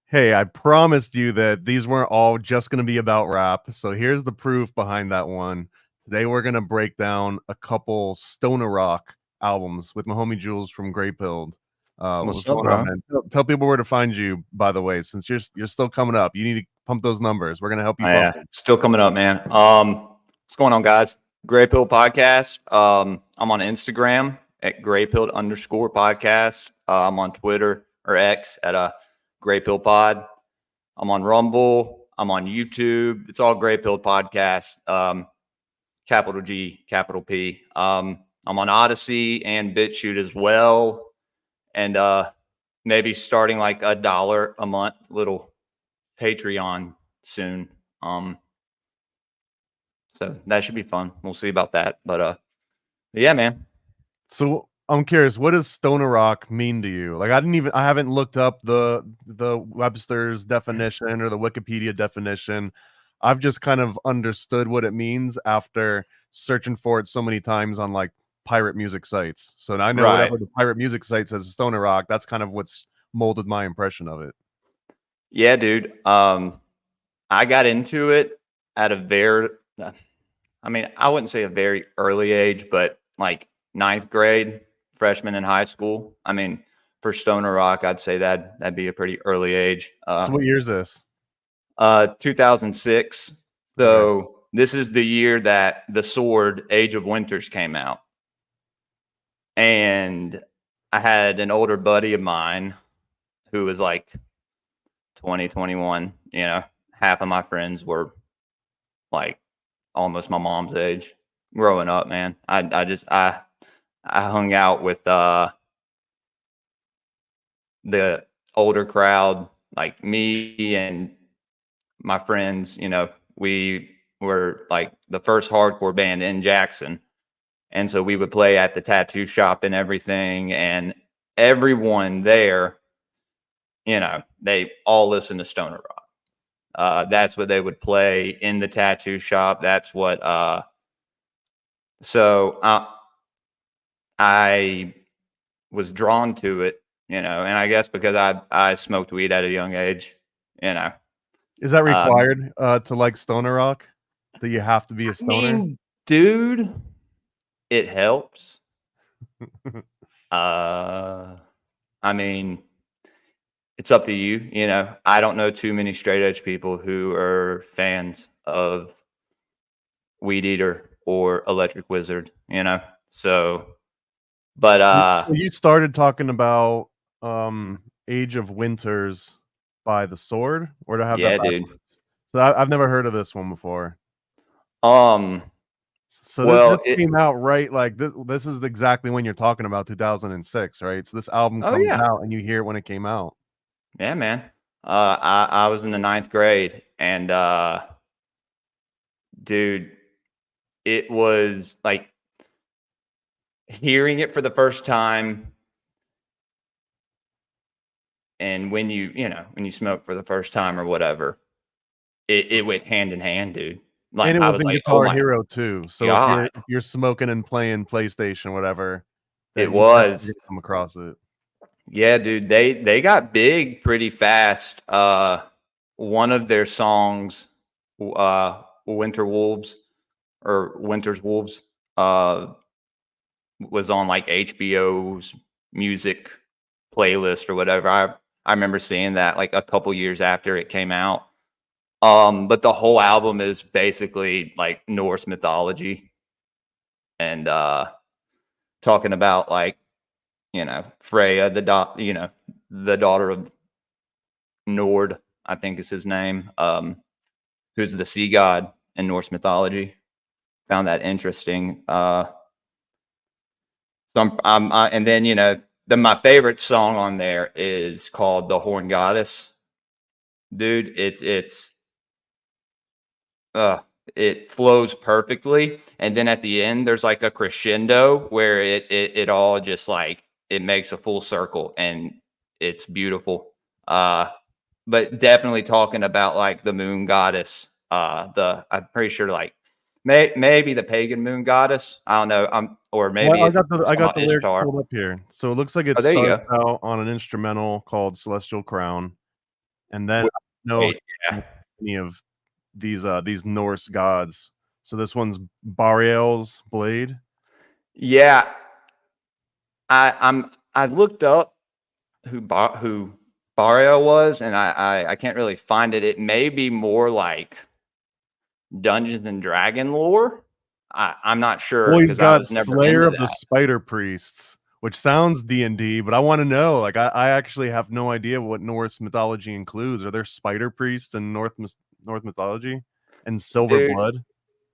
Hey, I promised you that these weren't all just going to be about rap. So here's the proof behind that one. Today we're going to break down a couple stoner rock albums with my homie Jules from Greypilled. What's going on, man? Tell people where to find you, by the way, since you're still coming up. You need to pump those numbers. We're going to help you. Yeah, still coming up, man. What's going on, guys? Greypilled Podcast. I'm on Instagram at Greypilled_podcast. I'm on Twitter or X at Greypilled Pod. I'm on Rumble. I'm on YouTube. It's all Greypilled Podcast. Capital G, capital P. I'm on Odyssey and BitChute as well. And maybe starting like $1 a month, little Patreon soon. So that should be fun. We'll see about that. But yeah, man. So I'm curious, what does stoner rock mean to you? Like, I haven't looked up the Webster's definition or the Wikipedia definition. I've just kind of understood what it means after searching for it so many times on like pirate music sites. So I know whatever the pirate music site says stoner rock, that's kind of what's molded my impression of it. Yeah, dude. I got into it at a very, I wouldn't say a very early age, but like 9th grade, freshman in high school. I mean, for stoner rock, I'd say that'd be a pretty early age. So what year is this? 2006. So this is the year that The Sword, Age of Winters came out. And I had an older buddy of mine who was like 20, 21. You know, half of my friends were like almost my mom's age growing up, man. I hung out with the older crowd, like me and my friends. You know, we were like the first hardcore band in Jackson. And so we would play at the tattoo shop and everything. And everyone there, you know, they all listen to stoner rock. That's what they would play in the tattoo shop. That's what, so I was drawn to it, you know, and I guess because I smoked weed at a young age, you know. Is that required to like stoner rock? That you have to be a stoner? I mean, dude, it helps. I mean, it's up to you. You know, I don't know too many straight edge people who are fans of Weed Eater or Electric Wizard, you know. So, but You started talking about Age of Winters by The Sword, or to have that yeah, backwards? dude. So I've never heard of this one before. So this Well, came out right, like this is exactly when you're talking about 2006, right? So this album oh comes yeah, out and you hear it when it came out. yeah, man. I was in the 9th grade, and dude, it was like hearing it for the first time, and when you smoke for the first time or whatever, it went hand in hand, dude. And Like it I was was in like, oh Guitar my Hero too. So god, if you're smoking and playing PlayStation, whatever, it then you definitely was. come across it. Yeah, dude, they got big pretty fast. One of their songs, Winter Wolves or Winter's Wolves, was on like HBO's music playlist or whatever. I remember seeing that like a couple years after it came out. But the whole album is basically like Norse mythology and talking about like, Freya, the daughter of Nord, I think is his name, who's the sea god in Norse mythology. Found that interesting. And then my favorite song on there is called "The Horn Goddess." Dude, uh, it flows perfectly, and then at the end there's like a crescendo where it all just like it makes a full circle, and it's beautiful. But definitely talking about like the moon goddess. I'm pretty sure like maybe the pagan moon goddess. I don't know. Or Well, maybe it's I talking got about the lyrics Ishtar. pulled up here. So it looks like it Oh, there you starts go. out on an instrumental called Celestial Crown, and then Wh- no Wait, yeah, any of these Norse gods. So this one's Bariel's blade. yeah. I looked up who Barrio was, and I can't really find it. It may be more like Dungeons and Dragon lore. I'm not sure Well, he's because I got was never Slayer into of the that. Spider Priests, which sounds D&D, but I want to know. Like, I actually have no idea what Norse mythology includes. Are there spider priests in North mythology and silver Dude, blood?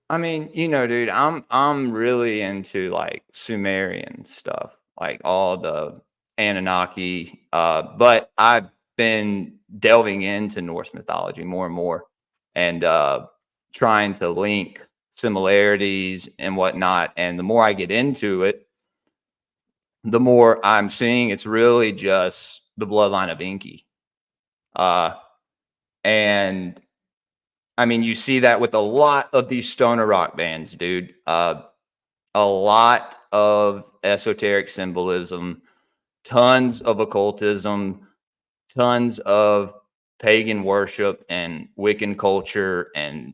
I mean, dude, I'm really into like Sumerian stuff, like all the Anunnaki. But I've been delving into Norse mythology more and more, and trying to link similarities and whatnot. And the more I get into it, the more I'm seeing it's really just the bloodline of Inky. Uh, and I mean, you see that with a lot of these stoner rock bands, dude. A lot of esoteric symbolism, tons of occultism, tons of pagan worship and Wiccan culture, and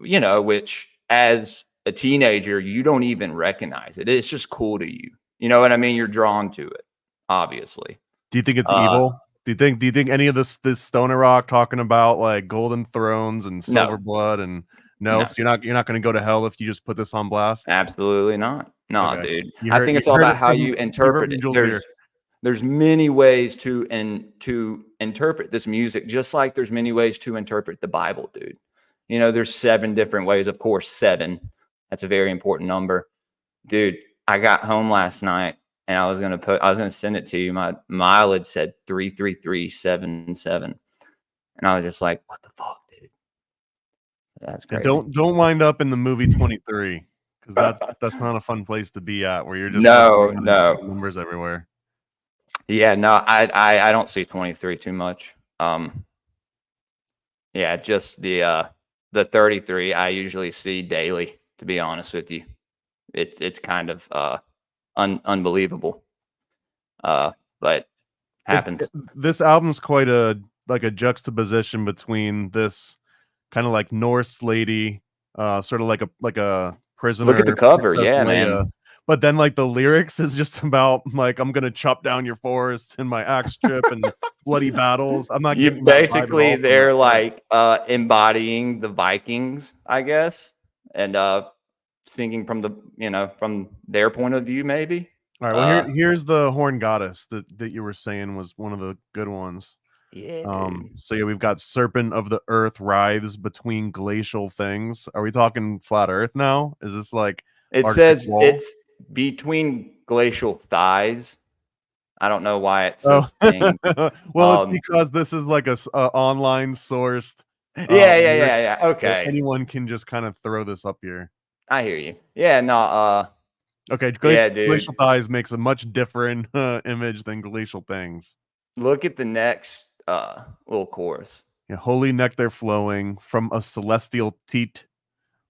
which as a teenager you don't even recognize it. It's just cool to you. You know what I mean? You're drawn to it, obviously. Do you think it's Uh, evil? Do you think any of this stoner rock talking about like golden thrones and silver no, blood and no? no. So you're not going to go to hell if you just put this on blast? Absolutely not. Nah, Okay, dude. I think it's all heard about it how you you heard interpret from it. Jules here. There's many ways to interpret this music, just like there's many ways to interpret the Bible, dude. There's 7 different ways. Of course, 7. That's a very important number. Dude, I got home last night and I was gonna send it to you. My mileage said 33377. And I was just like, what the fuck, dude? That's And crazy. don't wind up in the movie 23 because that's not a fun place to be at where you're just running No, around and no. seeing numbers everywhere. Yeah, no, I don't see 23 too much. Yeah, just the 33 I usually see daily, to be honest with you. It's kind of unbelievable. But happens. This album's quite a juxtaposition between this kind of like Norse lady, sort of like a Look prisoner, at the cover. Princess Yeah, Leia, man. but then like the lyrics is just about like I'm gonna chop down your forest in my axe trip and bloody battles. I'm not You getting that vibe at basically all from that they're song. like embodying the Vikings, I guess, and singing from the from their point of view, maybe. All right, well here's the horn goddess that you were saying was one of the good ones. Yeah, dude. So yeah, we've got serpent of the earth writhes between glacial things. Are we talking flat earth now? Is this like It Arctic says wall? it's between glacial thighs. I don't know why it Oh, says thing. well, it's because this is like a online sourced lyric, Yeah. so Okay, anyone can just kind of throw this up here. I hear you. Yeah, no, Okay, yeah, glacial dude. thighs makes a much different image than glacial things. Look at the next little chorus. Yeah, holy nectar flowing from a celestial teat,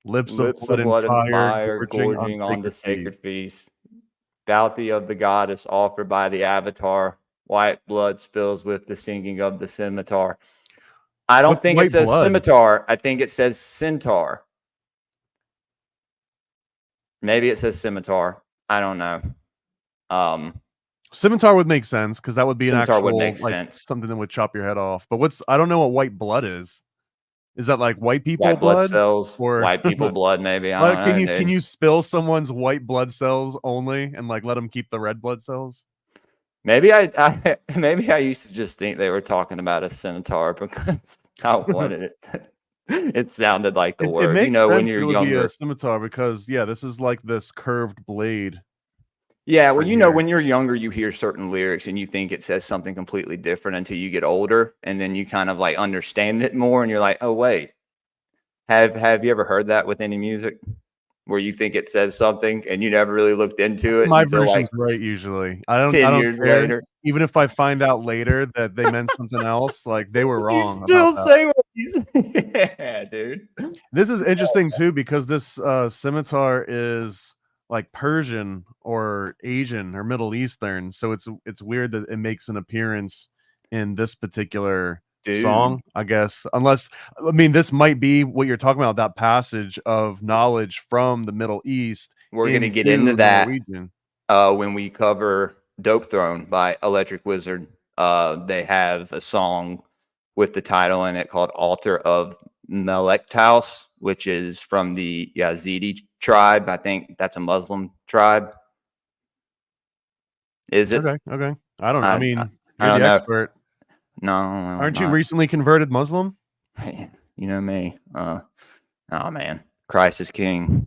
lips of Lips of blood blood and and fire fire gorging on gorging on the sacred feast. sacred feast. Bounty of the goddess offered by the avatar. White blood spills with the singing of the scimitar. I don't What's think it white says blood? scimitar. I think it says centaur. Maybe it says scimitar. I don't know. Scimitar would make sense because that would be an Scimitar would actual make like sense. something that would chop your head off. But I don't know what white blood is. Is that like white people White blood blood cells, or white people blood, maybe. I can don't know, you dude. spill someone's white blood cells only and like let them keep the red blood cells? Maybe maybe I used to just think they were talking about a centaur because I wanted it. It sounded like the It word. makes When sense that you're it would be a younger. scimitar because yeah, this is like this curved blade Yeah, well, right here. when you're younger, you hear certain lyrics and you think it says something completely different until you get older, and then you kind of like understand it more, and you're like, oh wait, have you ever heard that with any music where you think it says something and you never really looked into it My until version's like right usually. I 10 don't years care. later? Even if I find out later that they meant something else, like they were You wrong about still that. say what he's yeah, dude. This is interesting too because this scimitar is like Persian or Asian or Middle Eastern, so it's weird that it makes an appearance in this particular Dude, song, I guess. Unless I mean this might be what you're talking about, that passage of knowledge from the Middle East we're gonna get into into that Norwegian. when we cover Dope Throne by Electric Wizard. They have a song with the title in it called Altar of Melektaus, which is from the Yazidi tribe. I think that's a Muslim tribe. Is it? Okay, okay. I I, I, mean, I you're the don't know. expert. No, well, Aren't you not. recently converted Muslim? You know me. Oh man, Christ is King.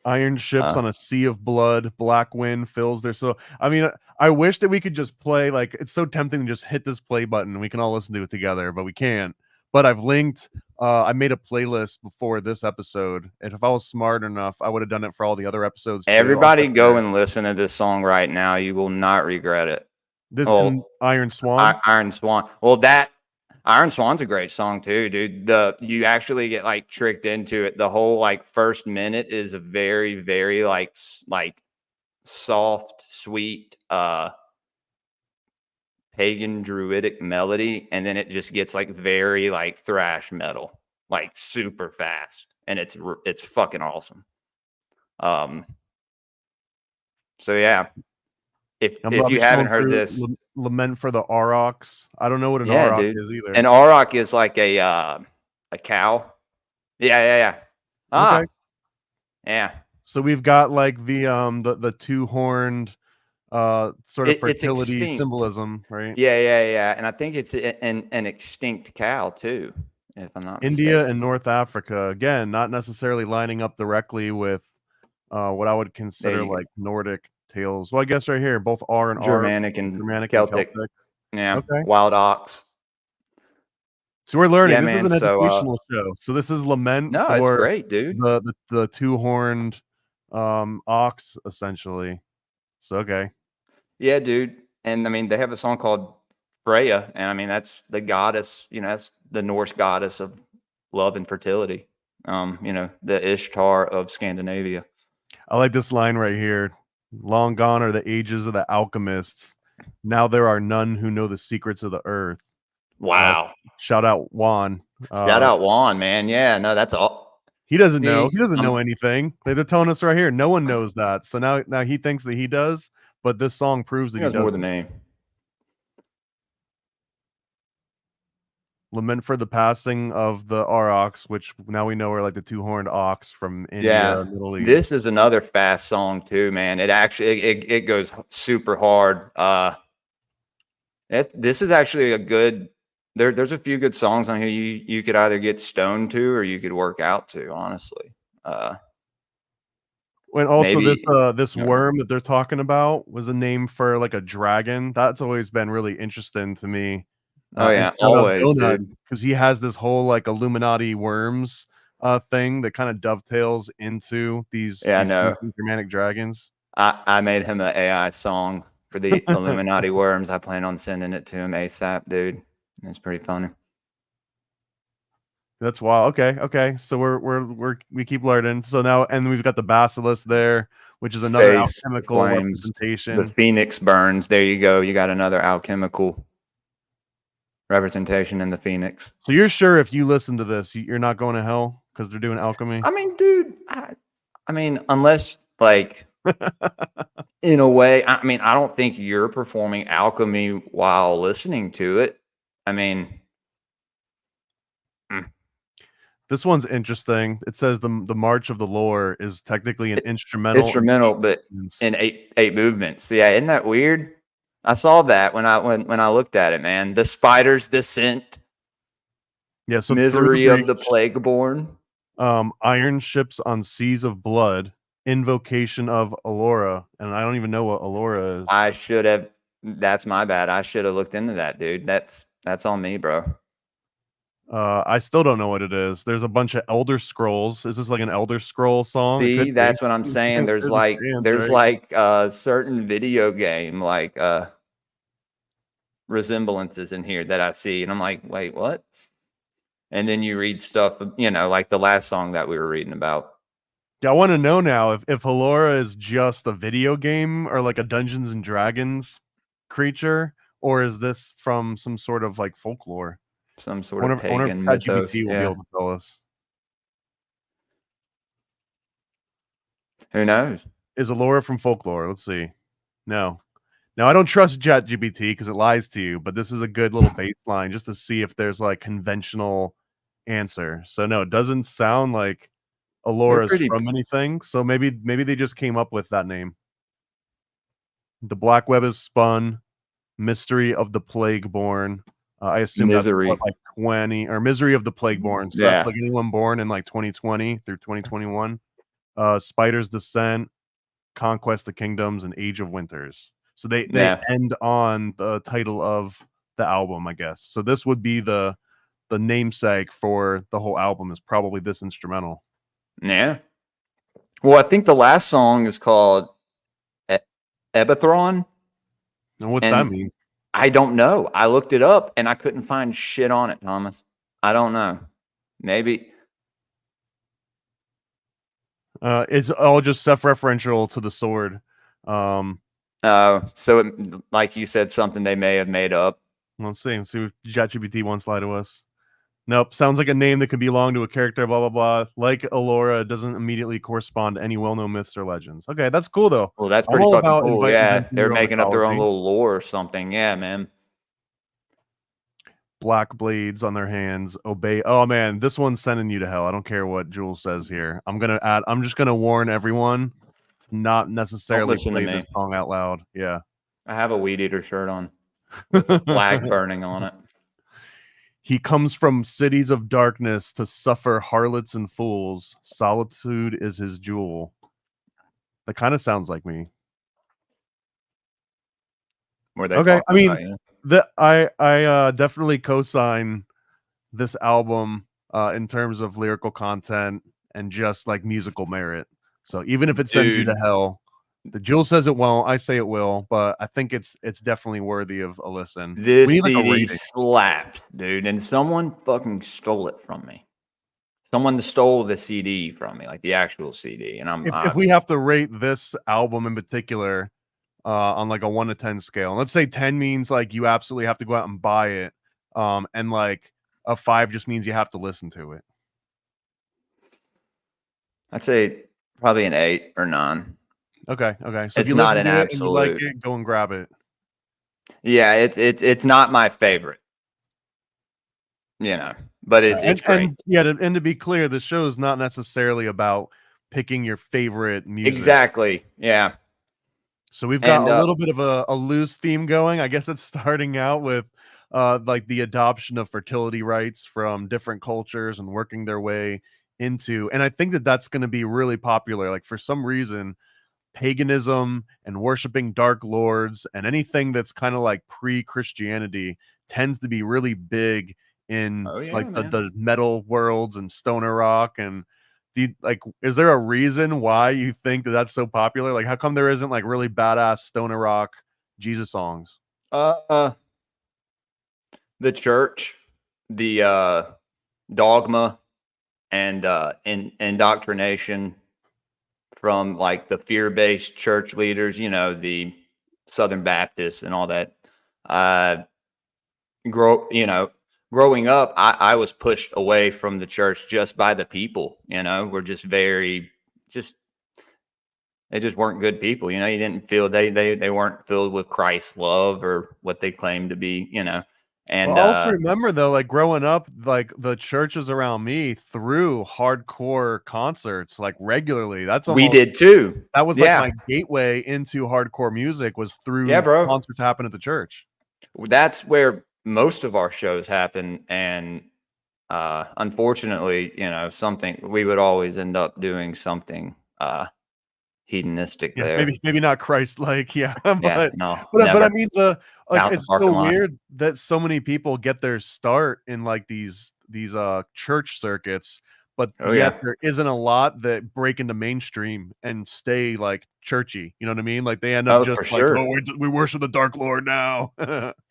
Iron ships Uh, on a sea of blood, black wind fills their soul. I mean, I wish that we could just play, like, it's so tempting to just hit this play button and we can all listen to it together, but we can't. But I've linked, I made a playlist before this episode, and if I was smart enough, I would have done it for all the other episodes too. I'll Everybody put go and listen to this song right now. You will not regret it. this in Oh, Iron Swan. Iron Swan. Well, that Iron Swan's a great song too, dude. You actually get like tricked into it. The whole like first minute is a very, very like soft, sweet, pagan druidic melody, and then it just gets like very like thrash metal, like super fast, and it's fucking awesome. Um, so yeah, I'm if you just haven't going heard through this, Lament for the Aurochs. I don't know what an yeah, Auroch dude, is either. an auroch is like a cow. Yeah. Okay. Ah, yeah. So we've got like the two-horned sort of It's fertility extinct. symbolism, right? Yeah. And I think it's an extinct cow too, if I'm not India mistaken. and North Africa, again, not necessarily lining up directly with what I would There consider you go. like Nordic tales. Well, I guess right here, both R and R, Germanic and Germanic and Celtic. Celtic. Yeah. Okay. Wild ox. So we're learning. Yeah, This is man. an So educational show. So this is lament no, it's for great, dude. the two-horned ox, essentially. So okay. Yeah, dude. And I mean, they have a song called Freya, and I mean that's the goddess, that's the Norse goddess of love and fertility. The Ishtar of Scandinavia. I like this line right here. Long gone are the ages of the alchemists. Now there are none who know the secrets of the earth. Wow. Shout out Juan. Shout out Juan, man. Yeah, no, that's all. He doesn't know. See, He doesn't know anything. They're telling us right here. No one knows that. So now he thinks that he does, but this song proves that he he knows more than doesn't. me. Lament for the passing of the Aurochs, which now we know are like the two-horned ox from India, Yeah, Middle East. this is another fast song too, man. It actually it goes super hard. This is actually a good. There's a few good songs on here. You could either get stoned to or you could work out to. Honestly, And also maybe. this worm that they're talking about was a name for like a dragon. That's always been really interesting to me. Oh And yeah, shout out always, Donut dude. because he has this whole like Illuminati worms thing that kind of dovetails into these Yeah, I know. ancient Germanic dragons. I made him an AI song for the Illuminati worms. I plan on sending it to him ASAP, dude. It's pretty funny. That's wild. Okay. So we keep learning. So now, and we've got the basilisk there, which is another Face alchemical flames. The representation. phoenix burns. There you go. You got another alchemical representation in the phoenix. So you're sure if you listen to this, you're not going to hell because they're doing alchemy? I mean, dude, I mean, unless like in a way, I mean, I don't think you're performing alchemy while listening to it. I mean, This one's interesting. It says the March of the Lore is technically an instrumental. but in eight movements. Yeah, isn't that weird? I saw that when I looked at it, man. The spider's descent. Yeah, so Misery of the plague-born. Iron ships on seas of blood. Invocation of Allura, and I don't even know what Allura is. I should have. That's my bad. I should have looked into that, dude. That's on me, bro. I still don't know what it is. There's a bunch of Elder Scrolls. Is this like an Elder Scroll song? See, that's what I'm saying. There's like certain video game like resemblances in here that I see, and I'm like, wait, what? And then you read stuff, like the last song that we were reading about. Yeah, I want to know now if Allura is just a video game or like a Dungeons and Dragons creature, or is this from some sort of like folklore? Some sort of pagan mythos. ChatGPT will be able to tell us. Who knows? Is Allura from folklore? Let's see. No. Now I don't trust ChatGPT because it lies to you, but this is a good little baseline just to see if there's like conventional answer. So no, it doesn't sound like Allura is from anything. So maybe they just came up with that name. The black web is spun. Mystery of the plague-born. I assume Misery. That's like 20 or Misery of the Plague-born. So that's like anyone born in like 2020 through 2021. Spider's Descent, Conquest of Kingdoms, and Age of Winters. So they end on the title of the album, I guess. So this would be the namesake for the whole album is probably this instrumental. Yeah. Well, I think the last song is called Ebathron. And what's that mean? I don't know. I looked it up and I couldn't find shit on it, Thomas. I don't know. Maybe. It's all just self-referential to the sword. So like you said, something they may have made up. Let's see what ChatGPT wants to lie to us. Nope. Sounds like a name that could belong to a character, blah, blah, blah. Like Allura, it doesn't immediately correspond to any well-known myths or legends. Okay, that's cool, though. Well, that's pretty fucking cool. Yeah, they're making up their own little lore or something. Yeah, man. Black blades on their hands. Obey. Oh, man, this one's sending you to hell. I don't care what Jules says here. I'm just going to warn everyone to not necessarily play this song out loud. Yeah. I have a Weed Eater shirt on with a flag burning on it. He comes from cities of darkness to suffer harlots and fools. Solitude is his jewel. That kind of sounds like me. Okay, I mean, I definitely co-sign this album in terms of lyrical content and just like musical merit. So even if it sends you to hell, the Jules says it won't. I say it will, but I think it's definitely worthy of a listen. This CD slapped, dude, and someone fucking stole it from me. Someone stole the CD from me, like the actual CD. And if we have to rate this album in particular on like a 1 to 10 scale, and let's say 10 means like you absolutely have to go out and buy it, and like a 5 just means you have to listen to it. I'd say probably an 8 or 9. Okay. So if It's you not listen an to it and you like absolute. it, go and grab it. Yeah, it's not my favorite, but it's great. And yeah, and to be clear, the show is not necessarily about picking your favorite music. Exactly. Yeah. So we've got And a little bit of a loose theme going. I guess it's starting out with like the adoption of fertility rights from different cultures and working their way into, and I think that that's going to be really popular. Like for some reason, paganism and worshiping dark lords and anything that's kind of like pre-Christianity tends to be really big in oh yeah, like man. the metal worlds and stoner rock. And do you, like, is there a reason why you think that that's so popular? Like, how come there isn't like really badass stoner rock Jesus songs? Uh, the church, the dogma, and indoctrination from like the fear-based church leaders, the Southern Baptists and all that. Uh, growing up, I was pushed away from the church just by the people. We're just just they just weren't good people. You didn't feel they weren't filled with Christ's love or what they claimed to be. Well, And also remember though, like growing up, like the churches around me threw hardcore concerts like regularly. That's we almost did too. that was like Yeah, my gateway into hardcore music was yeah, through bro. concerts happen at the church. That's where most of our shows happen, and unfortunately, something we would always end up doing something hedonistic Yeah, there. maybe not Christ-like, yeah, Yeah, but no, but I never. mean the like Out the it's so parking lot. weird that so many people get their start in like these church circuits, but Oh yet yeah. there isn't a lot that break into mainstream and stay like churchy. You know what I mean? Like they end up Oh, just for like, sure. oh, we worship the Dark Lord now.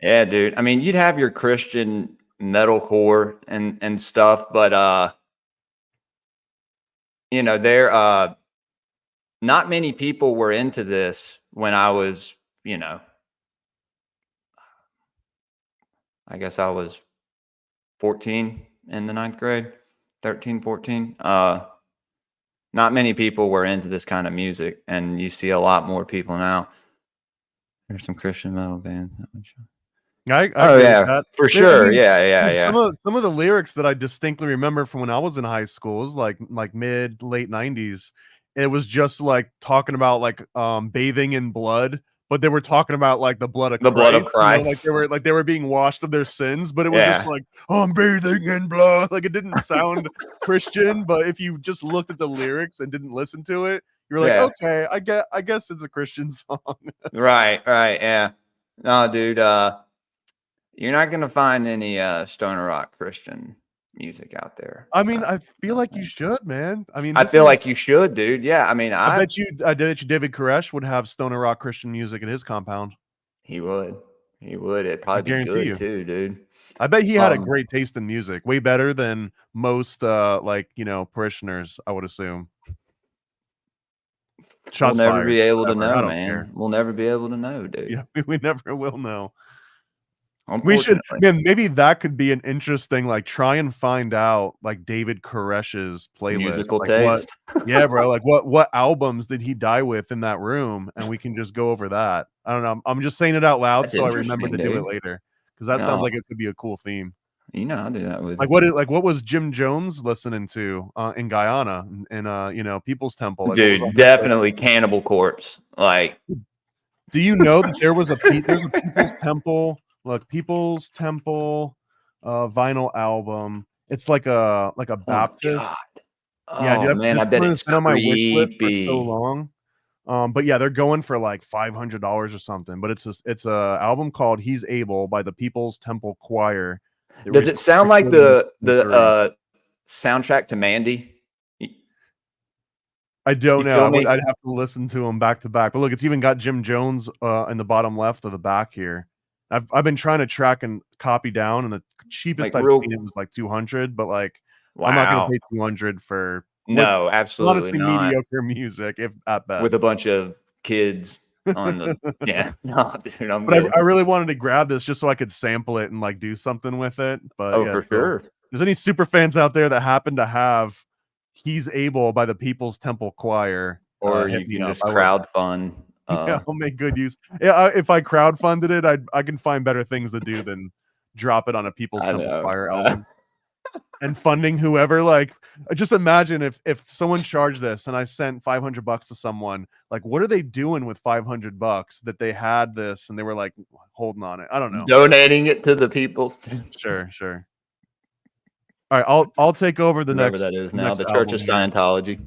Yeah, dude. I mean, you'd have your Christian metalcore and stuff, but there not many people were into this when I was, I guess I was 14 in the ninth grade, 13, 14. Not many people were into this kind of music, and you see a lot more people now. There's some Christian metal bands. I Oh agree with yeah, that. for I sure. mean, Yeah, yeah, dude, yeah. some of the lyrics that I distinctly remember from when I was in high school was like mid late 90s. It was just like talking about like bathing in blood, but they were talking about like the blood of The blood of Christ, like Christ. they were being washed of their sins, but it was just Yeah, like, oh, I'm bathing in blood. Like it didn't sound Christian, but if you just looked at the lyrics and didn't listen to it, you were like, yeah. okay, I guess it's a Christian song. Right, right. Yeah. No, dude. You're not gonna find any stoner rock Christian music out there. I mean, I feel Don't like you think. should, man. I mean, I this feel is like you should, dude. Yeah. I mean, I bet you David Koresh would have stoner rock Christian music at his compound. he would. He would. It'd I probably be guarantee good you. too, dude. I bet he had a Um, great taste in music, way better than most like, parishioners, I would assume. we'll Shots never fired. be able to Whatever. I know, don't care. man. We'll never be able to know, dude. Yeah, we never will know. We should, Unfortunately. man, maybe that could be an interesting, like, try and find out, like, David Koresh's playlist. Musical Like, what taste. yeah, bro, like, what albums did he die with in that room? And we can just go over that. I don't know. I'm just saying it out loud That's so I remember interesting, to do it dude. later, because that sounds No, like it could be a cool theme. I'll do that with Like, you. what was Jim Jones listening to, in Guyana, in, People's Temple? Like, what was on Dude, their playlist? definitely Cannibal Corpse. Like, Do you know that there's a People's Temple, look, People's Temple, vinyl album. It's like a oh my Baptist. God. Yeah, dude, Oh man, I that's bet something that's it's been on my wish list for so creepy. long. But yeah, they're going for like $500 or something. But it's a album called "He's Able" by the People's Temple Choir. That Does was it sound like recorded in the 2003. soundtrack to Mandy? I don't You know. feel me? I'd have to listen to them back to back. But look, it's even got Jim Jones in the bottom left of the back here. I've been trying to track and copy down, and the Like cheapest I've real seen it was like 200. But like, I'm not gonna wow. pay 200 for what No, absolutely honestly not. mediocre music, if at With a best. bunch of kids on the yeah. No, dude, I'm But good. I really wanted to grab this just so I could sample it and like do something with it. But Oh, yeah, for so if sure. there's any super fans out there that happen to have he's able by the People's Temple Choir. Or Hit you me can up. just I will. crowdfund. Yeah, I'll make good use. Yeah, if I crowdfunded it, I can find better things to do than drop it on a People's I Temple know. Choir album. And funding whoever, like, just imagine if someone charged this and I sent $500 to someone, like, what are they doing with $500 that they had this and they were like holding on it? I don't know. Donating it to the people's. Sure. All right, I'll take over the Whatever next that is now, the Church album of here. Scientology.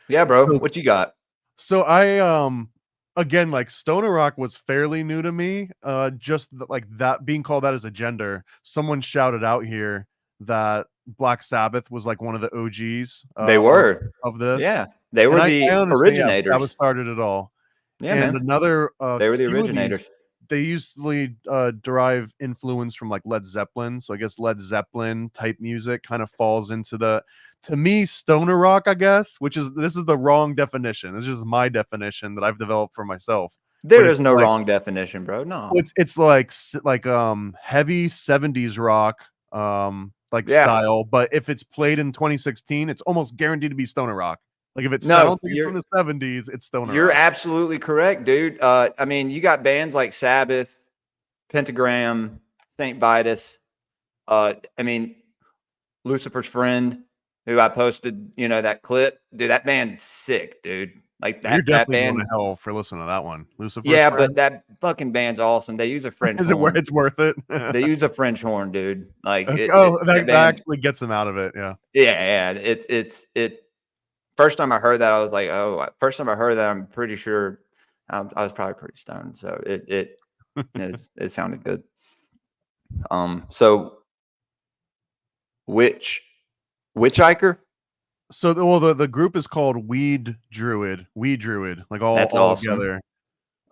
Yeah, bro. So, What you got? so I again, like, stoner rock was fairly new to me. Just like that being called that as a gender. Someone shouted out here that Black Sabbath was like one of the OGs They were. of this. Yeah. They And were I the understand, yeah, originators. that was started it all. Yeah, And man. another They were the few of these, originators. they usually derive influence from like Led Zeppelin. So I guess Led Zeppelin type music kind of falls into the, to me, stoner rock, I guess, this is the wrong definition. This is just my definition that I've developed for myself. There is no wrong definition, bro. No. It's like heavy 70s rock style, but if it's played in 2016, it's almost guaranteed to be stoner rock. Like if it sounds like it's from the 70s, it's stoner rock. You're absolutely correct, dude. I mean, you got bands like Sabbath, Pentagram, St. Vitus. I mean, Lucifer's Friend, who I posted, that clip. Dude, that band's sick, dude. Like that. You're definitely that band, going to hell for listening to that one. Lucifer's yeah, Friend? but that fucking band's awesome. They use a French Is horn. It's worth it? They use a French horn, dude. Like that actually gets them out of it. Yeah. Yeah. It. First time I heard that, I was like, oh. First time I heard that, I'm pretty sure I was probably pretty stoned. So it sounded good. So Witchhiker? So the group is called Weed Druid, like all awesome. together.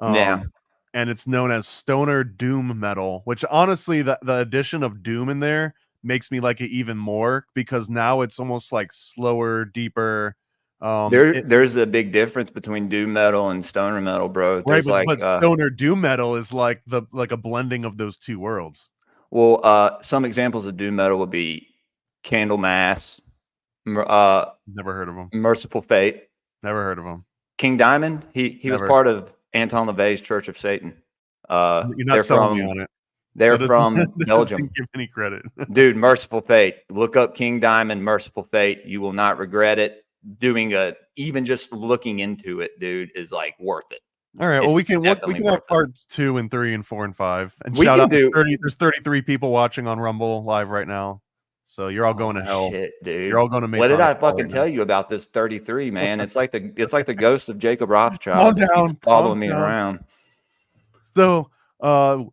Yeah. And it's known as stoner doom metal, which honestly, the addition of doom in there makes me like it even more, because now it's almost like slower, deeper. There's a big difference between doom metal and stoner metal, bro. There's but stoner doom metal is like a blending of those two worlds. Well, some examples of doom metal would be Candlemass. Never heard of them. Merciful Fate. Never heard of them. King Diamond. He was part of Anton LaVey's Church of Satan. You're not selling me on it. They're from Belgium. Doesn't give any credit. Dude, Merciful Fate. Look up King Diamond, Merciful Fate. You will not regret it. Even just looking into it, dude, is like worth it. All right. Well, we can have parts 2 and 3 and 4 and 5. And shout out there's 33 people watching on Rumble live right now. So you're all going to hell. Shit, dude. You're all going to What did I fucking tell you about this 33, man? It's like the ghost of Jacob Rothschild. Calm down. Following me around. So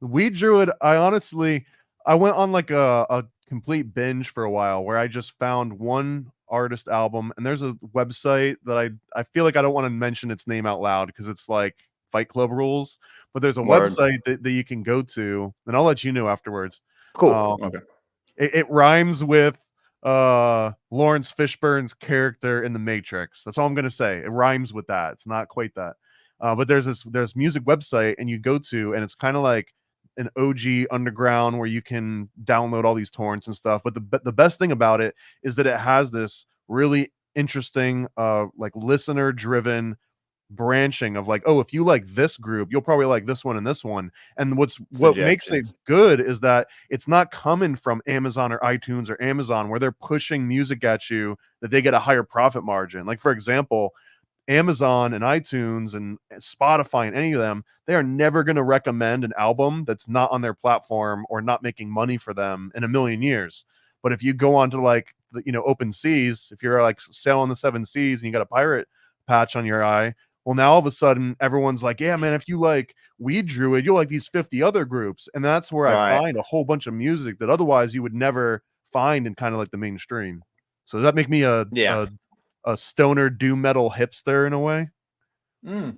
Weed Druid, I went on like a complete binge for a while where I just found one artist album, and there's a website that I feel like I don't want to mention its name out loud because it's like Fight Club rules, but there's a website that you can go to, and I'll let you know afterwards. Cool. Okay. It rhymes with Lawrence Fishburne's character in The Matrix. That's all I'm gonna say. It rhymes with that. It's not quite that. But there's music website, and you go to, and it's kind of like an OG underground where you can download all these torrents and stuff. But the best thing about it is that it has this really interesting like listener driven branching of like, oh, if you like this group, you'll probably like this one and this one. And what makes it good is that it's not coming from Amazon or iTunes or Amazon where they're pushing music at you that they get a higher profit margin. Like, for example, Amazon and iTunes and Spotify and any of them, they are never going to recommend an album that's not on their platform or not making money for them in a million years. But if you go on to like Open Seas, if you're like sailing the 7 seas and you got a pirate patch on your eye, well, now all of a sudden everyone's like, yeah, man, if you like Weed Druid, you'll like these 50 other groups. And that's where I find a whole bunch of music that otherwise you would never find in kind of like the mainstream. So does that make me a stoner doom metal hipster in a way? There's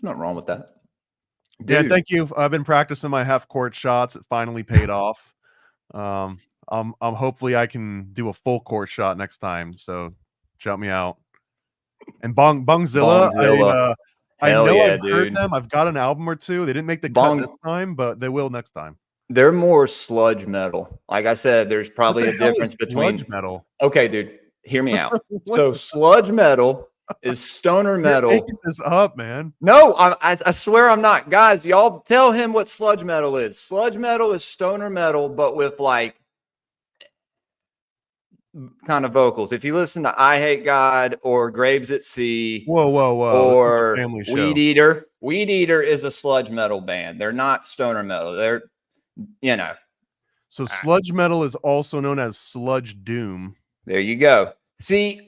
nothing wrong with that. Dude. Yeah, thank you. I've been practicing my half court shots. It finally paid off. I'm hopefully I can do a full court shot next time. So shout me out. And Bongzilla. I know I've heard them. I've got an album or two. They didn't make the cut this time, but they will next time. They're more sludge metal. Like I said, there's probably a difference between sludge metal. Okay, dude. hear me out. What So sludge metal is stoner You're metal. making this up, man. No, I swear I'm not. Guys, y'all tell him what sludge metal is. Sludge metal is stoner metal, but with like kind of vocals. If you listen to I Hate God or Graves at Sea Whoa, whoa, whoa. This is a or family Weed show. Eater, Weed Eater is a sludge metal band. They're not stoner metal. They're, you know, So sludge metal is also known as sludge doom. there you go. See,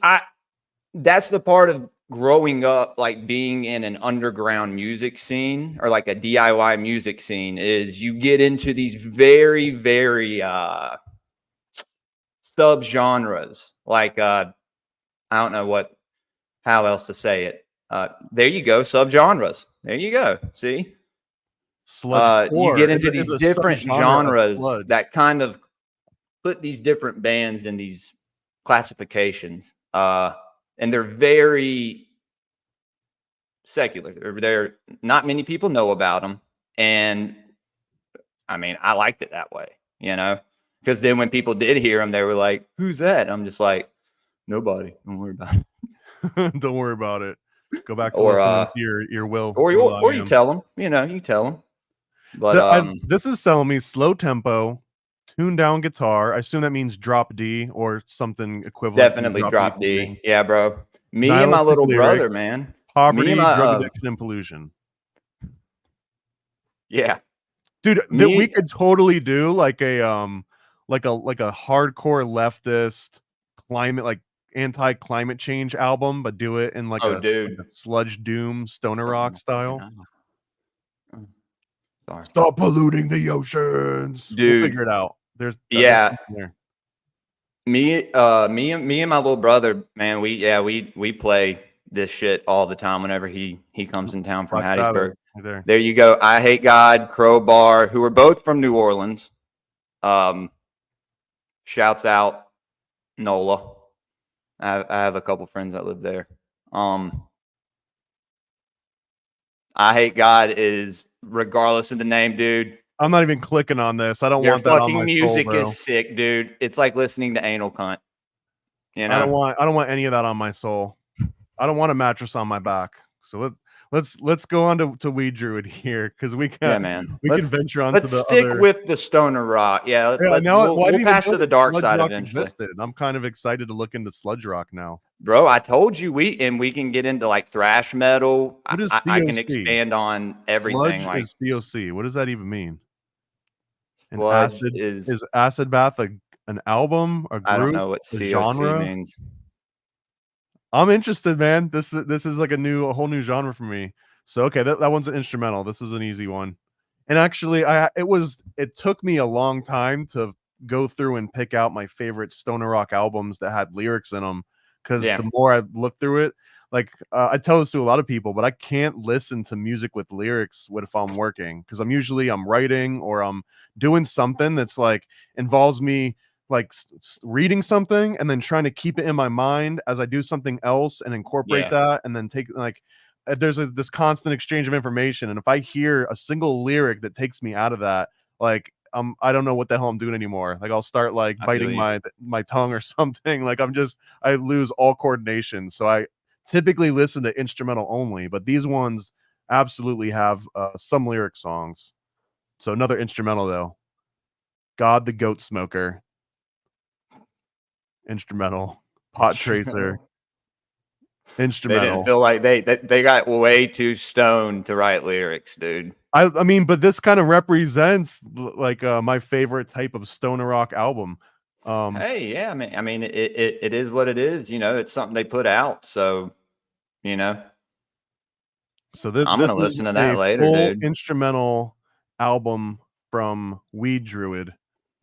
that's the part of growing up, like being in an underground music scene or like a DIY music scene, is you get into these very, very subgenres. Like I don't know how else to say it. There you go, subgenres. There you go. See, Sludge you core get into is these a different subgenre of genres sludge. that kind of put these different bands in these classifications. And they're very secular. They're not many people know about them. And I mean, I liked it that way, because then when people did hear them, they were like, who's that? I'm just like, nobody. Don't worry about it. Don't worry about it. Go back to Or, listening to your will. or Will.i.am. you tell them, you can tell them. But This is telling me slow tempo, tuned down guitar. I assume that means drop D or something equivalent. definitely to drop D. Yeah, bro. Me and my Nihilistic little lyrics, brother, man. poverty, Me and my, drug addiction, and pollution. Yeah, Dude, we could totally do like a hardcore leftist climate, like anti-climate change album, but do it in like a sludge doom stoner rock style. Sorry. Stop polluting the oceans. Dude, we'll figure it out. There's me and my little brother, man, we play this shit all the time whenever he comes in town from Hattiesburg. There you go. I Hate God, Crowbar, who are both from New Orleans. Shouts out NOLA. I have a couple friends that live there. I Hate God is, regardless of the name, dude. I'm not even clicking on this. I don't Their want that on my fucking music soul, is sick, dude. It's like listening to anal cunt. I don't want any of that on my soul. I don't want a mattress on my back. So let's go on to Weed Druid here, because we can can venture on. Let's stick with the stoner rock. Yeah, we'll pass to the dark side eventually. I'm kind of excited to look into sludge rock now, bro. I told you we can get into like thrash metal. What is I can expand on everything. Sludge is COC. What does that even mean? Is Acid Bath an album, a group? I don't know what COC genre means. I'm interested, man. This is like a whole new genre for me. So okay, that one's an instrumental. This is an easy one. And actually, it took me a long time to go through and pick out my favorite stoner rock albums that had lyrics in them, because the more I look through it, like I tell this to a lot of people, but I can't listen to music with lyrics if I'm working, because I'm writing or I'm doing something that's like involves me like reading something and then trying to keep it in my mind as I do something else and incorporate that, and then take like there's this constant exchange of information. And if I hear a single lyric that takes me out of that, like I don't know what the hell I'm doing anymore. Like I'll start like biting my tongue or something. Like I lose all coordination. So I typically listen to instrumental only, but these ones absolutely have some lyric songs. So another instrumental though, God the Goat Smoker. Instrumental. Pot Tracer. Instrumental. They didn't feel like they got way too stoned to write lyrics, dude. I mean, but this kind of represents like my favorite type of stoner rock album. Hey, yeah, I mean, it is what it is. It's something they put out, so So I'm gonna listen to that later, dude. Instrumental album from Weed Druid,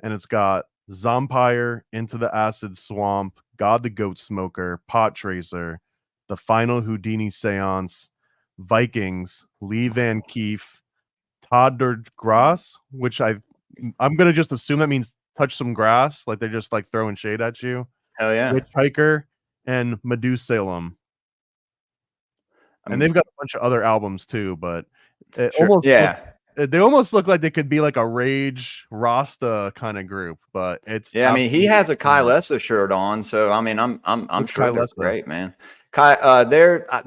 and it's got Zompire, Into the Acid Swamp, God the Goat Smoker, Pot Tracer, The Final Houdini Seance, Vikings, Lee Van Keef, Todd der Grass, which I'm gonna just assume that means touch some grass, like they're just like throwing shade at you. Hell yeah. Hitchhiker and Medusalem. And they've got a bunch of other albums too, but They almost look like they could be like a Rage Rasta kind of group, but it's Yeah, I mean, he has a Kai Lessa shirt on, so I mean, I'm What's sure Kai they're Lessa? great, man. Kai,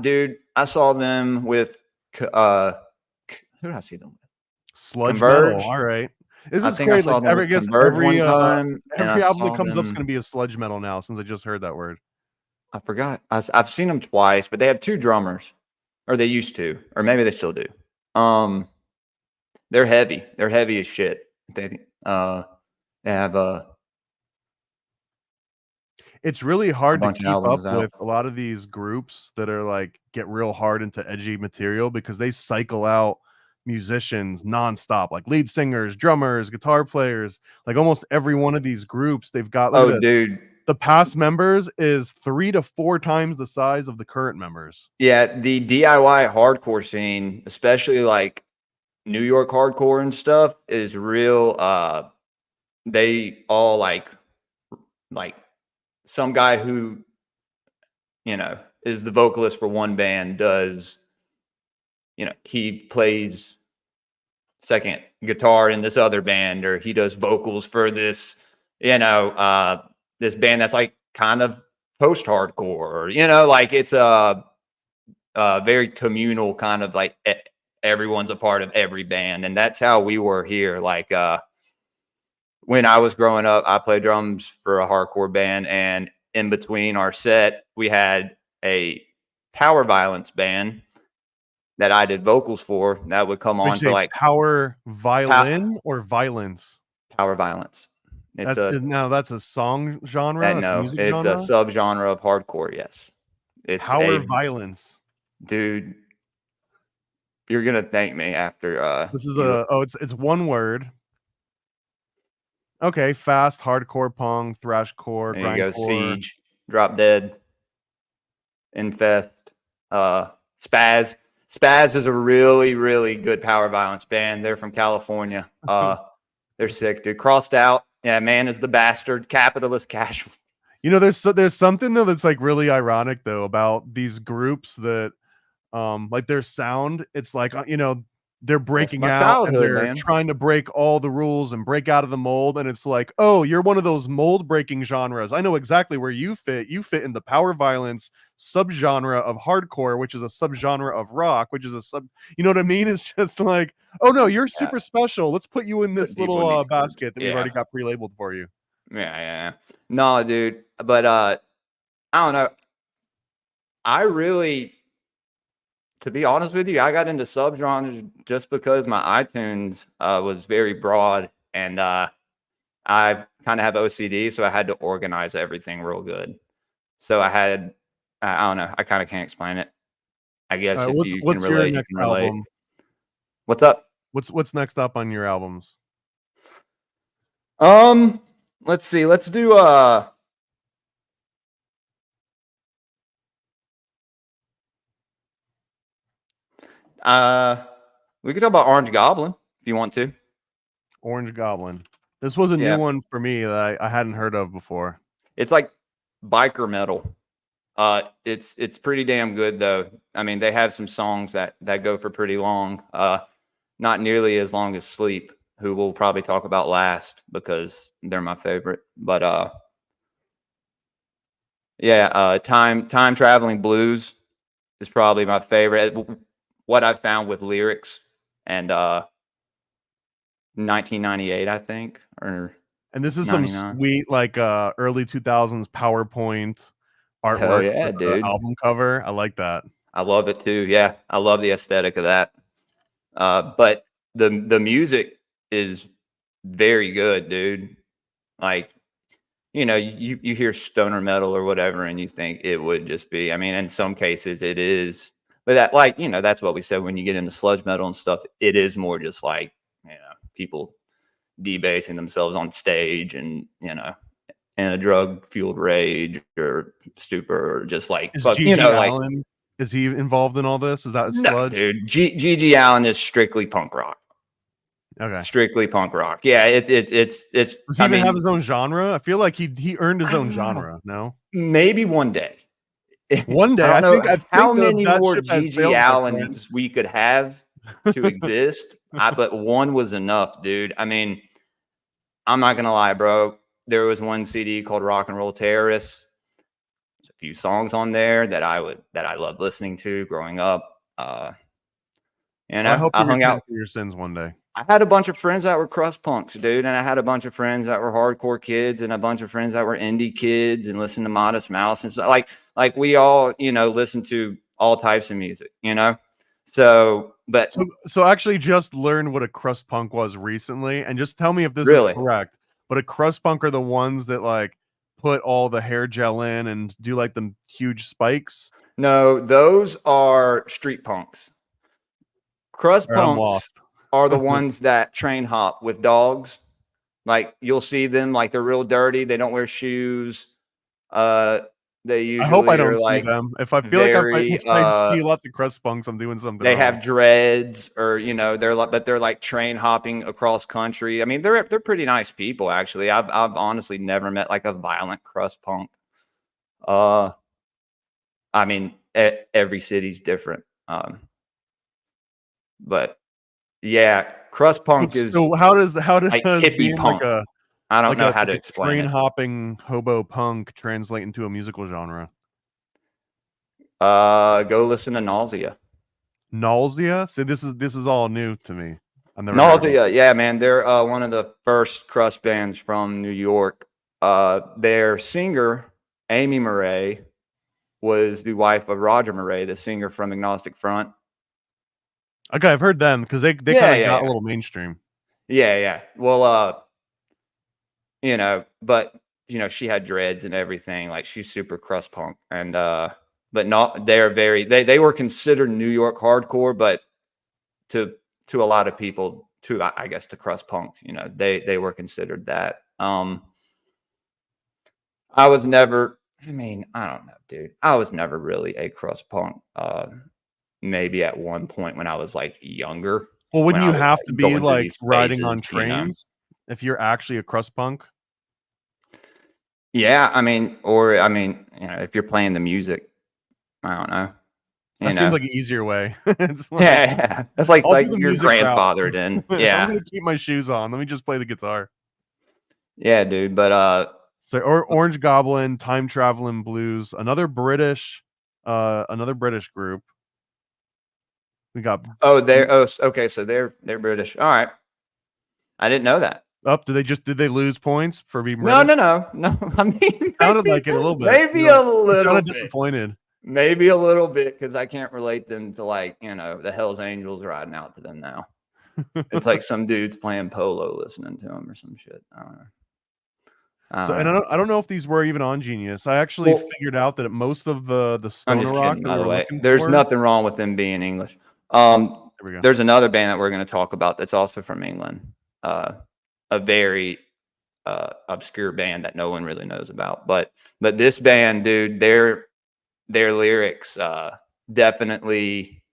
dude, I saw them with who did I see them with? Sludge Metal. Converge. All right. This I is think I great. Like saw them I with guess Converge one time, and I every album that saw comes up is them. gonna be a sludge metal now, since I just heard that word. I forgot. I've seen them twice, but they have 2 drummers, or they used to, or maybe they still do. They're heavy. They're heavy as shit. They have It's really a hard to bunch of keep up albums out. with a lot of these groups that are like get real hard into edgy material because they cycle out musicians nonstop, like lead singers, drummers, guitar players. Like almost every one of these groups, they've got, look at Oh, this. dude. The past members is 3 to 4 times the size of the current members. Yeah, the DIY hardcore scene, especially like New York hardcore and stuff, is real. They all like some guy who, is the vocalist for one band does, he plays second guitar in this other band, or he does vocals for this, this band that's like kind of post-hardcore, like it's a very communal kind of like everyone's a part of every band. And that's how we were here. Like when I was growing up, I played drums for a hardcore band, and in between our set, we had a power violence band that I did vocals for that would come on for like power violin or violence. Power violence. That's a song genre. That's a music it's genre? a subgenre of hardcore. Yes, it's Power violence, dude. You're gonna thank me after. This is it's one word. Okay, fast, hardcore, punk, thrashcore, There you go. grindcore. Siege, Drop Dead, Infest, Spaz. Spaz is a really, really good power violence band. They're from California. They're sick, dude. Crossed Out. Yeah, Man is the Bastard. Capitalist Casual. There's something though that's like really ironic though about these groups that like their sound. It's like they're breaking out and they're trying to break all the rules and break out of the mold, and it's like, oh, you're one of those mold breaking genres. I know exactly where you fit. You fit in the power violence subgenre of hardcore, which is a subgenre of rock, which is a sub, you know what I mean? It's just like, oh no, you're super special. Let's put you in this little basket that we've already got pre-labeled for you. Yeah. No, dude. But I don't know. I really, to be honest with you, I got into subgenres just because my iTunes was very broad, and I kind of have OCD, so I had to organize everything real good. So I had, I don't know, I kind of can't explain it. I guess if you can relate, you can relate. Album? What's up? What's next up on your albums? Let's see. Let's do we could talk about Orange Goblin if you want to. Orange Goblin. This was a new one for me that I hadn't heard of before. It's like biker metal. It's pretty damn good though. I mean, they have some songs that go for pretty long. Not nearly as long as Sleep, who we'll probably talk about last because they're my favorite. But Time Traveling Blues is probably my favorite. What I've found with lyrics, and 1998, I think, or and this is 99. Some sweet like early 2000s PowerPoint artwork. Hell yeah, dude. Album cover. I like that. I love it too. Yeah, I love the aesthetic of that. But the music is very good, dude. Like, you hear stoner metal or whatever, and you think it would just be. I mean, in some cases it is, but that, like, that's what we said when you get into sludge metal and stuff. It is more just like, people debasing themselves on stage, and in a drug fueled rage or stupor, or just like. Is G.G. Allen, is he involved in all this? Is that sludge? No, dude. G.G. Allen is strictly punk rock. Okay. Strictly punk rock. Yeah, it's. Does he even have his own genre? I feel like he earned his own genre. No, maybe one day. One day, I think how many more G.G. Allens we could have to exist. But one was enough, dude. I mean, I'm not gonna lie, bro. There was one CD called Rock and Roll Terrorists. There's a few songs on there that I loved listening to growing up. You I know, hope I you hung repent out. for your sins one day. I had a bunch of friends that were crust punks, dude, and I had a bunch of friends that were hardcore kids, and a bunch of friends that were indie kids, and listened to Modest Mouse and stuff. Like we all, you know, listen to all types of music, you know. So, but So actually, just learned what a crust punk was recently, and just tell me if this is really, correct. But a crust punk are the ones that like put all the hair gel in and do like the huge spikes. no, those are street punks. Crust All right, I'm punks lost. are the ones that train hop with dogs. Like you'll see them, like they're real dirty. They don't wear shoes. They I hope I usually are don't see like them. If I feel like very if I see lots of crust punks, I'm doing something they wrong. have dreads, or you know, they're like train hopping across country. I mean, they're pretty nice people, actually. I've honestly never met like a violent crust punk. I mean, every city's different. But yeah, crust punk is So how does like hippie being like punk. I don't know how to a explain train it. hopping hobo punk translate into a musical genre? Go listen to Nausea. Nausea? See, this is all new to me. I've never heard of them. Nausea, yeah, man. They're one of the first crust bands from New York. Their singer, Amy Murray, was the wife of Roger Murray, the singer from Agnostic Front. Okay, I've heard them because they Yeah, kind of yeah, got yeah. a little mainstream. Yeah, yeah. Well, you know, but you know, she had dreads and everything. Like she's super crust punk, and but not they're very they were considered New York hardcore, but to a lot of people, to I guess to crust punks, you know, they were considered that. I was never. I mean, I don't know, dude. I was never really a crust punk. Maybe at one point when I was like younger, Well, when wouldn't I you was have to like be going through like these riding phases, on you know. trains if you're actually a crust punk? Yeah, I mean, or I mean, you know, if you're playing the music, I don't know, you That seems know. like an easier way. It's like, Yeah, that's like I'll do the your music route. grandfathered in. I'm Yeah, gonna keep my shoes on. Let me just play the guitar. yeah, dude. But So, or Orange Goblin, Time Traveling Blues, another British group. We got okay, so they're British. All right, I didn't know that. up. Did they lose points for being No, British? no, no, no. I mean, Sounded like it a little bit. maybe a You little sounded bit, disappointed. maybe a little bit, because I can't relate them to like, you know, the Hell's Angels riding out to them now. It's like some dudes playing polo listening to them or some shit. I don't know. So, and I don't know if these were even on Genius. I actually figured out that most of the I'm stoner just rock kidding, that by we the were way. looking There's for. nothing wrong with them being English. There we go. There's another band that we're going to talk about that's also from England. A very obscure band that no one really knows about. But this band, dude, their lyrics definitely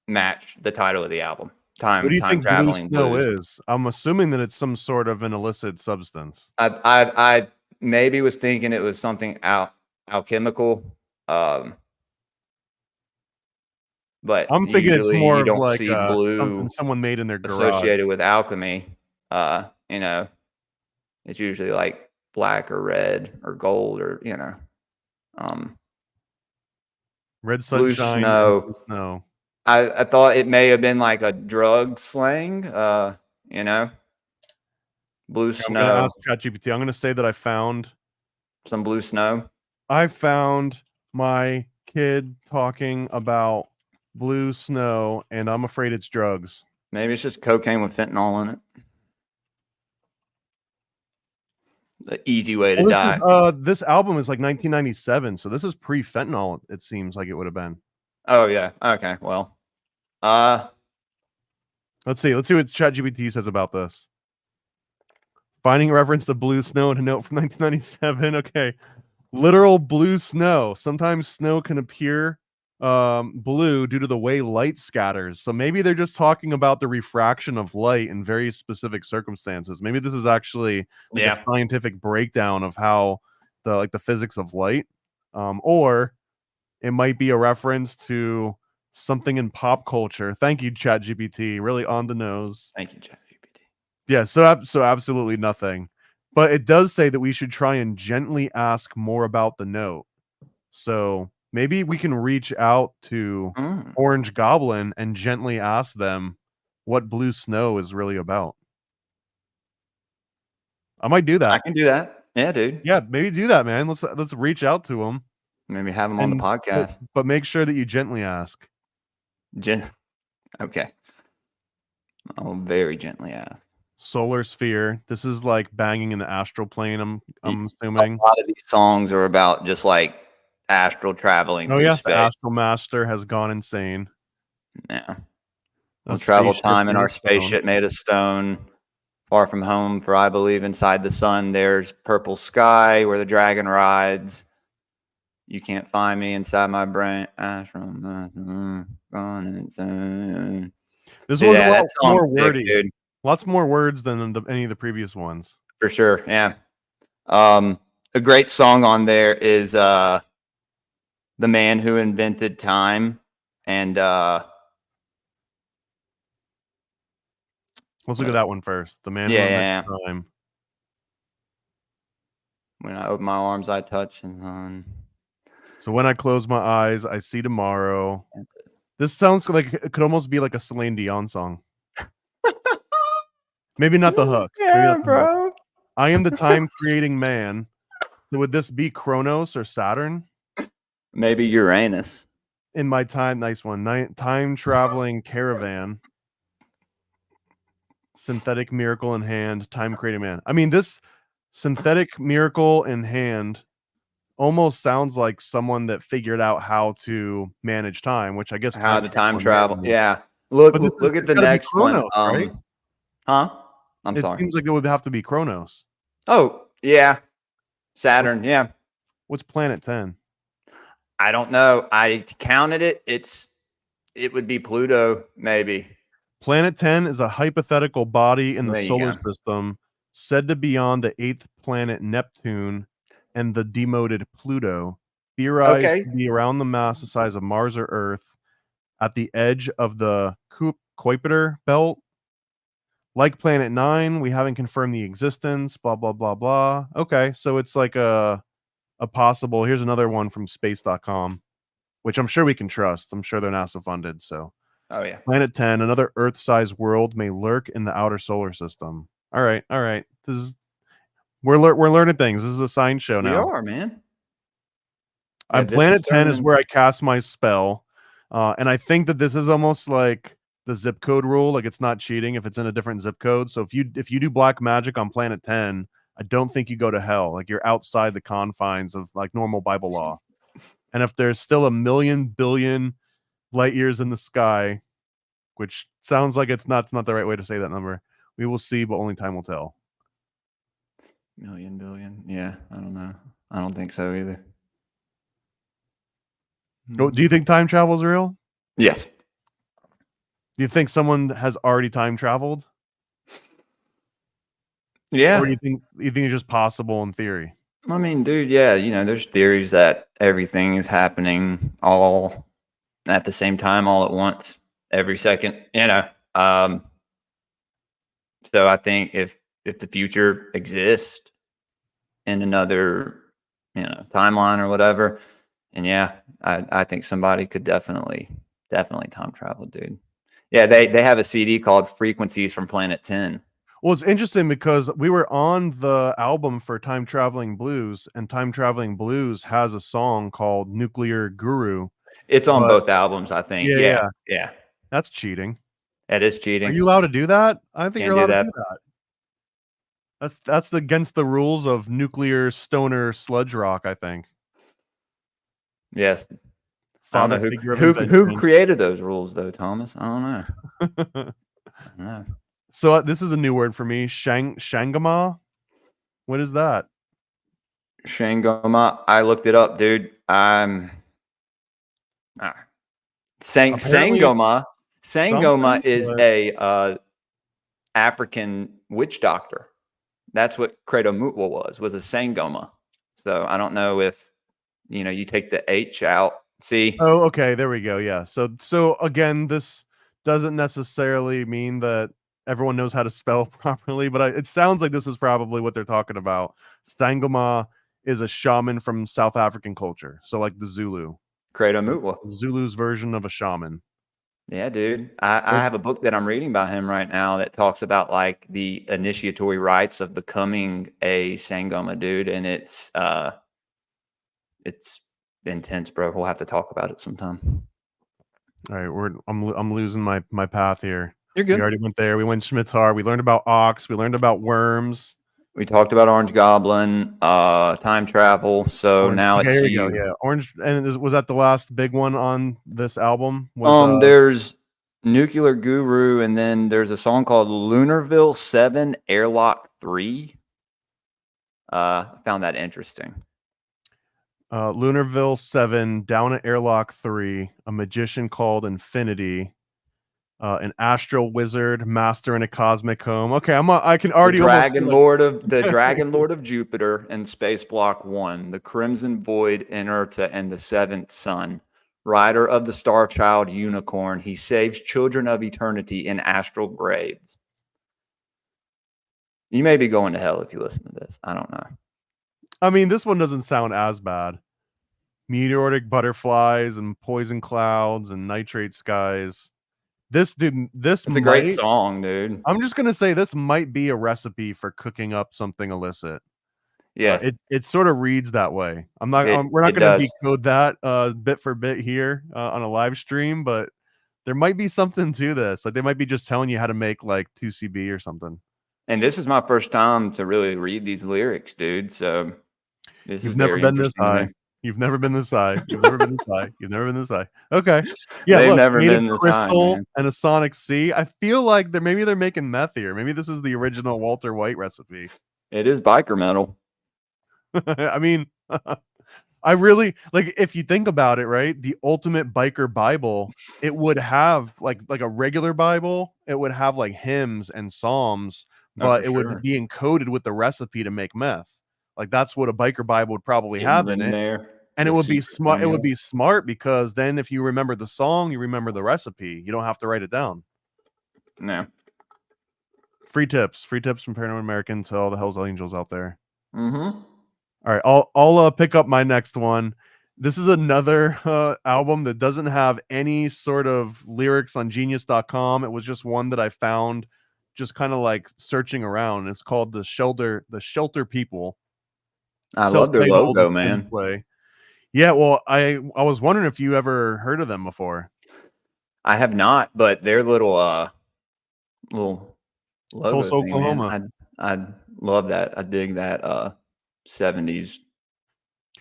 match the title of the album. What do you think Blue Traveling Snow Blues. is? I'm assuming that it's some sort of an illicit substance. I maybe was thinking it was something alchemical. But I'm thinking it's usually more you of don't like see something blue someone made in their garage. associated with alchemy. You know, it's usually like black or red or gold, or you know, Red blue sunshine, snow. blue snow. I thought it may have been like a drug slang. You know, blue I'm gonna snow. ask ChatGPT. I'm gonna say that I found Blue snow. my kid talking about blue snow, and I'm afraid it's drugs. Maybe it's just cocaine with fentanyl in it. The easy way to die. This album is like 1997, so this is pre-fentanyl. It seems like it would have been. Oh yeah. Okay. Well. Let's see what ChatGPT says about this. Finding reference to blue snow in a note from 1997. Okay. Literal blue snow. Sometimes snow can appear blue due to the way light scatters. So maybe they're just talking about the refraction of light in very specific circumstances. Maybe this is actually like a scientific breakdown of how the physics of light. Or it might be a reference to something in pop culture. Thank you, ChatGPT. Really on the nose. Thank you, ChatGPT. Yeah, so absolutely nothing. But it does say that we should try and gently ask more about the note. So maybe we can reach out to Orange Goblin and gently ask them what Blue Snow is really about. I might do that. I can do that. Yeah, dude. Yeah, maybe do that, man. Let's reach out to him. Maybe have him on the podcast. But make sure that you gently ask. Okay. I'll very gently ask. Solar sphere. This is like banging in the astral plane. I'm assuming a lot of these songs are about just like astral traveling. Oh through yeah, space. the astral master has gone insane. Yeah. We'll travel time in our spaceship made of stone. Far from home, for I believe inside the sun there's purple sky where the dragon rides. You can't find me inside my brain. Astral gone insane. This was a lot more wordy, dude. Lots more words than any of the previous ones. For sure, yeah. A great song on there is The Man Who Invented Time. And let's look at that one first. The Man Who Invented Time. When I open my arms, I touch and so when I close my eyes, I see tomorrow. This sounds like it could almost be like a Celine Dion song. Maybe not the hook. Yeah, bro. Hook. I am the time-creating man. So would this be Kronos or Saturn? Maybe Uranus. In my time, nice one. Time-traveling caravan. Synthetic miracle in hand. Time-creating man. I mean, this synthetic miracle in hand almost sounds like someone that figured out how to manage time, which I guess how to time travel. Yeah. Look at the next Kronos, one. Right? Huh? I'm sorry. It seems like it would have to be Kronos. Oh, yeah. Saturn, yeah. What's planet 10? I don't know. I counted it. It would be Pluto, maybe. Planet 10 is a hypothetical body in the solar system said to be on the 8th planet Neptune and the demoted Pluto, theorized to be around the mass the size of Mars or Earth, at the edge of the Kuiper belt. Like Planet 9, we haven't confirmed the existence, blah, blah, blah, blah. Okay, so it's like a possible, here's another one from space.com, which I'm sure we can trust. I'm sure they're NASA funded, so. Oh, yeah. Planet 10, another Earth-sized world may lurk in the outer solar system. All right. This is we're learning things. This is a science show now. We are, man. On Planet 10 is where I cast my spell, and I think that this is almost like the zip code rule. Like it's not cheating if it's in a different zip code. So if you do black magic on Planet 10, I don't think you go to hell. Like you're outside the confines of like normal Bible law. And if there's still a million billion light years in the sky, which sounds like it's not the right way to say that number, we will see, but only time will tell. Million billion? Yeah, I don't know. I don't think so either. Do you think time travel is real? Yes. Do you think someone has already time traveled? Yeah. Or do you think it's just possible in theory? I mean, dude, yeah, there's theories that everything is happening all at the same time, all at once, every second, So I think if the future exists in another, timeline or whatever, and yeah, I think somebody could definitely time travel, dude. Yeah, they have a CD called Frequencies from Planet 10. Well, it's interesting because we were on the album for Time Traveling Blues, and Time Traveling Blues has a song called Nuclear Guru. It's on both albums, I think. Yeah. That's cheating. It is cheating. Are you allowed to do that? I don't think you're allowed to do that. That's against the rules of nuclear stoner sludge rock, I think. Yes. I don't know who created those rules though, Thomas. I don't know. I don't know. So this is a new word for me. Shangama. What is that? Shangama. I looked it up, dude. Sangoma. Sangoma is a African witch doctor. That's what Credo Mutwa was a Sangoma. So I don't know if you take the H out See, Oh, okay, there we go. Yeah. So again, this doesn't necessarily mean that everyone knows how to spell properly, but it sounds like this is probably what they're talking about. Stangoma is a shaman from South African culture, so like the Zulu, Credo like Mutwa. Zulu's version of a shaman. Yeah, dude. I have a book that I'm reading by him right now that talks about like the initiatory rites of becoming a Sangoma dude, and it's intense, bro. We'll have to talk about it sometime. All right, I'm losing my path here. You're We good. already went there. We went Schmittar. We learned about ox. We learned about worms. We talked about Orange Goblin, time travel. So Orange. now Okay, it's here we go. you. Yeah, orange. And was that the last big one on this album? Was There's Nuclear Guru, and then there's a song called Lunarville 7 Airlock 3. I found that interesting. Lunarville 7, Down at Airlock 3, A Magician Called Infinity, an Astral Wizard, Master in a Cosmic Home. Okay, I can already almost see, like, The Dragon Lord of Jupiter and Space Block 1, the Crimson Void, Inerta, and the Seventh Sun. Rider of the Star Child Unicorn, he saves children of eternity in astral graves. You may be going to hell if you listen to this. I don't know. I mean, this one doesn't sound as bad. Meteoric butterflies and poison clouds and nitrate skies. This It's a great song, dude. I'm just gonna say this might be a recipe for cooking up something illicit. Yes, It sort of reads that way. We're not it gonna does. decode that bit for bit here on a live stream, but there might be something to this. Like they might be just telling you how to make like 2CB or something. And this is my first time to really read these lyrics, dude. So this You've is never very been this interesting to me. high. You've never been this high. You've never been this high. You've never been this high. Okay. Yeah, They've look, never made of been this high, crystal man. and a sonic C. I feel like maybe they're making meth here. Maybe this is the original Walter White recipe. It is biker metal. I mean, I really like if you think about it, right? The ultimate biker Bible, it would have like a regular Bible, it would have like hymns and psalms, Oh, but for it would sure. be encoded with the recipe to make meth. Like that's what a biker Bible would probably have Hidden in in it. there. And it The would be secret smart. It would formula. be smart because then if you remember the song, you remember the recipe. You don't have to write it down. No. Free tips from Paranormal American to all the Hell's Angels out there. Mm-hmm. All right, I'll pick up my next one. This is another album that doesn't have any sort of lyrics on genius.com. It was just one that I found just kind of like searching around. It's called The Shelter People. I love their Self-titled logo, man. gameplay. Yeah, well, I was wondering if you ever heard of them before. I have not, but their little logo Tulsa, thing, man. Oklahoma. I love that. I dig that 70s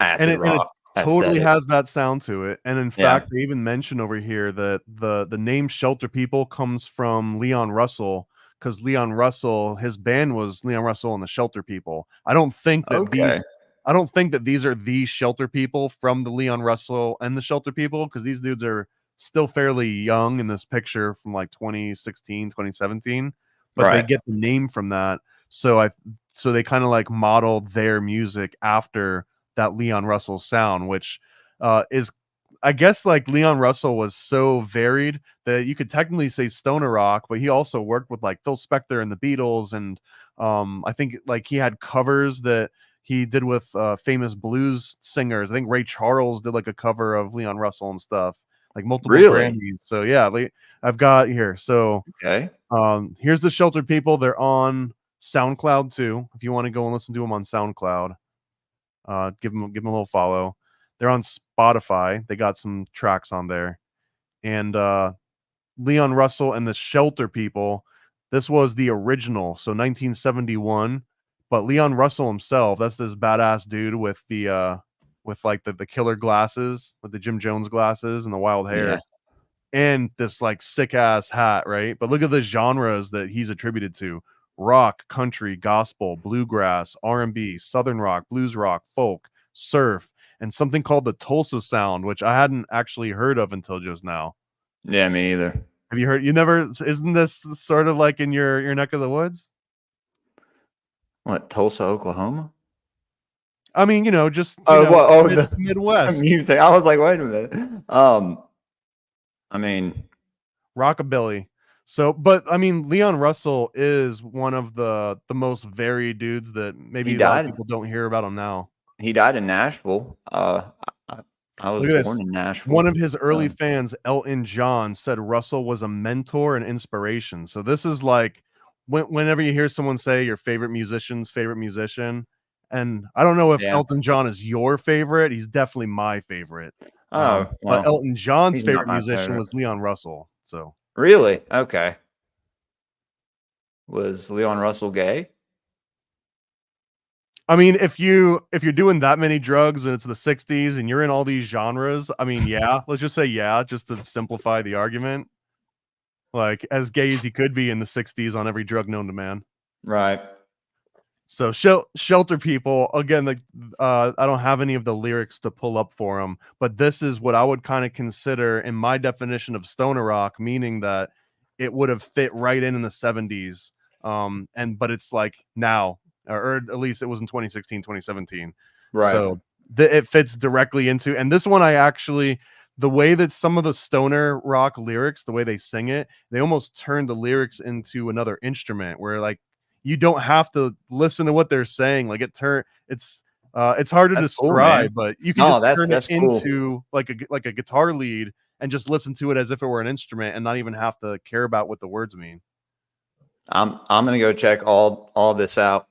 And acid it rock totally aesthetic. has that sound to it. And in Yeah. fact, they even mention over here that the name Shelter People comes from Leon Russell, because Leon Russell, his band was Leon Russell and the Shelter People. I don't think that Okay. these are the Shelter People from the Leon Russell and the Shelter People, because these dudes are still fairly young in this picture from like 2016, 2017, but they Right. get the name from that. So they kind of like modeled their music after that Leon Russell sound, which is, I guess, like Leon Russell was so varied that you could technically say stoner rock, but he also worked with like Phil Spector and the Beatles, and I think like he had covers that he did with famous blues singers. I think Ray Charles did like a cover of Leon Russell and stuff, like multiple Really? Grammys. So yeah, I've got here. So Okay. here's the Shelter People. They're on SoundCloud too. If you want to go and listen to them on SoundCloud. Give them a little follow. They're on Spotify. They got some tracks on there. And Leon Russell and the Shelter People. This was the original, so 1971. But Leon Russell himself, that's this badass dude with the like the killer glasses, with the Jim Jones glasses and the wild hair. Yeah. And this like sick ass hat, right? But look at the genres that he's attributed to: rock, country, gospel, bluegrass, R&B, southern rock, blues rock, folk, surf, and something called the Tulsa sound, which I hadn't actually heard of until just now. Yeah, me either. Have you heard? You never? Isn't this sort of like in your neck of the woods? What, Tulsa, Oklahoma? I mean, just the Midwest. music. I was like, wait a minute. The Midwest music. I was like, wait a minute. I mean, rockabilly. So, but I mean, Leon Russell is one of the most varied dudes that maybe he a lot of died. people don't hear about him now. He died in Nashville. I was Look at born this. in Nashville. One of his early fans, Elton John, said Russell was a mentor and inspiration. So this is like whenever you hear someone say your favorite musician's favorite musician, and I don't know if Yeah. Elton John is your favorite. He's definitely my favorite. Oh, But well, Elton John's he's not favorite my musician favorite. was Leon Russell. So Really? Okay. Was Leon Russell gay? I mean, if you're doing that many drugs and it's the 60s and you're in all these genres, I mean, yeah, let's just say yeah, just to simplify the argument. Like as gay as he could be in the 60s on every drug known to man. Right. So Shelter People, again, like I don't have any of the lyrics to pull up for them, but this is what I would kind of consider in my definition of stoner rock, meaning that it would have fit right in the 70s. But it's like now, or at least it was in 2016, 2017. Right. So it fits directly into, and this one I actually, the way that some of the stoner rock lyrics, the way they sing it, they almost turn the lyrics into another instrument where like you don't have to listen to what they're saying. Like it's hard to That's cool, describe, man. but you can No, just turn it that's cool. into like a guitar lead and just listen to it as if it were an instrument and not even have to care about what the words mean. I'm gonna go check all this out.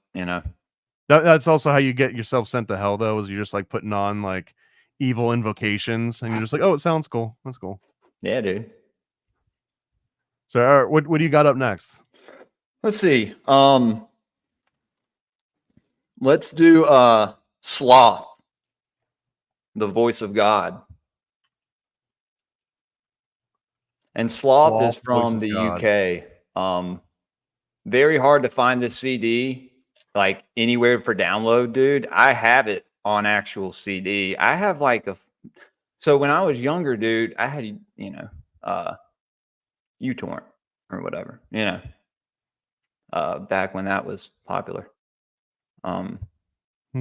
That's also how you get yourself sent to hell, though, is you're just like putting on like evil invocations and you're just like, oh, it sounds cool. That's cool. Yeah, dude. So all right, what do you got up next? Let's see. Let's do Sloth, the voice of God. And Sloth is from the UK. Very hard to find this CD like anywhere for download, dude. I have it on actual CD. I have like so when I was younger, dude, I had uTorrent or whatever, back when that was popular.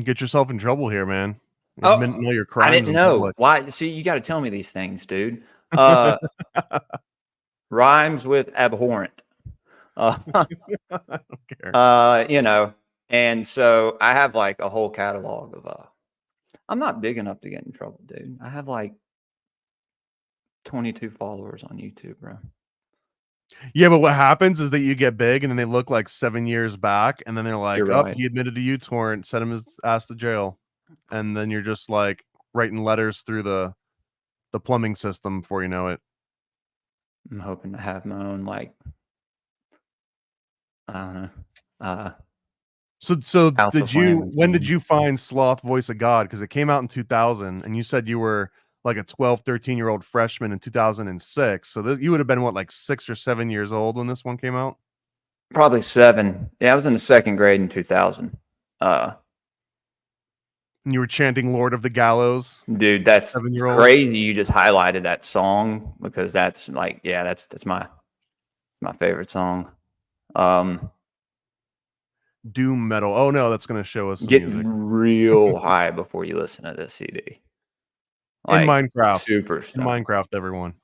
Get yourself in trouble here, man. Oh, All your I crimes didn't in know. public. Why? See, you got to tell me these things, dude. Rhymes with abhorrent. I don't care. And so I have like a whole catalog of I'm not big enough to get in trouble, dude. I have like 22 followers on YouTube, bro. Yeah, but what happens is that you get big and then they look like 7 years back and then they're like, You're oh, right. he admitted to uTorrent, sent him his ass to jail. And then you're just like writing letters through the plumbing system before you know it. I'm hoping to have my own, like, I don't know. So House of when did soon. you find Sloth Voice of God? Because it came out in 2000 and you said you were like a 12, 13-year-old freshman in 2006. So you would have been what, like 6 or 7 years old when this one came out? Probably 7. Yeah, I was in the 2nd grade in 2000. And you were chanting Lord of the Gallows. Dude, that's 7-year-old. crazy. You just highlighted that song because that's like, yeah, that's my favorite song. Doom metal. Oh no, that's gonna show us some Get music. real high before you listen to this CD. Like, in Minecraft. Super in Minecraft, everyone.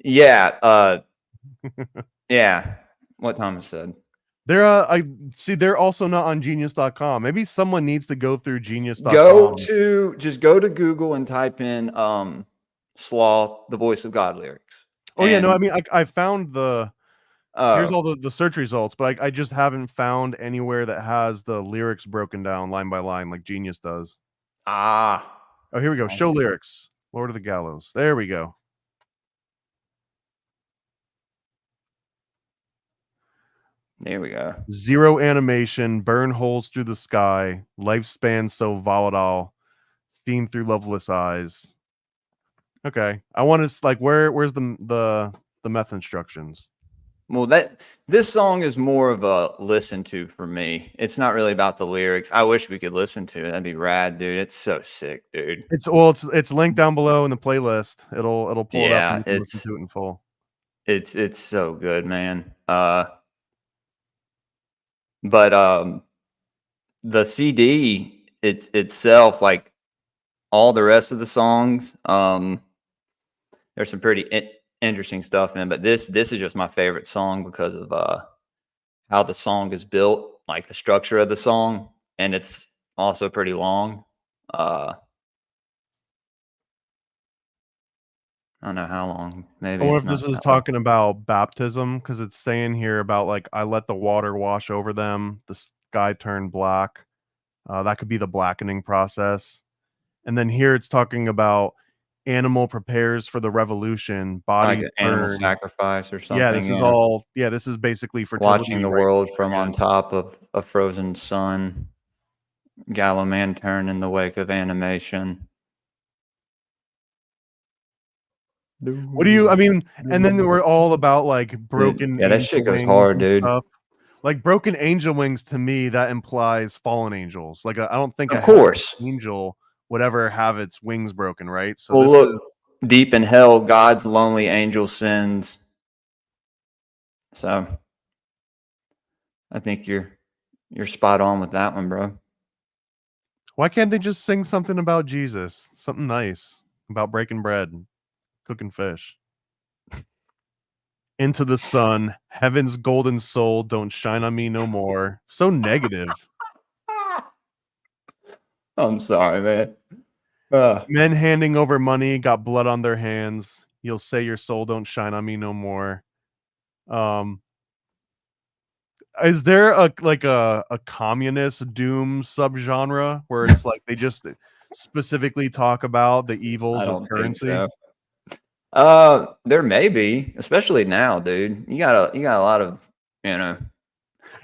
Yeah. Yeah. What Thomas said. They're also not on genius.com. Maybe someone needs to go through genius.com. Just go to Google and type in Sloth, the voice of God lyrics. Oh yeah, no, I mean I found here's all the search results, but I just haven't found anywhere that has the lyrics broken down line by line like Genius does. Oh, here we go. Show lyrics. Lord of the Gallows. There we go. There we go. Zero animation, burn holes through the sky, lifespan so volatile, steam through loveless eyes. Okay. I want to like where's the meth instructions? Well, this song is more of a listen to for me. It's not really about the lyrics. I wish we could listen to it. That'd be rad, dude. It's so sick, dude. It's linked down below in the playlist. It'll pull it up and you can listen to it in full. It's so good, man. But the CD it's itself, like all the rest of the songs, there's some pretty interesting stuff in it, but this is just my favorite song because of how the song is built, like the structure of the song, and it's also pretty long. I don't know how long. Maybe I wonder it's if not this is that long. talking about baptism, because it's saying here about like I let the water wash over them, the sky turned black. That could be the blackening process. And then here it's talking about animal prepares for the revolution, Like bodies an animal burn. sacrifice or Yeah, something. this is Yeah, all. Yeah, this is basically watching fertility the right world there from on again. top of a frozen sun. Gallow man turn in the wake of animation. What do you? I mean, and then we're all about like Dude, broken yeah, that angel shit goes wings hard, and dude. stuff. Like broken angel wings to me, that implies fallen angels. Like I don't think a Of heavenly course. angel would ever have its wings broken, right? So Well, this is. look, deep in hell, God's lonely angel sins. So I think you're spot on with that one, bro. Why can't they just sing something about Jesus? Something nice about breaking bread and cooking fish. Into the sun, heaven's golden soul, don't shine on me no more. So negative. I'm sorry, man. Uh, Men handing over money, got blood on their hands. You'll say your soul don't shine on me no more. Um, is there a communist doom subgenre where it's like they just specifically talk about the I evils of don't think currency? so. There may be, especially now, dude. You got a lot of, you know.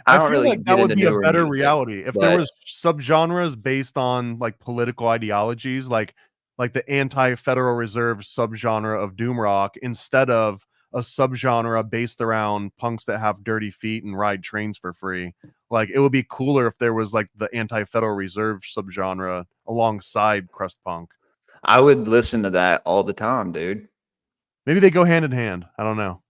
I I don't feel really like that get would into be a newer better music, reality if there but was subgenres based on like political ideologies, like the anti-Federal Reserve subgenre of doom rock, instead of a subgenre based around punks that have dirty feet and ride trains for free. Like it would be cooler if there was like the anti-Federal Reserve subgenre alongside crust punk. I would listen to that all the time, dude. Maybe they go hand in hand. I don't know.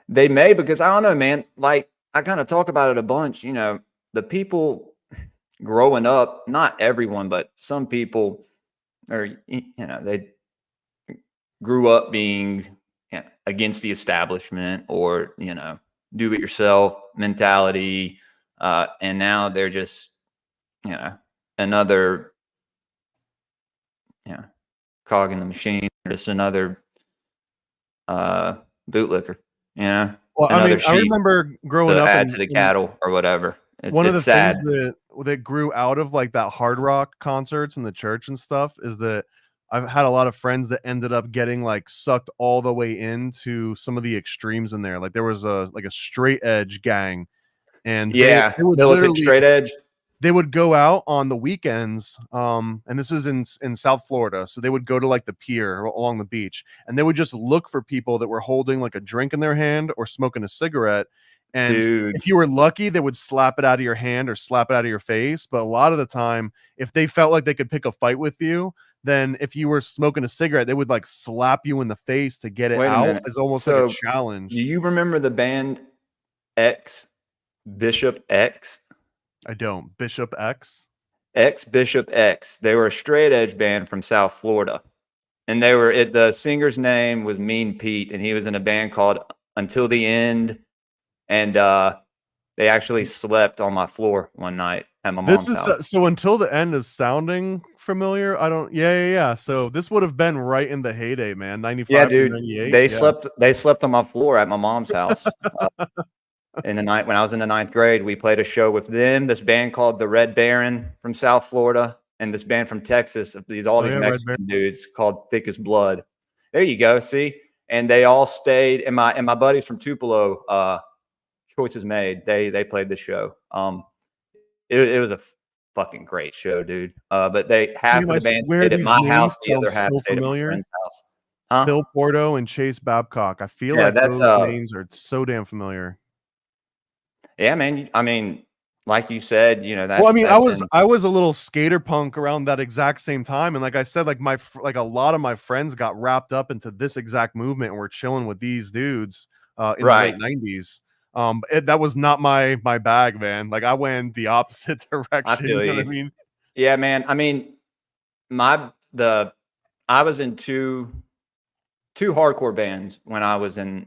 They may, because I don't know, man. Like I kind of talk about it a bunch. The people growing up, not everyone, but some people are, they grew up being against the establishment or, do it yourself mentality. And now they're just, another, cog in the machine, just another bootlicker, Well, I another mean, I sheep remember growing to up add in to the cattle or whatever. It's one of the it's things sad. that grew out of like that hard rock concerts in the church and stuff is that I've had a lot of friends that ended up getting like sucked all the way into some of the extremes in there. Like there was a straight edge gang, and Yeah, they would militant literally straight edge. they would go out on the weekends, and this is in South Florida, so they would go to like the pier along the beach, and they would just look for people that were holding like a drink in their hand or smoking a cigarette. And Dude, if you were lucky, they would slap it out of your hand or slap it out of your face. But a lot of the time, if they felt like they could pick a fight with you, then if you were smoking a cigarette, they would like slap you in the face to get it wait a out minute. as almost like a So, do challenge. you remember the band X Bishop X? I don't. Bishop X. X Bishop X. They were a straight edge band from South Florida. And the singer's name was Mean Pete, and he was in a band called Until the End. And they actually slept on my floor one night at my This mom's is house. so until the end is sounding familiar. I don't. Yeah, yeah, yeah. So this would have been right in the heyday, man. Yeah, 95 through dude. 98. They Yeah. slept they slept on my floor at my mom's house. In the night when I was in the ninth grade, we played a show with them, this band called the Red Baron from South Florida, and this band from Texas, all Oh these yeah, Red Bear. Mexican dudes called Thick as Blood. There you go. See? And they all stayed, and my buddies from Tupelo, Choices Made, they played the show. It was a fucking great show, dude. But they half Damn, of I the band swear stayed at these my house, names the sound other half so stayed at my familiar. friend's house. Huh? Phil Porto and Chase Babcock. I feel Yeah, like that's those names are so damn familiar. yeah, man. I mean, like you said, Well, I that's mean, that's in I was a little skater punk around that exact same time, and like I said, like like a lot of my friends got wrapped up into this exact movement, and we're chilling with these dudes in the late right. '90s. That was not my bag, man. Like I went the opposite I direction. feel You know what I you. mean? Yeah, man. I mean, I was in two hardcore bands when I was in,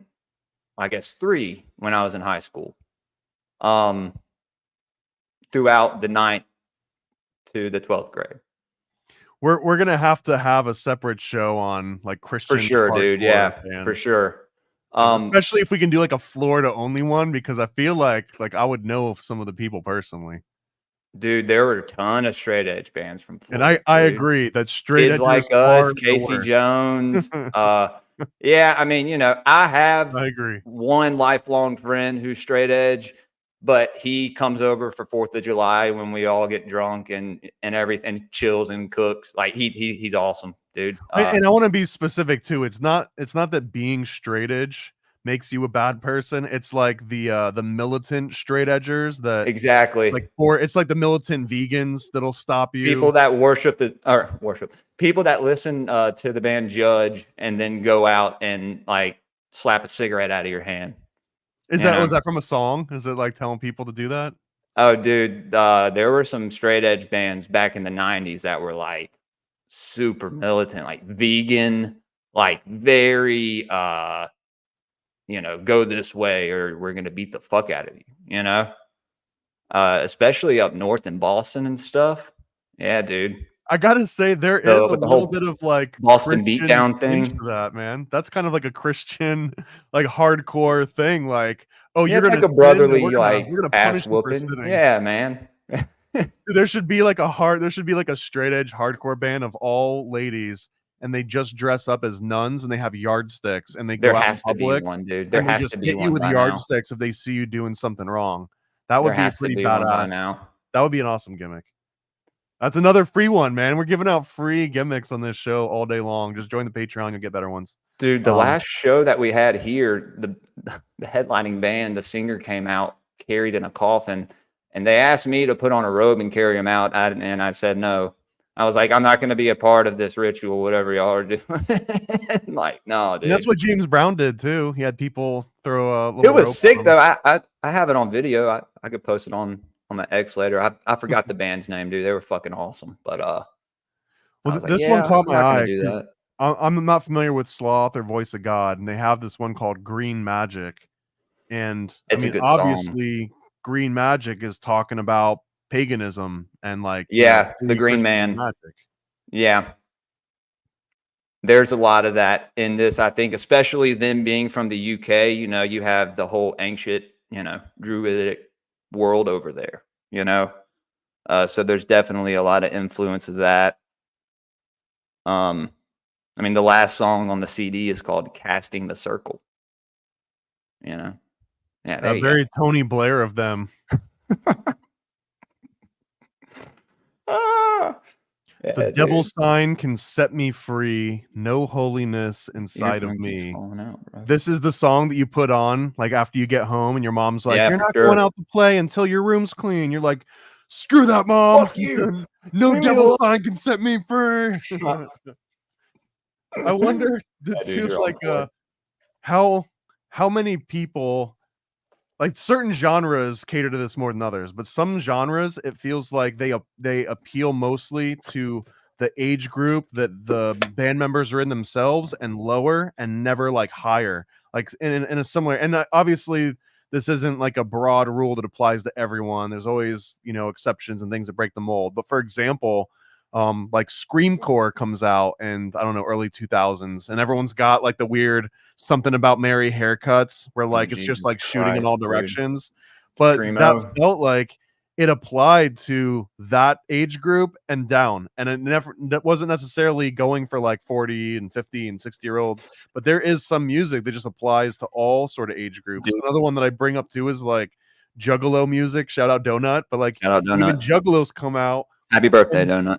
I guess, three when I was in high school. Throughout the 9th to the 12th grade. We're gonna have to have a separate show on like For Christian sure, dude. hardcore Yeah, for bands. sure. Especially if we can do like a Florida only one, because I feel like I would know some of the people personally. Dude, there were a ton of straight edge bands from And Florida, I dude. agree that straight Kids edgers Like Us, are the Casey worst. Jones. Yeah, I mean, you know, I have I agree. one lifelong friend who's straight edge, but he comes over for 4th of July when we all get drunk and everything, chills and cooks. Like he's awesome, dude. And I want to be specific too. It's not that being straight edge makes you a bad person. It's like the militant straight edgers that Exactly. it's like the militant vegans that'll stop you. People that people that listen to the band Judge and then go out and like slap a cigarette out of your hand. Was that from a song? Is it like telling people to do that? Oh, dude, there were some straight edge bands back in the 90s that were like super militant, like vegan, like very go this way or we're gonna beat the fuck out of you, you know? Especially up north in Boston and stuff. Yeah, dude. I gotta say, there is a little bit of like Boston Christian beatdown tinge thing to that, man. That's kind of like a Christian, like hardcore thing. Like, oh, Yeah, you're it's gonna like a sin, brotherly we're gonna ass punish you for whooping. sinning. Yeah, man. There should be like a straight edge hardcore band of all ladies, and they just dress up as nuns and they have yardsticks and they There go out in has to be public one, dude. There and they has just to be hit you one with by now. yardsticks if they see you doing something wrong. That would There be has to pretty be one by badass. now. That would be an awesome gimmick. That's another free one, man. We're giving out free gimmicks on this show all day long. Just join the Patreon, you'll get better ones. Dude, the last show that we had here, the headlining band, the singer came out carried in a coffin, and they asked me to put on a robe and carry him out, and I said no. I was like, I'm not going to be a part of this ritual, whatever y'all are doing. Like, no, dude. And that's what James Brown did too. He had people throw a little. It was sick though. I have it on video. I could post it on my X later. I forgot the band's name, dude. They were fucking awesome. But well, this one caught my eye. Do that. I'm not familiar with Sloth or Voice of God, and they have this one called Green Magic. And it's obviously, song. Green Magic is talking about paganism and like the Green Man. Magic. Yeah. There's a lot of that in this, I think, especially them being from the UK. You know, you have the whole ancient, druidic world over there, so there's definitely a lot of influence of that. I mean, the last song on the CD is called Casting the Circle. Yeah, very Tony Blair of them. The devil sign can set me free. No holiness inside of me. This is the song that you put on like after you get home and your mom's like, you're not going out to play until your room's clean. You're like, screw that, Mom. Fuck you. No devil sign can set me free. I wonder how many people, like certain genres cater to this more than others, but some genres it feels like they appeal mostly to the age group that the band members are in themselves and lower and never like higher, like in a similar. And obviously this isn't like a broad rule that applies to everyone. There's always exceptions and things that break the mold. But for example, like screamcore comes out and I don't know, early 2000s, and everyone's got like the weird something about Mary haircuts where like it's just like shooting in all directions, dude. But that felt like it applied to that age group and down, and that wasn't necessarily going for like 40 and 50 and 60-year-olds, but there is some music that just applies to all sort of age groups. Dude. Another one that I bring up too is like Juggalo music. Shout out Donut. But like even Juggalos come out. Happy birthday, Donut.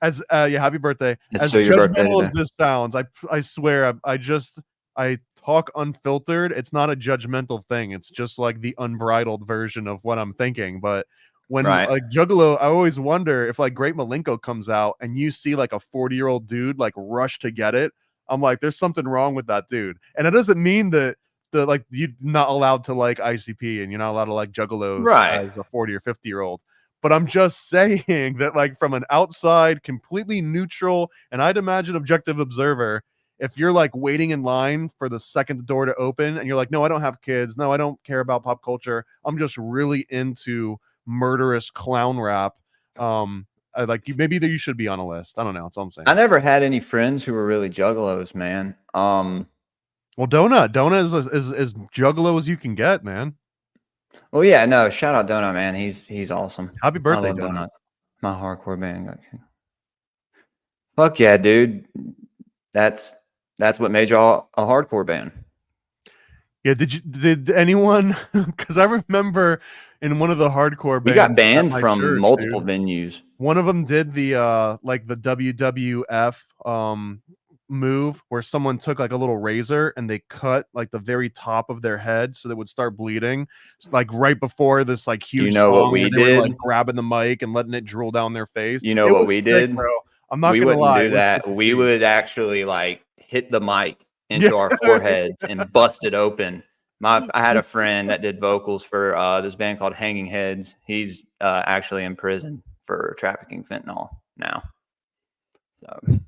Happy birthday. It's your birthday today. As this sounds, I swear I talk unfiltered. It's not a judgmental thing. It's just like the unbridled version of what I'm thinking. But when like Juggalo, I always wonder if like Great Malenko comes out and you see like a 40-year-old dude like rush to get it. I'm like, there's something wrong with that dude. And it doesn't mean that you're not allowed to like ICP and you're not allowed to like Juggalos as a 40 or 50-year-old. But I'm just saying that, like, from an outside, completely neutral, and I'd imagine objective observer, if you're like waiting in line for the second door to open and you're like, no, I don't have kids. No, I don't care about pop culture. I'm just really into murderous clown rap. Like maybe that you should be on a list. I don't know. That's all I'm saying. I never had any friends who were really juggalos, man. Well, Donut is as juggalo as you can get, man. Well, yeah, no, shout out Donut, man. He's awesome. Happy birthday, I love Donut. My hardcore band. Fuck yeah, dude. That's what made y'all a hardcore band. Yeah, did anyone? Because I remember in one of the hardcore bands, we got banned from church, multiple venues. One of them did the like the WWF move where someone took like a little razor and they cut like the very top of their head so they would start bleeding, like right before this like huge. You know what we did? Were, like grabbing the mic and letting it drool down their face. You know what we did, bro? I'm not gonna wouldn't lie. do that. We would actually like hit the mic into our foreheads and bust it open. I had a friend that did vocals for this band called Hanging Heads. He's actually in prison for trafficking fentanyl now. So,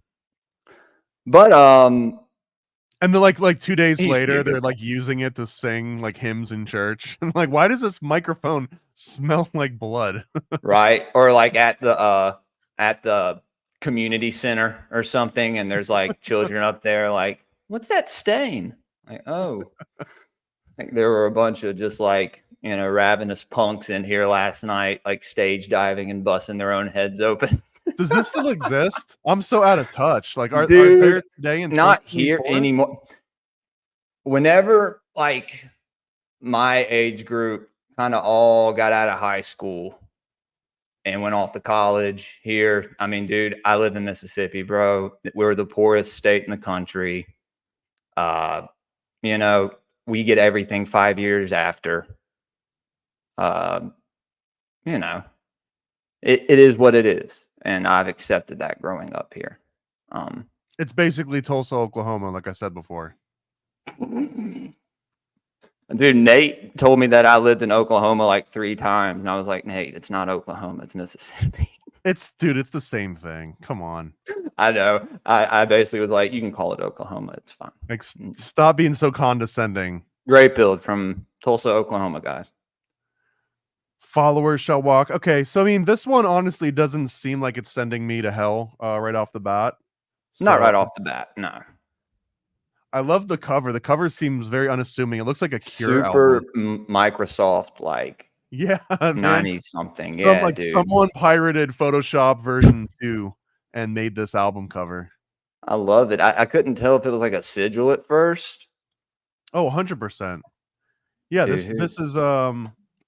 but and then like 2 days later, they're like using it to sing like hymns in church. And like, why does this microphone smell like blood? Right, or like at the community center or something, and there's like children up there, like, what's that stain? Like, oh. Like there were a bunch of just like, you know, ravenous punks in here last night, like stage diving and busting their own heads open. Does this still exist? I'm so out of touch. Like, are Dude, there today in not here anymore? Whenever like my age group kind of all got out of high school and went off to college here. I mean, dude, I live in Mississippi, bro. We're the poorest state in the country. You know, we get everything 5 years after. You know, it is what it is, and I've accepted that growing up here. It's basically Tulsa, Oklahoma, like I said before. Dude, Nate told me that I lived in Oklahoma like 3 times, and I was like, Nate, it's not Oklahoma, it's Mississippi. It's the same thing. Come on. I know. I basically was like, you can call it Oklahoma. It's fine. Like, stop being so condescending. Greypilled from Tulsa, Oklahoma, guys. Followers shall walk. Okay, so I mean, this one honestly doesn't seem like it's sending me to hell right off the bat. So, not right off the bat, no. I love the cover. The cover seems very unassuming. It looks like a Cure super album. Microsoft, like, yeah, 90s something. Yeah, like dude. Someone pirated Photoshop version 2 and made this album cover. I love it. I couldn't tell if it was like a sigil at first. Oh, 100%. Yeah, this is I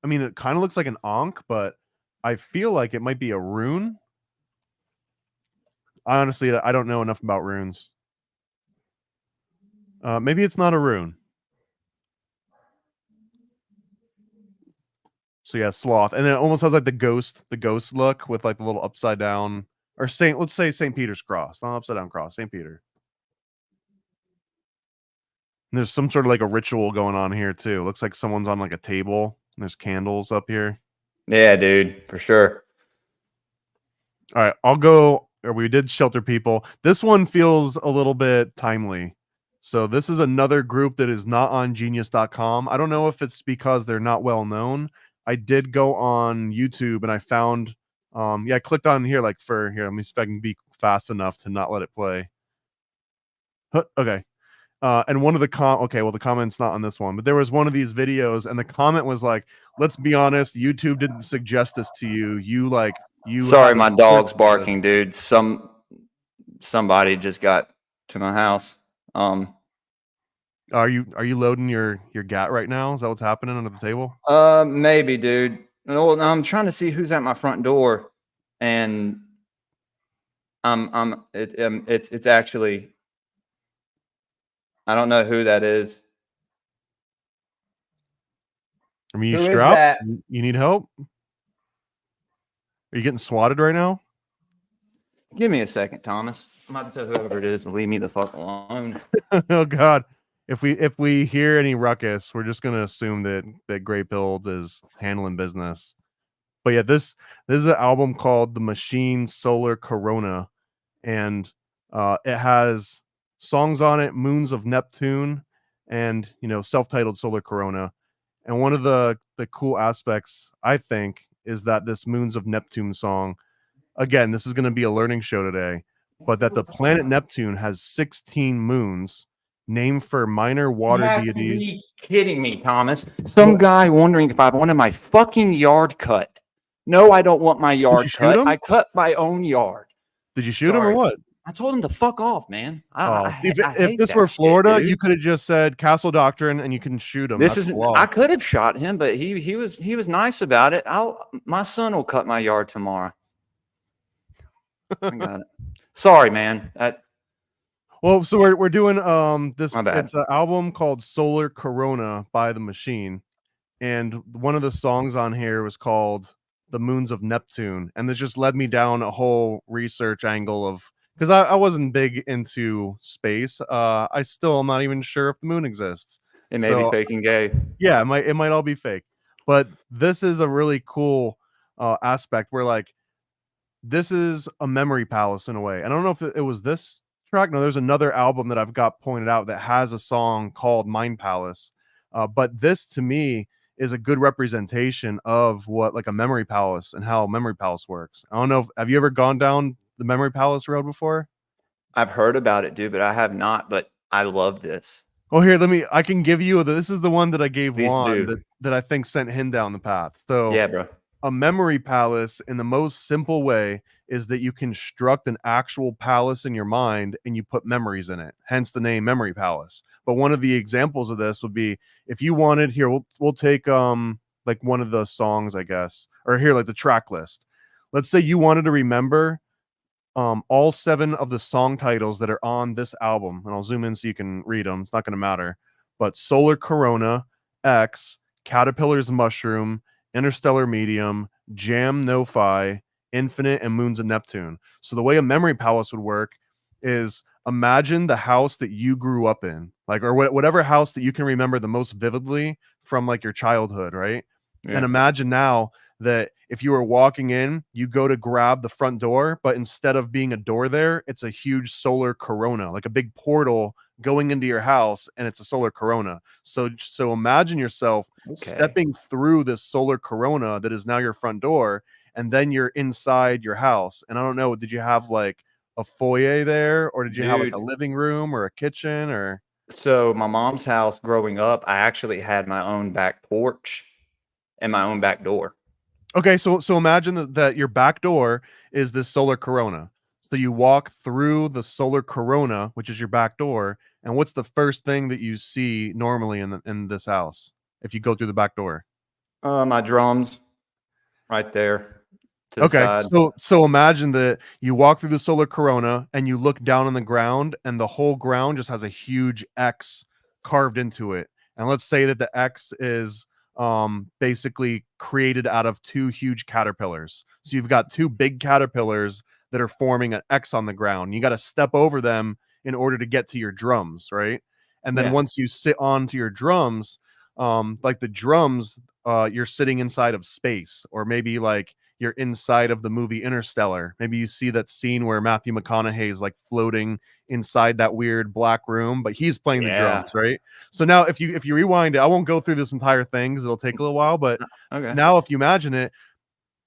mean, it kind of looks like an Ankh, but I feel like it might be a rune. Honestly, I don't know enough about runes. Maybe it's not a rune. So yeah, sloth, and then it almost has like the ghost look with like the little upside down, or let's say St. Peter's cross, not upside down cross, St. Peter. And there's some sort of like a ritual going on here too. Looks like someone's on like a table, and there's candles up here. Yeah, dude, for sure. All right, I'll go. Or we did Shelter People. This one feels a little bit timely. So this is another group that is not on genius.com. I don't know if it's because they're not well known. I did go on YouTube and I found, I clicked on here, like for here. Let me see if I can be fast enough to not let it play. Okay. And one of the the comment's not on this one, but there was one of these videos and the comment was like, let's be honest, YouTube didn't suggest this to you. You sorry, my dog's barking, dude. Somebody just got to my house. Are you loading your GAT right now? Is that what's happening under the table? Maybe, dude. No, I'm trying to see who's at my front door, and it's actually, I don't know who that is. I mean, you strapped? You need help? Are you getting swatted right now? Give me a second, Thomas. I'm about to tell whoever it is to leave me the fuck alone. Oh God. If we hear any ruckus, we're just gonna assume that Greypilled is handling business. But yeah, this is an album called The Machine Solar Corona, and it has songs on it, Moons of Neptune, and self-titled Solar Corona. And one of the cool aspects, I think, is that this Moons of Neptune song, again, this is going to be a learning show today, but that the planet Neptune has 16 moons named for minor You water have to deities. be kidding me, Thomas. Some guy wondering if I wanted my fucking yard cut. No, I don't want my yard cut. I cut my own yard. Did you shoot him or what? I told him to fuck off, man. I If hate this that were shit, Florida, dude. you could have just said Castle Doctrine and you can shoot him. This That's is the law. I could have shot him, but he was nice about it. My son will cut my yard tomorrow. I got it. Sorry, man. Well, so we're doing this. My bad. It's an album called Solar Corona by The Machine, and one of the songs on here was called The Moons of Neptune, and this just led me down a whole research angle of, because I wasn't big into space. I still am not even sure if the moon exists. It may be fake and gay. Yeah, it might all be fake. But this is a really cool aspect where, like, this is a memory palace in a way. And I don't know if it was this track. No, there's another album that I've got pointed out that has a song called Mind Palace. But this, to me, is a good representation of what, like, a memory palace and how a memory palace works. I don't know. Have you ever gone down the memory palace road before? I've heard about it, dude, but I have not. But I love this. Oh, here, I can give you, this is the one that I gave Please Juan do. that I think sent him down the path. So Yeah, bro. a memory palace, in the most simple way, is that you construct an actual palace in your mind and you put memories in it, hence the name memory palace. But one of the examples of this would be, if you wanted, here, we'll take like one of the songs, I guess, or here, like the track list. Let's say you wanted to remember all 7 of the song titles that are on this album, and I'll zoom in so you can read them. It's not going to matter. But Solar Corona, X, Caterpillar's Mushroom, Interstellar Medium, Jam No-Fi, Infinite, and Moons of Neptune. So the way a memory palace would work is, imagine the house that you grew up in, like, or whatever house that you can remember the most vividly from, like, your childhood, right? Yeah. And imagine now that if you were walking in, you go to grab the front door, but instead of being a door there, it's a huge solar corona, like a big portal going into your house, and it's a solar corona. So imagine yourself stepping through this solar corona that is now your front door, and then you're inside your house. And I don't know, did you have like a foyer there, or did you have like a living room or a kitchen? Or So my mom's house growing up, I actually had my own back porch and my own back door. Okay, so imagine that your back door is this solar corona. So you walk through the solar corona, which is your back door, and what's the first thing that you see normally in this house if you go through the back door? My drums right there to the Okay, side. so imagine that you walk through the solar corona and you look down on the ground, and the whole ground just has a huge X carved into it. And let's say that the X is basically created out of 2 huge caterpillars. So you've got 2 big caterpillars that are forming an X on the ground. You got to step over them in order to get to your drums, right? And then once you sit onto your drums, like the drums, you're sitting inside of space, or maybe like you're inside of the movie Interstellar. Maybe you see that scene where Matthew McConaughey is like floating inside that weird black room, but he's playing the drums, right? So now if you rewind it, I won't go through this entire thing because it'll take a little while, but now if you imagine it,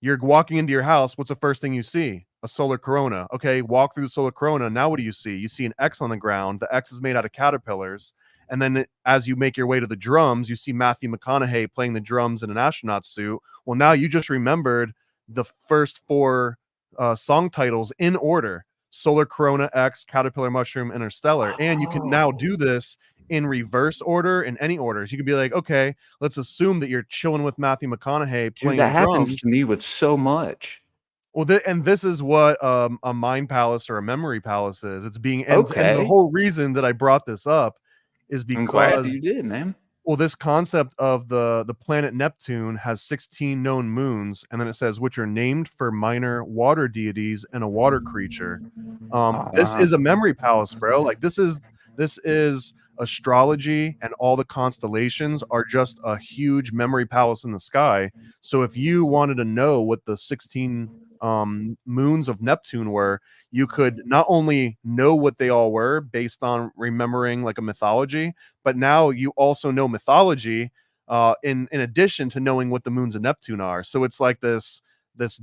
you're walking into your house. What's the first thing you see? A solar corona. Okay, walk through the solar corona. Now what do you see? You see an X on the ground. The X is made out of caterpillars. And then as you make your way to the drums, you see Matthew McConaughey playing the drums in an astronaut suit. Well, now you just remembered the first 4 song titles in order: Solar Corona, X, Caterpillar, Mushroom, Interstellar. And you can now do this in reverse order, in any order. So you can be like, okay, let's assume that you're chilling with Matthew McConaughey playing that happens drums. to me with so much. Well, and this is what a mind palace or a memory palace is. It's being and the whole reason that I brought this up is because, I'm glad you did, man. Well, this concept of the planet Neptune has 16 known moons, and then it says, which are named for minor water deities and a water creature. This is a memory palace, bro. Like this is astrology and all the constellations are just a huge memory palace in the sky. So if you wanted to know what the 16 moons of Neptune were, you could not only know what they all were based on remembering like a mythology, but now you also know mythology in addition to knowing what the moons of Neptune are. So it's like this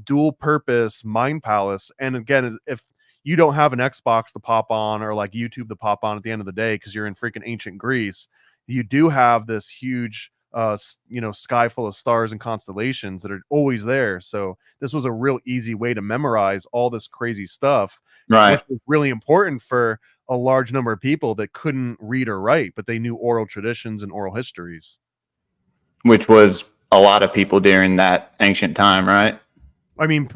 dual purpose mind palace. And again, if you don't have an Xbox to pop on or like YouTube to pop on at the end of the day because you're in freaking ancient Greece, you do have this huge sky full of stars and constellations that are always there. So this was a real easy way to memorize all this crazy stuff, Right. which was really important for a large number of people that couldn't read or write, but they knew oral traditions and oral histories. Which was a lot of people during that ancient time, right? I mean,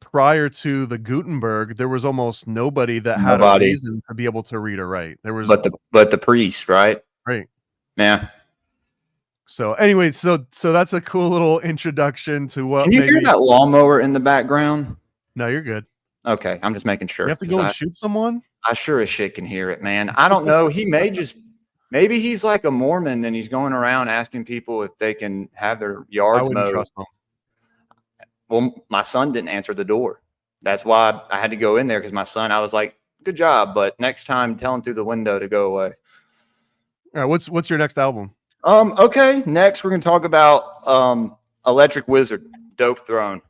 prior to the Gutenberg, there was almost nobody that had a reason to be able to read or write. There was, but the priest, right? Right. Yeah. So anyway, so that's a cool little introduction to what. Can you hear that lawnmower in the background? No, you're good. Okay, I'm just making sure. You have to go and shoot someone? I sure as shit can hear it, man. I don't know. He may just, maybe he's like a Mormon and he's going around asking people if they can have their yards mowed. Trust him. Well, my son didn't answer the door. That's why I had to go in there because my son, I was like, good job, but next time tell him through the window to go away. All right, what's your next album? Okay, next we're going to talk about Electric Wizard, Dope Throne.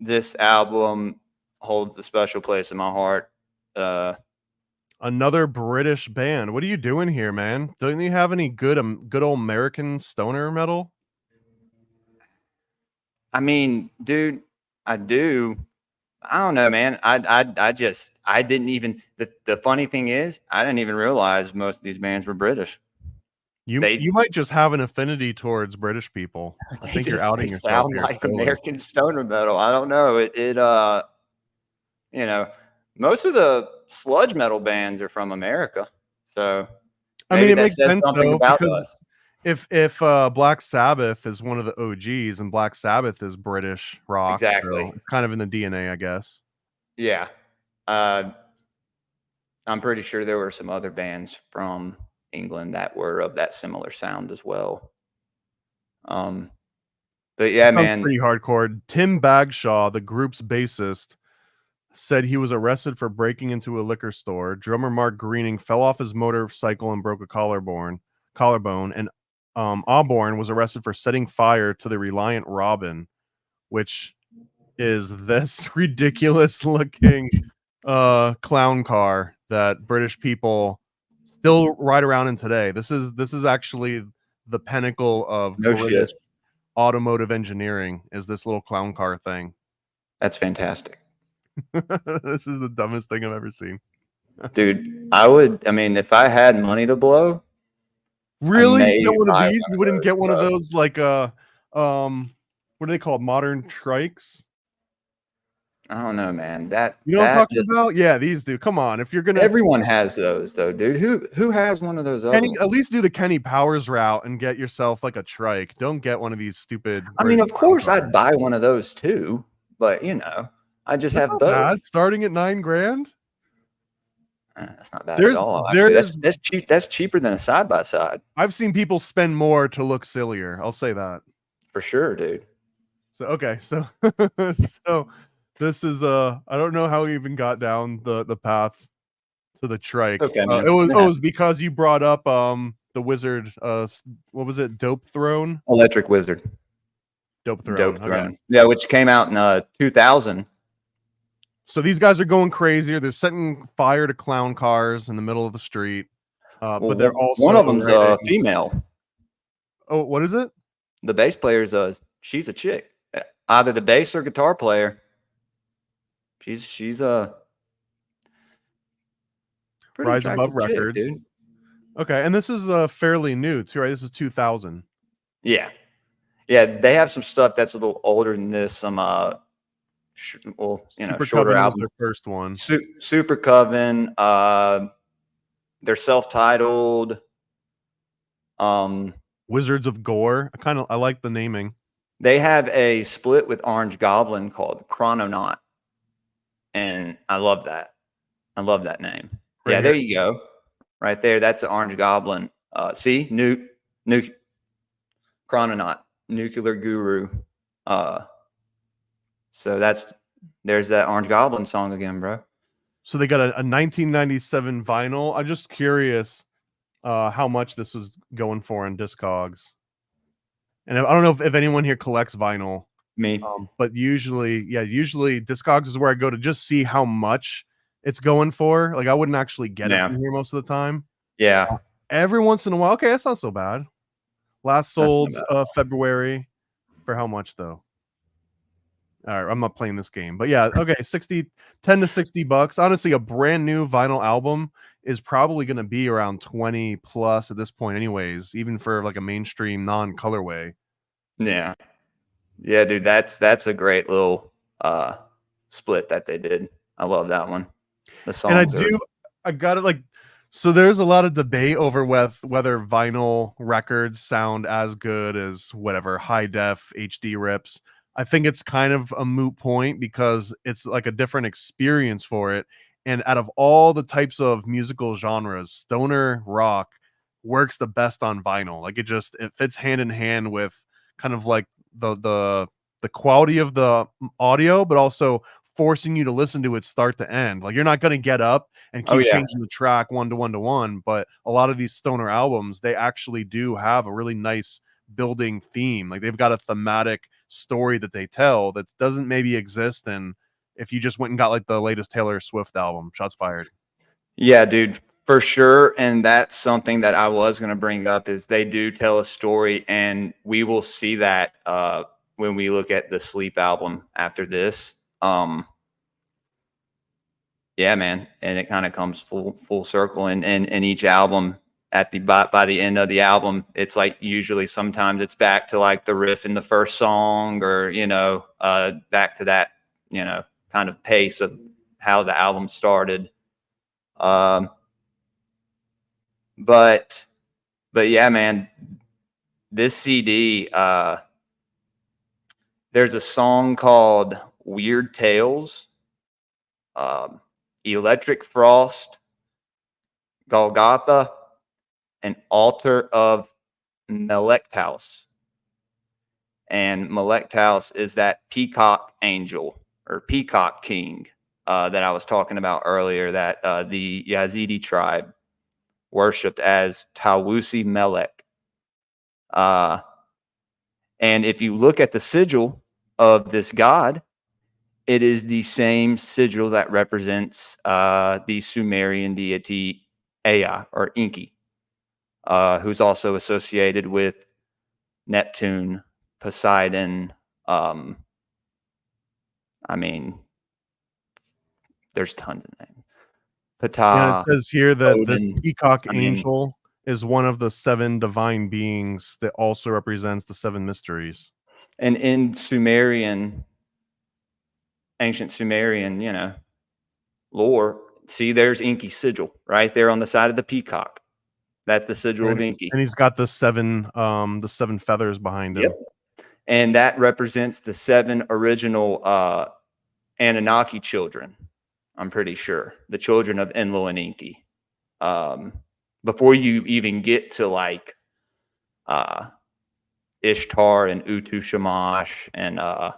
This album holds a special place in my heart. Another British band. What are you doing here, man? Don't you have any good old American stoner metal? I mean, dude, I do. I don't know, man. I didn't even, the funny thing is, I didn't even realize most of these bands were British. You might just have an affinity towards British people. I think you're outing yourself. Sound like American stoner metal. I don't know. Most of the sludge metal bands are from America. So I mean, it makes sense though, because if Black Sabbath is one of the OGs and Black Sabbath is British rock, exactly, so it's kind of in the DNA, I guess. Yeah, I'm pretty sure there were some other bands from England that were of that similar sound as well. But yeah, man, pretty hardcore. Tim Bagshaw, the group's bassist, said he was arrested for breaking into a liquor store. Drummer Mark Greening fell off his motorcycle and broke a collarbone, and Auburn was arrested for setting fire to the Reliant Robin, which is this ridiculous looking clown car that British people still ride around in today. This is actually the pinnacle of British automotive engineering, is this little clown car thing. That's fantastic. This is the dumbest thing I've ever seen. Dude, if I had money to blow, really, get one of these? You wouldn't get one of those like what are they called? Modern trikes? I don't know, man. You know what I'm talking about? Yeah, these do. Come on, if you're gonna. Everyone has those though, dude. Who has one of those? At least do the Kenny Powers route and get yourself like a trike. Don't get one of these stupid. I mean, of course, I'd buy one of those too, but I just have both. Bad. Starting at $9,000. That's not bad at all. That's cheap. That's cheaper than a side by side. I've seen people spend more to look sillier. I'll say that for sure, dude. So okay, so this is I don't know how we even got down the path to the trike. Okay, it was because you brought up the wizard. What was it? Dope Throne. Electric Wizard. Dope Throne. Dope Throne. Okay. Yeah, which came out in 2000. So these guys are going crazy. They're setting fire to clown cars in the middle of the street. But they're also one of them's a female. Oh, what is it? The bass player's she's a chick. Either the bass or guitar player. She's a Rise Above Records. Chick, dude. Okay, and this is fairly new too, right? This is 2000. Yeah, they have some stuff that's a little older than this. Some Super shorter album. Their first one. Super Coven. They're self-titled. Wizards of Gore. I like the naming. They have a split with Orange Goblin called Chrononaut, and I love that. I love that name. Right, yeah, there you go. right there. That's the orange goblin. See, Chrononaut, nuclear guru. So there's that orange goblin song again, bro. So they got a 1997 vinyl. I'm just curious how much this was going for in Discogs. And I don't know if anyone here collects vinyl. Me. But usually Discogs is where I go to just see how much it's going for. Like I wouldn't actually get it from here most of the time. Yeah. Every once in a while. Okay, that's not so bad. Last sold February. For how much though? All right, I'm not playing this game. But yeah, okay, 10 to 60 bucks. Honestly, a brand new vinyl album is probably going to be around 20 plus at this point anyways, even for like a mainstream non-colorway. Yeah. Yeah, dude, that's a great little split that they did. I love that one. The songs I got it. Like, so there's a lot of debate over whether vinyl records sound as good as whatever high def HD rips. I think it's kind of a moot point because it's like a different experience for it. And out of all the types of musical genres, stoner rock works the best on vinyl. Like it fits hand in hand with kind of like the quality of the audio, but also forcing you to listen to it start to end. Like you're not going to get up and keep changing the track one to one, but a lot of these stoner albums, they actually do have a really nice building theme. Like they've got a thematic story that they tell that doesn't maybe exist in if you just went and got like the latest Taylor Swift album. Shots fired. Yeah, dude, for sure. And that's something that I was going to bring up is they do tell a story, and we will see that when we look at the Sleep album after this. Yeah, man, and it kind of comes full circle, and each album by the end of the album, it's like usually sometimes it's back to like the riff in the first song, or back to that kind of pace of how the album started. But yeah, man, this CD, there's a song called Weird Tales, Electric Frost, Golgotha, and Altar of Melektaus. And Melektaus is that peacock angel or peacock king that I was talking about earlier, that the Yazidi tribe worshipped as Tawusi Melek. And if you look at the sigil of this god, it is the same sigil that represents the Sumerian deity Ea or Enki, who's also associated with Neptune, Poseidon. I mean, there's tons of names. Yeah, it says here that the peacock angel is one of the 7 divine beings that also represents the 7 mysteries. And in ancient Sumerian, lore, see, there's Enki's sigil right there on the side of the peacock. That's the sigil of Enki. And he's got the 7 feathers behind him. Yep. And that represents the 7 original Anunnaki children. I'm pretty sure the children of Enlil and Enki. Before you even get to like Ishtar and Utu Shamash and down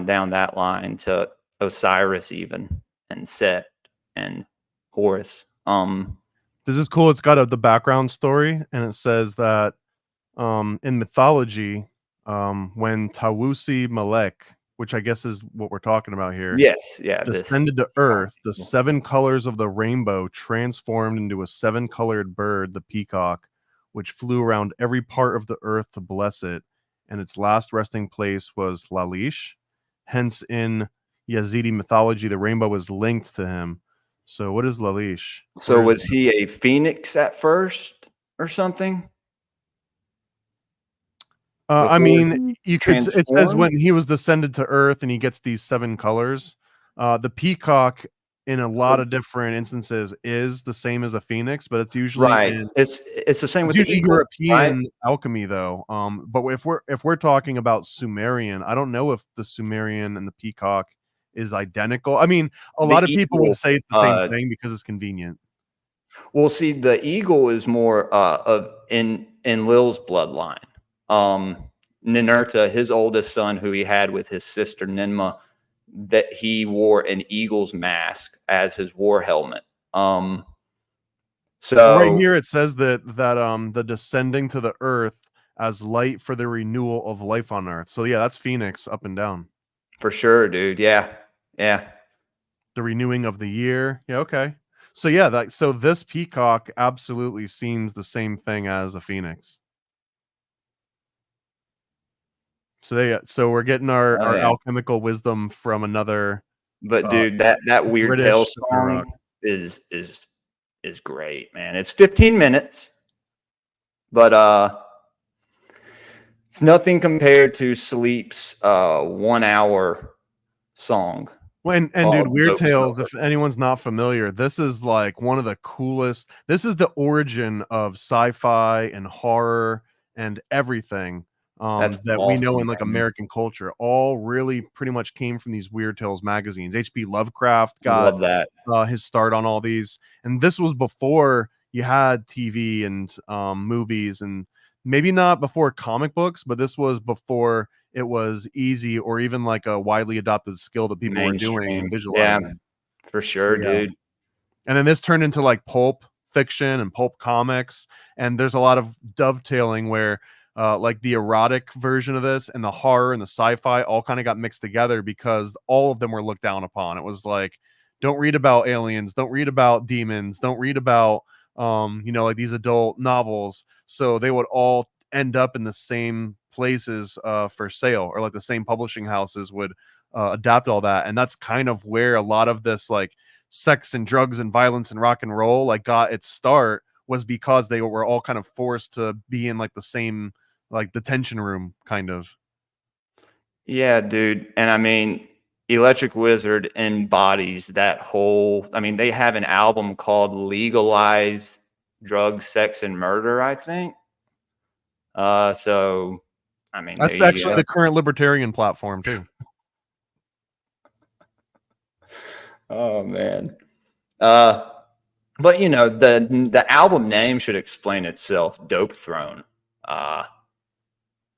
that line to Osiris even, and Set and Horus. This is cool. It's got the background story, and it says that in mythology, when Tawusi Melek, which I guess is what we're talking about here, descended to Earth, the 7 colors of the rainbow transformed into a 7-colored bird, the peacock, which flew around every part of the earth to bless it, and its last resting place was Lalish. Hence, in Yazidi mythology, the rainbow is linked to him. So, what is Lalish? So, was he a phoenix at first or something? I mean, you could. It says when he was descended to Earth, and he gets these 7 colors. The peacock, in a lot of different instances, is the same as a phoenix, but it's usually it's the same with the eagle, European alchemy, though. But if we're talking about Sumerian, I don't know if the Sumerian and the peacock is identical. I mean, a lot of people would say it's the same thing because it's convenient. Well, see, the eagle is more of in Lil's bloodline. Ninurta, his oldest son, who he had with his sister Ninmah, that he wore an eagle's mask as his war helmet. Well, right So here it says that the descending to the earth as light for the renewal of life on earth. So yeah, that's Phoenix up and down. for sure, dude. Yeah. Yeah. The renewing of the year. Yeah, okay. So yeah, so this peacock absolutely seems the same thing as a phoenix. So we're getting our Oh, yeah. alchemical wisdom from another But dude, that Weird Tales British stoner song rock. is great, man. It's 15 minutes, but it's nothing compared to Sleep's 1 hour song. Well, and dude, called Weird Dope Tales, Smoker. if anyone's not familiar, this is like one of the coolest. This is the origin of sci-fi and horror and everything That's that we know awesome, in like man. American culture. All really pretty much came from these Weird Tales magazines. H.P. Lovecraft got Love that. his start on all these, and this was before you had TV and movies, and maybe not before comic books, but this was before it was easy or even like a widely adopted skill that people were doing and Mainstream. Yeah, visualizing. for So sure, yeah. dude. And then this turned into like pulp fiction and pulp comics. And there's a lot of dovetailing where like the erotic version of this and the horror and the sci-fi all kind of got mixed together because all of them were looked down upon. It was like, don't read about aliens, don't read about demons, don't read about like these adult novels. So they would all end up in the same places for sale, or like the same publishing houses would adapt all that. And that's kind of where a lot of this like sex and drugs and violence and rock and roll like got its start, was because they were all kind of forced to be in like the same like detention room kind of. Yeah, dude. And I mean, Electric Wizard embodies that whole. I mean, they have an album called Legalize Drugs, Sex, and Murder, I think. So I mean, there That's you actually go. the current libertarian platform too. Oh man. But you know, the album name should explain itself. Dope Throne. Uh,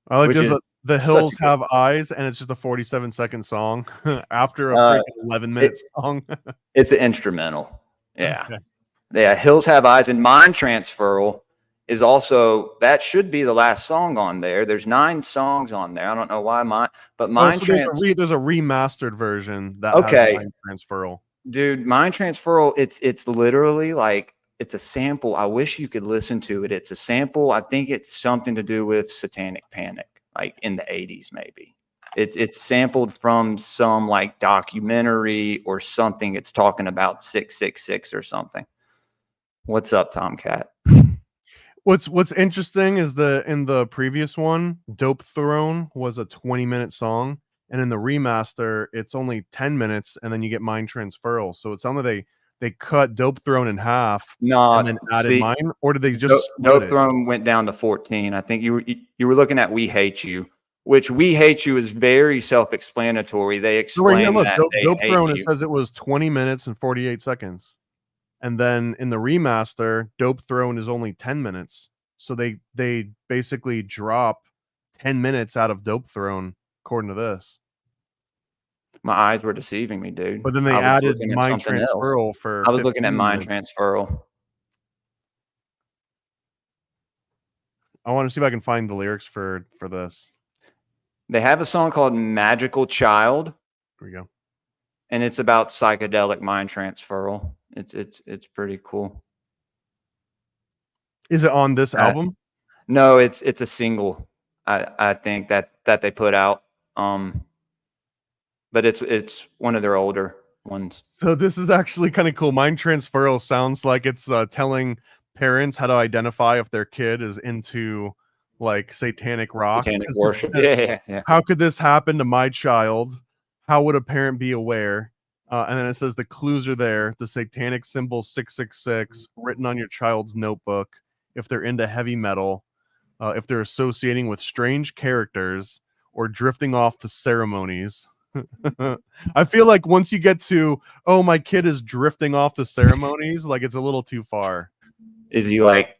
I like which there's is the such a hills good. have eyes, and it's just a 47-second song after a Uh, freaking 11-minute it, song. it's an instrumental. Yeah. Okay. Yeah. Hills Have Eyes and Mind Transferal is also, that should be the last song on there. There's 9 songs on there. I don't know why but Oh, Mind so there's a Trans. there's a remastered version that has Okay, mind transferal. dude, Mind Transferal, it's literally like, it's a sample. I wish you could listen to it. It's a sample. I think it's something to do with Satanic Panic, like in the 80s, maybe. It's sampled from some like documentary or something. It's talking about 666 or something. What's up, Tomcat? What's interesting is in the previous one, Dope Throne was a 20-minute song, and in the remaster, it's only 10 minutes, and then you get mind transferal. So it sounded like they cut Dope Throne in half and then No, added see, mine, or did they just split Dope it? Throne went down to 14. I think you were looking at We Hate You, which We Hate You is very self-explanatory. They So right here, explain look, that they Dope hate Throne, it you. says it was 20 minutes and 48 seconds. And then in the remaster, Dope Throne is only 10 minutes. So they basically drop 10 minutes out of Dope Throne, according to this. My eyes were deceiving me, dude. But then they I was added looking at mind something else. transferal for I was looking at 15 Mind minutes. Transferal. I want to see if I can find the lyrics for this. They have a song called Magical Child, Here we go. and it's about psychedelic mind transferal. It's pretty cool. Is it on this album? No, it's a single. I think that they put out. But it's one of their older ones. So this is actually kind of cool. Mind transferal sounds like it's telling parents how to identify if their kid is into like satanic rock. Satanic 'Cause it worship. says, Yeah. how could this happen to my child? How would a parent be aware? And then it says the clues are there. The satanic symbol 666 written on your child's notebook. If they're into heavy metal, if they're associating with strange characters or drifting off to ceremonies. I feel like once you get to, oh, my kid is drifting off the ceremonies, like it's a little too far. Is he like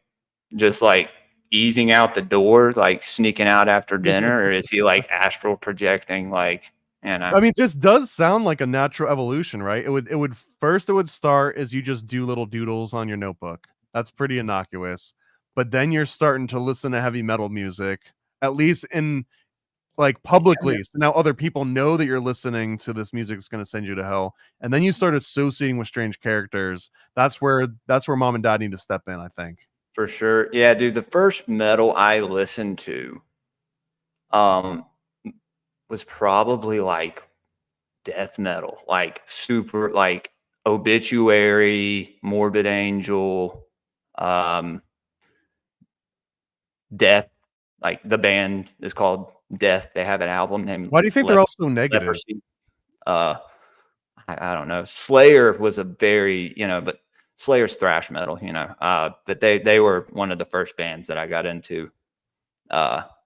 just like easing out the door, like sneaking out after dinner, or is he like astral projecting, like, you know? I mean, this does sound like a natural evolution, right? It would start as you just do little doodles on your notebook. That's pretty innocuous. But then you're starting to listen to heavy metal music, at least in like Yeah, publicly. So now other people know that you're listening to this music that's going to send you to hell. And then you start associating with strange characters. That's where mom and dad need to step in, I think. for sure. Yeah, dude. The first metal I listened to, um, was probably like death metal, like super, like Obituary, Morbid Angel, um, Death. Like the band is called Death. They have an album named Why do you think they're all so negative? Leprosy. Uh, I don't know. Slayer was a very, but Slayer's thrash metal, but they were one of the first bands that I got into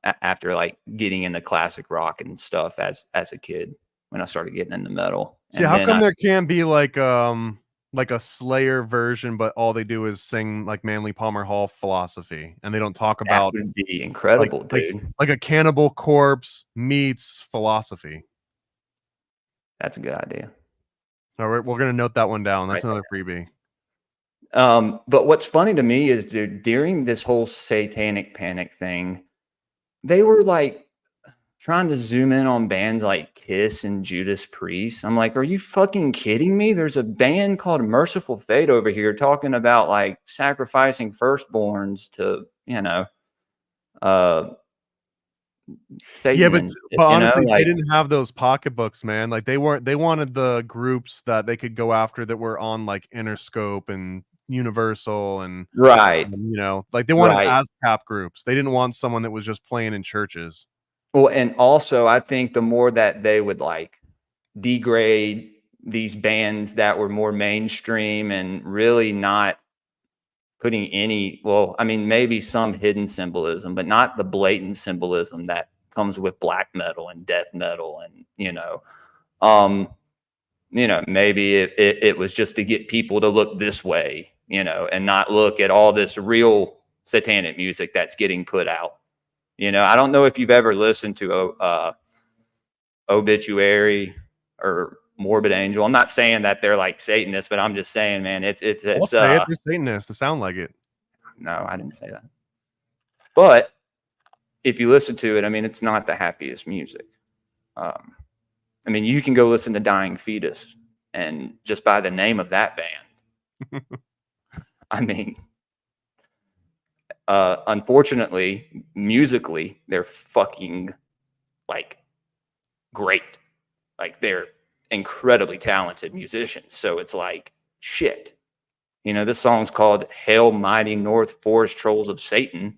after like getting into classic rock and stuff as a kid when I started getting into metal. See, And how then come there can't be like a Slayer version, but all they do is sing like Manly Palmer Hall philosophy, and they don't talk that about would be like incredible, like dude. like a Cannibal Corpse meets philosophy. That's a good idea. All right, we're gonna note that one down. That's Right. another freebie. But what's funny to me is, dude, during this whole satanic panic thing, they were like trying to zoom in on bands like Kiss and Judas Priest. I'm like, are you fucking kidding me? There's a band called Merciful Fate over here talking about like sacrificing firstborns to, uh, Yeah, Satan but and shit, but honestly, they like, didn't have those pocketbooks, man. Like they wanted the groups that they could go after that were on like Interscope and Universal and right, like they wanted right. ASCAP groups. They didn't want someone that was just playing in churches. Well, and also I think the more that they would like degrade these bands that were more mainstream and really not putting any, well, I mean, maybe some hidden symbolism, but not the blatant symbolism that comes with black metal and death metal. And, um, maybe it was just to get people to look this way, and not look at all this real satanic music that's getting put out. I don't know if you've ever listened to Obituary or Morbid Angel. I'm not saying that they're like Satanists, but I'm just saying, man, I'll say it. They're Satanists to sound like it. no, I didn't say that. But if you listen to it, I mean, it's not the happiest music. I mean, you can go listen to Dying Fetus, and just by the name of that band, I mean, unfortunately, musically, they're fucking like great. Like they're incredibly talented musicians. So it's like, shit. This song's called Hail Mighty North Forest Trolls of Satan.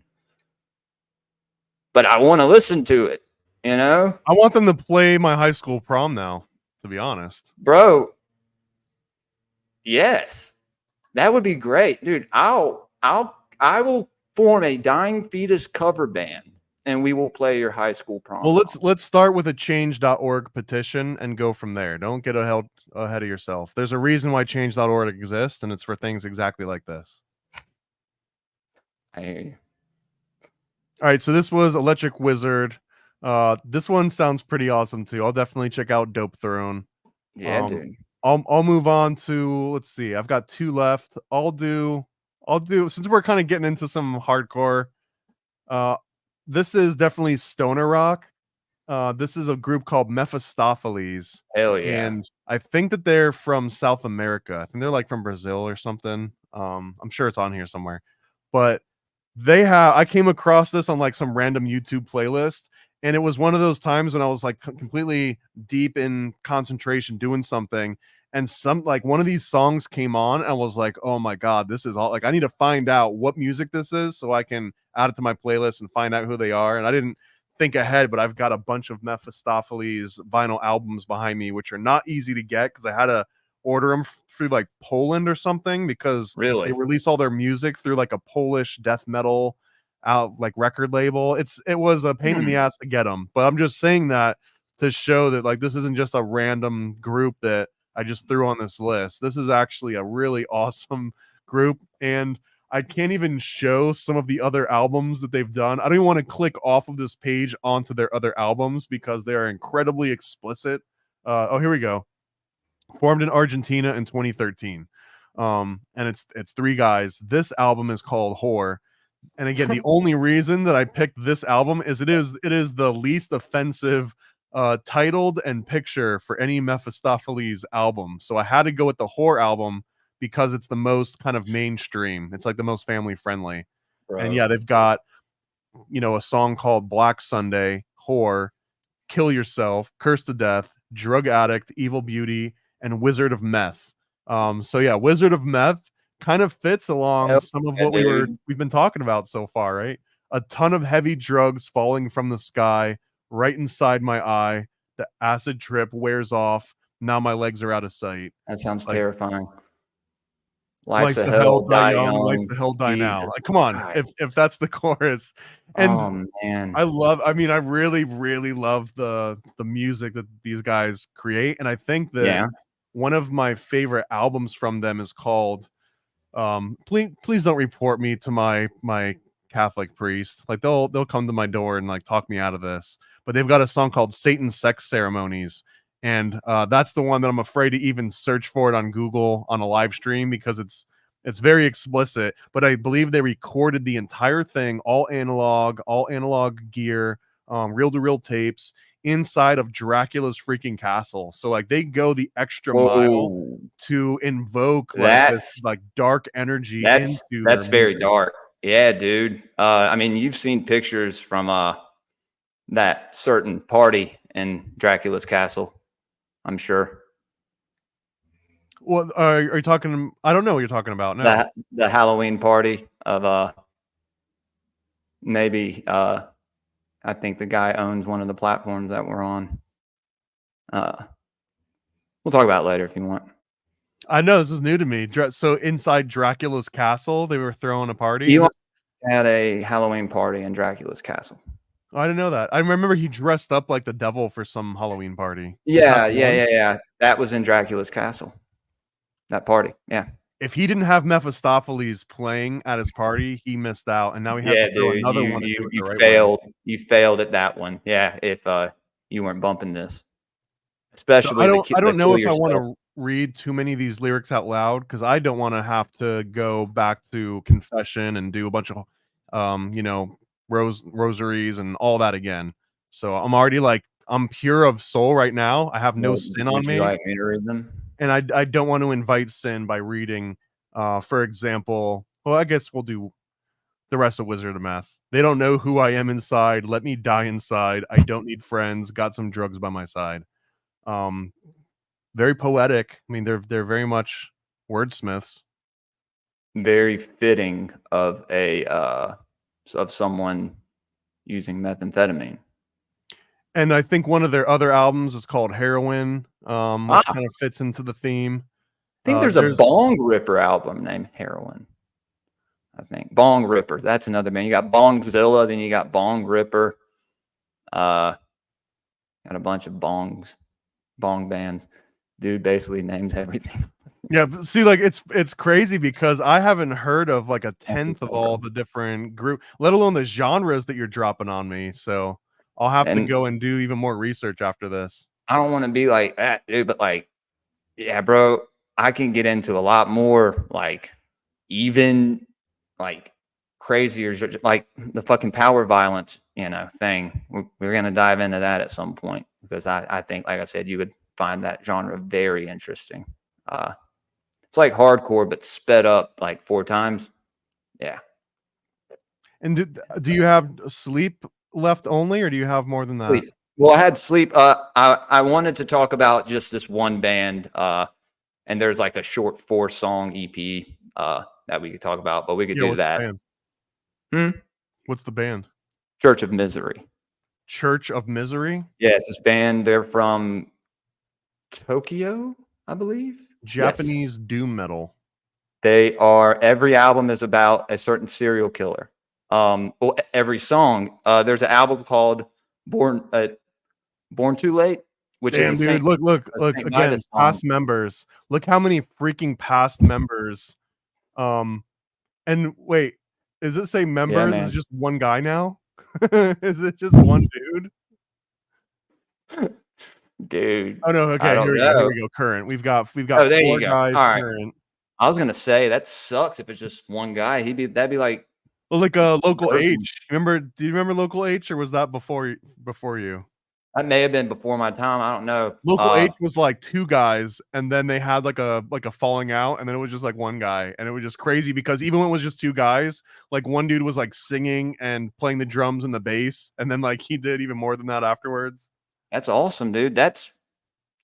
But I want to listen to it, I want them to play my high school prom now, to be honest. Bro, yes. That would be great. Dude, I will form a Dying Fetus cover band and we will play your high school prom. Well, let's start with a change.org petition and go from there. Don't get ahead of yourself. There's a reason why change.org exists, and it's for things exactly like this. I hear you. All right, so this was Electric Wizard. This one sounds pretty awesome too. I'll definitely check out Dope Throne. Yeah, dude. I'll move on to, let's see. I've got two left. I'll do since we're kind of getting into some hardcore. This is definitely stoner rock. This is a group called Mephistopheles. Hell yeah. And I think that they're from South America. I think they're like from Brazil or something. I'm sure it's on here somewhere. But I came across this on like some random YouTube playlist, and it was one of those times when I was like completely deep in concentration doing something, and one of these songs came on, and I was like, oh my god, this is all, like, I need to find out what music this is so I can add it to my playlist and find out who they are. And I didn't think ahead, but I've got a bunch of Mephistopheles vinyl albums behind me, which are not easy to get because I had to order them through like Poland or something, because Really? they release all their music through like a Polish death metal out like record label. It was a pain in the ass to get them, but I'm just saying that to show that like this isn't just a random group that I just threw on this list. This is actually a really awesome group, and I can't even show some of the other albums that they've done. I don't even want to click off of this page onto their other albums because they are incredibly explicit. Oh, here we go. Formed in Argentina in 2013. And it's three guys. This album is called Whore. And again, the only reason that I picked this album is it is the least offensive titled and picture for any Mephistopheles album. So I had to go with the Whore album because it's the most kind of mainstream. It's like the most family friendly. Bro. And yeah, they've got, a song called Black Sunday, Whore, Kill Yourself, Curse to Death, Drug Addict, Evil Beauty, and Wizard of Meth. So yeah, Wizard of Meth kind of fits along some of what we've been talking about so far, right? A ton of heavy drugs falling from the sky right inside my eye. The acid trip wears off. Now my legs are out of sight. That sounds Like, terrifying. Life's a hell, die young. Life's a hell, die now. Like, come on, if that's the chorus. And oh man, I really, really love the music that these guys create, and I think that one of my favorite albums from them is called please don't report me to my Catholic priest. Like they'll come to my door and like talk me out of this. But they've got a song called Satan's Sex Ceremonies, and that's the one that I'm afraid to even search for it on Google on a live stream because it's very explicit. But I believe they recorded the entire thing, all analog gear, reel-to-reel tapes inside of Dracula's freaking castle. So like they go the extra mile to invoke this like dark energy into that's very dark. Yeah, dude. I mean, you've seen pictures from that certain party in Dracula's castle, I'm sure. Well, are you talking? I don't know what you're talking about now. The Halloween party of maybe I think the guy owns one of the platforms that we're on. We'll talk about it later if you want. I know this is new to me. So inside Dracula's castle, they were throwing a party. He had a Halloween party in Dracula's castle. Oh, I didn't know that. I remember he dressed up like the devil for some Halloween party. Yeah. That was in Dracula's castle. That party, yeah. If he didn't have Mephistopheles playing at his party, he missed out, and now he has to throw another one. You failed. You failed at that one. Yeah, if you weren't bumping this, especially. So I don't know if I want to read too many of these lyrics out loud because I don't want to have to go back to confession and do a bunch of, rosaries and all that again. So I'm already like I'm pure of soul right now. I have no sin on me. Would you like me to read them? And I don't want to invite sin by reading, for example, well, I guess we'll do the rest of Wizard of Meth. They don't know who I am inside. Let me die inside. I don't need friends. Got some drugs by my side. Very poetic. I mean, they're very much wordsmiths. Very fitting of of someone using methamphetamine. And I think one of their other albums is called Heroin, which kind of fits into the theme. I think there's a Bong Ripper album named Heroin. I think Bong Ripper. That's another band. You got Bongzilla, then you got Bong Ripper. Got a bunch of bong bands. Dude basically names everything. Yeah, but see, like it's crazy because I haven't heard of like a tenth of all the different group, let alone the genres that you're dropping on me. So I'll have to go and do even more research after this. I don't want to be like that, dude, but like, yeah, bro, I can get into a lot more, like, even like crazier, like the fucking power violence, thing. We're gonna dive into that at some point because I think, like I said, you would find that genre very interesting. It's like hardcore, but sped up like 4 times. Yeah. And do you have Sleep left only, or do you have more than that? Sleep. Well, I had Sleep. I wanted to talk about just this one band, and there's like a short 4-song EP that we could talk about, but we could do that. What's the band? Church of Misery. Church of Misery? Yeah, it's this band. They're from Tokyo, I believe. Japanese doom metal. They are. Every album is about a certain serial killer. Well, every song. There's an album called Born Born Too Late, which Damn, is a dude. Saint Look a Saint again. Vitus song. Past members. Look how many freaking past members. And wait, is it say Yeah, members? Is it man. just one guy now? Is it just one dude? Dude, Oh no. I Okay, here don't we go. Here know. we go. Current. We've got Oh, there you 4 go. guys All right. current. I was gonna say that sucks if it's just one guy. That'd be like Well, like Local person. H. Remember? Do you remember Local H, or was that before you? That may have been before my time. I don't know. Local H was like 2 guys, and then they had like a falling out, and then it was just like 1 guy, and it was just crazy because even when it was just 2 guys, like one dude was like singing and playing the drums and the bass, and then like he did even more than that afterwards. That's awesome, dude. That's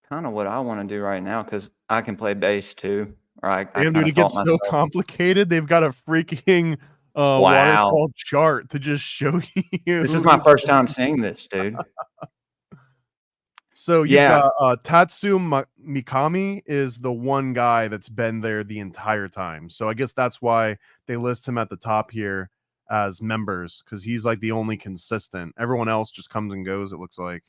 kind of what I want to do right now because I can play bass too. Or I Damn, kind dude, of it taught gets so myself. complicated. They've got a freaking Wow. waterfall chart to just show you. This is my first time seeing this, dude. So you've Yeah. got Mikami is the one guy that's been there the entire time. So I guess that's why they list him at the top here as members, because he's like the only consistent. Everyone else just comes and goes, it looks like.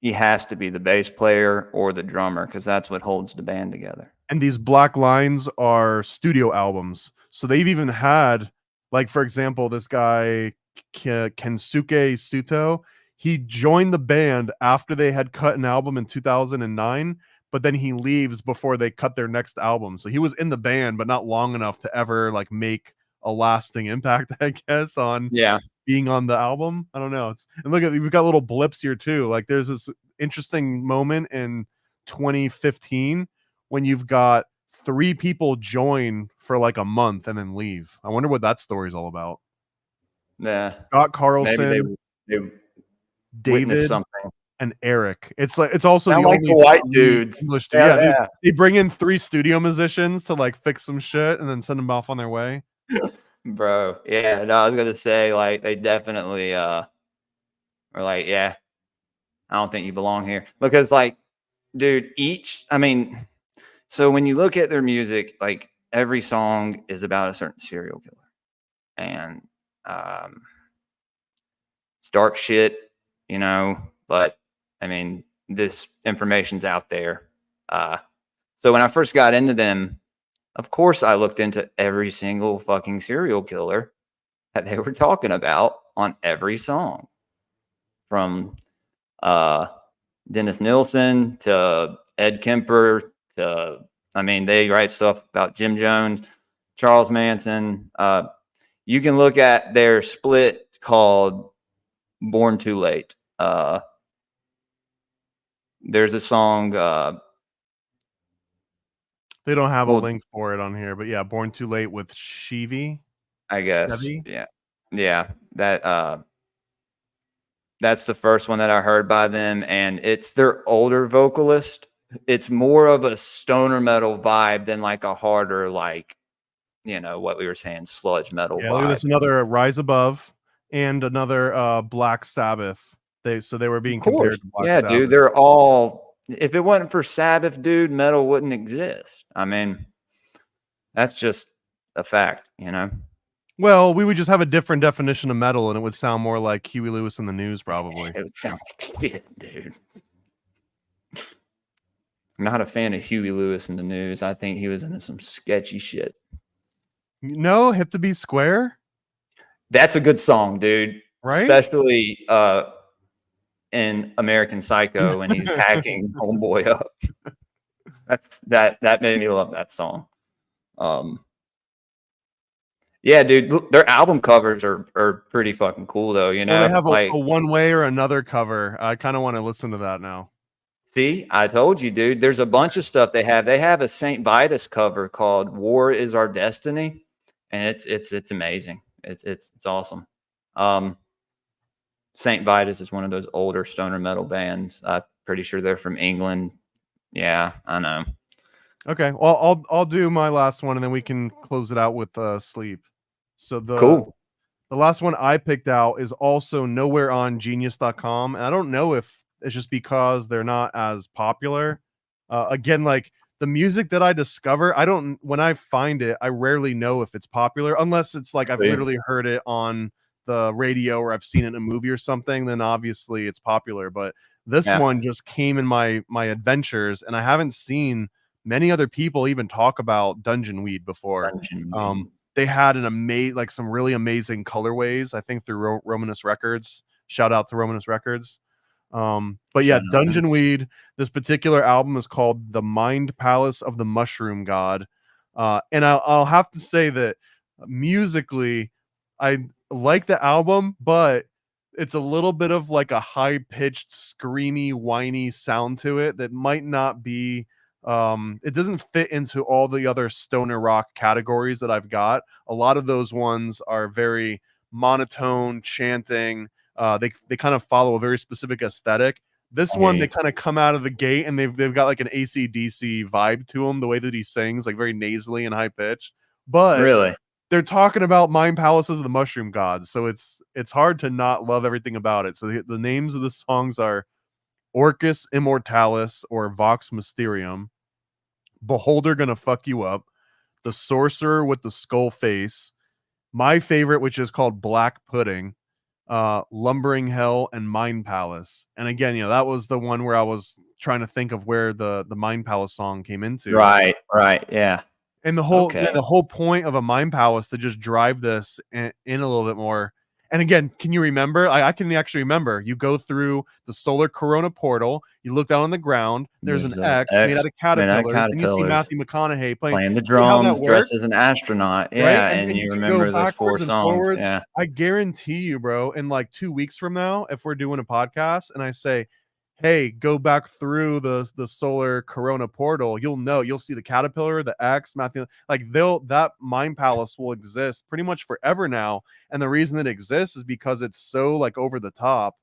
He has to be the bass player or the drummer because that's what holds the band together. And these black lines are studio albums. So they've even had, like, for example, this guy Kensuke Suto, he joined the band after they had cut an album in 2009, but then he leaves before they cut their next album. So he was in the band, but not long enough to ever like make a lasting impact, I guess, on being on the album. I don't know. And look at, we've got little blips here too. Like there's this interesting moment in 2015 when you've got 3 people join for like a month and then leave. I wonder what that story's all about. Yeah. Scott Carlson, Maybe they David, something. and Eric. It's like it's also Sound the like only the white dudes. English dude. Yeah, Yeah, they bring in 3 studio musicians to like fix some shit and then send them off on their way. Bro, yeah, no, I was gonna say like they definitely are like, yeah, I don't think you belong here because like, dude, so when you look at their music, like every song is about a certain serial killer, and it's dark shit, you know. But I mean, this information's out there. So when I first got into them, of course, I looked into every single fucking serial killer that they were talking about on every song, from Dennis Nilsson to Ed Kemper to, I mean, they write stuff about Jim Jones, Charles Manson. You can look at their split called Born Too Late. There's a song. They don't have a link for it on here, but yeah, Born Too Late with Shivi, I guess. Chevy? Yeah. That's the first one that I heard by them, and it's their older vocalist. It's more of a stoner metal vibe than like a harder, like, you know, what we were saying, sludge metal vibe. Look at this, another Rise Above and another Black Sabbath. They were being compared to Black Sabbath. Dude, they're all, if it wasn't for Sabbath, dude, metal wouldn't exist. I mean, that's just a fact, you know. Well, we would just have a different definition of metal, and it would sound more like Huey Lewis and the News, probably. It would sound like shit, dude. I'm not a fan of Huey Lewis and the News. I think he was into some sketchy shit. No, Hip to Be Square? That's a good song, dude. Right? Especially in American Psycho when he's hacking homeboy up. That made me love that song. Yeah, dude, their album covers are pretty fucking cool though, you know. Well, they have like a one way or another cover. I kind of want to listen to that now. See, I told you, dude. There's a bunch of stuff they have. They have a Saint Vitus cover called "War Is Our Destiny," and it's amazing. It's awesome. Saint Vitus is one of those older stoner metal bands. I'm pretty sure they're from England. Yeah, I know. Okay, well, I'll do my last one, and then we can close it out with Sleep. So the last one I picked out is also nowhere on Genius.com, and I don't know if it's just because they're not as popular. Again, like the music that I discover, when I find it, I rarely know if it's popular unless it's like I've literally heard it on the radio or I've seen it in a movie or something. Then obviously it's popular. But This Yeah. one just came in my adventures, and I haven't seen many other people even talk about Dungeon Weed before. Dungeon Weed. They had like some really amazing colorways, I think through Romanus Records. Shout out to Romanus Records. But yeah, Shout out, man. Dungeon Weed, this particular album is called The Mind Palace of the Mushroom God. And I'll have to say that musically, I like the album, but it's a little bit of like a high-pitched, screamy, whiny sound to it that might not be it doesn't fit into all the other stoner rock categories that I've got. A lot of those ones are very monotone, chanting. They kind of follow a very specific aesthetic. This I hear one, they you. kind of come out of the gate and they've got like an AC/DC vibe to them, the way that he sings, like very nasally and high pitched. But Really? they're talking about mind palaces of the mushroom gods, so it's hard to not love everything about it. So the names of the songs are Orcus Immortalis or Vox Mysterium, Beholder Gonna Fuck You Up, The Sorcerer with the Skull Face, my favorite, which is called Black Pudding, Lumbering Hell, and Mind Palace. And again, that was the one where I was trying to think of where the Mind Palace song came into. Right. Yeah. And Okay. the whole point of a mind palace to just drive this in a little bit more. And again, can you remember? I can actually remember. You go through the solar corona portal. You look down on the ground. There's an There's a X made out X of made out of caterpillars, and you see caterpillars Matthew McConaughey playing. playing the See how that drums, dressed works, as an astronaut. right? Yeah, and And you you can go remember those 4 backwards and songs. forwards. Yeah. I guarantee you, bro. In like 2 weeks from now, if we're doing a podcast, and I say, hey, go back through the solar corona portal, you'll see the caterpillar, the X, Matthew, like that mind palace will exist pretty much forever now. And the reason it exists is because it's so like over the top.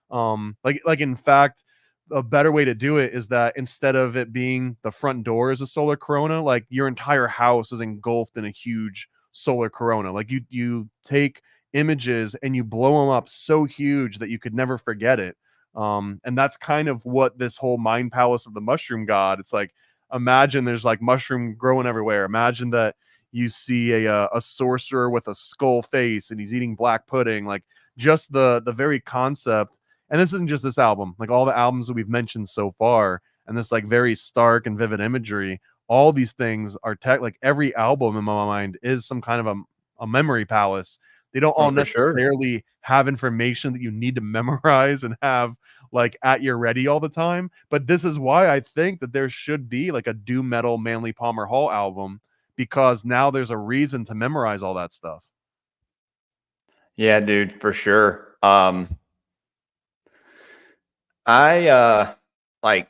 Like in fact, a better way to do it is that instead of it being the front door is a solar corona, like your entire house is engulfed in a huge solar corona. Like you take images and you blow them up so huge that you could never forget it. And that's kind of what this whole mind palace of the mushroom god. It's like, imagine there's like mushroom growing everywhere. Imagine that you see a sorcerer with a skull face and he's eating black pudding. Like just the very concept. And this isn't just this album, like all the albums that we've mentioned so far, and this like very stark and vivid imagery. All these things are like every album in my mind is some kind of a memory palace. They don't all Oh, for sure. necessarily have information that you need to memorize and have like at your ready all the time. But this is why I think that there should be like a doom metal Manly Palmer Hall album, because now there's a reason to memorize all that stuff. Yeah, dude, for sure. I like,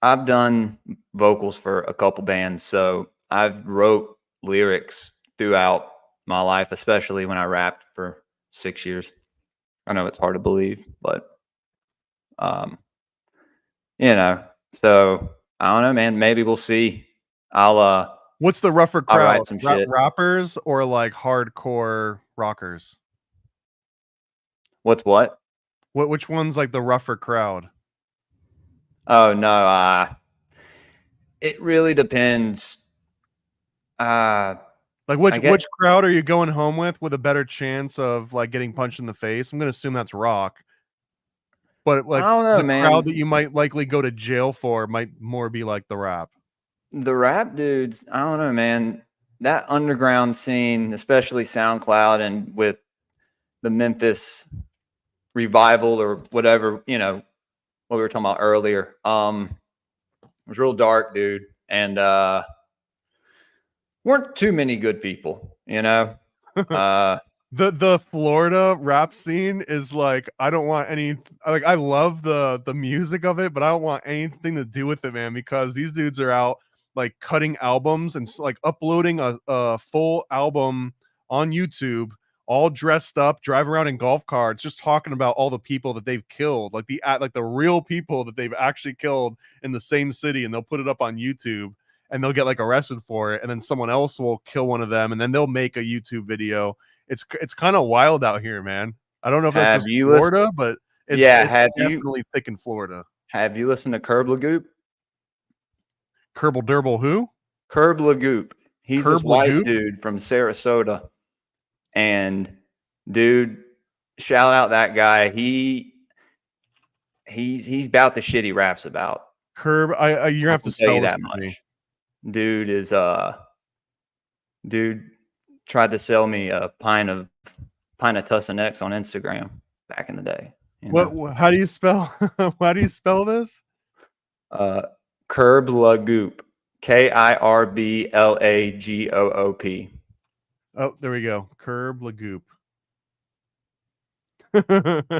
I've done vocals for a couple bands, so I've wrote lyrics throughout my life, especially when I rapped for 6 years. I know it's hard to believe, but so I don't know, man. Maybe we'll see. What's the rougher I'll crowd? write some shit. Rappers or like hardcore rockers? What's what? Which one's like the rougher crowd? Oh no, it really depends. Like which crowd are you going home with a better chance of like getting punched in the face? I'm gonna assume that's rock. But like I don't know, the crowd man. that you might likely go to jail for might more be like the rap. The rap dudes, I don't know, man. That underground scene, especially SoundCloud and with the Memphis revival or whatever, what we were talking about earlier. It was real dark, dude. And weren't too many good people, The Florida rap scene is like, I don't want any, like, I love the music of it, but I don't want anything to do with it, man, because these dudes are out like cutting albums and like uploading a full album on YouTube, all dressed up, driving around in golf carts, just talking about all the people that they've killed, like the real people that they've actually killed in the same city, and they'll put it up on YouTube and they'll get like arrested for it, and then someone else will kill one of them, and then they'll make a YouTube video. It's kind of wild out here, man. I don't know if that's just Florida, but it's definitely thick in Florida. Have you listened to Curb Lagoop? Kerbal Durble who? Curb Lagoop. He's this white dude from Sarasota. And dude, shout out that guy. he's about the shit he raps about. Curb. You're gonna I have to can tell spell you this that for me. much. Dude tried to sell me a pint of Tussin X on Instagram back in the day. You know? What? How do you spell? How do you spell this? Curb Lagoop. KIRBLAGOOP. Oh, there we go. Curb Lagoop.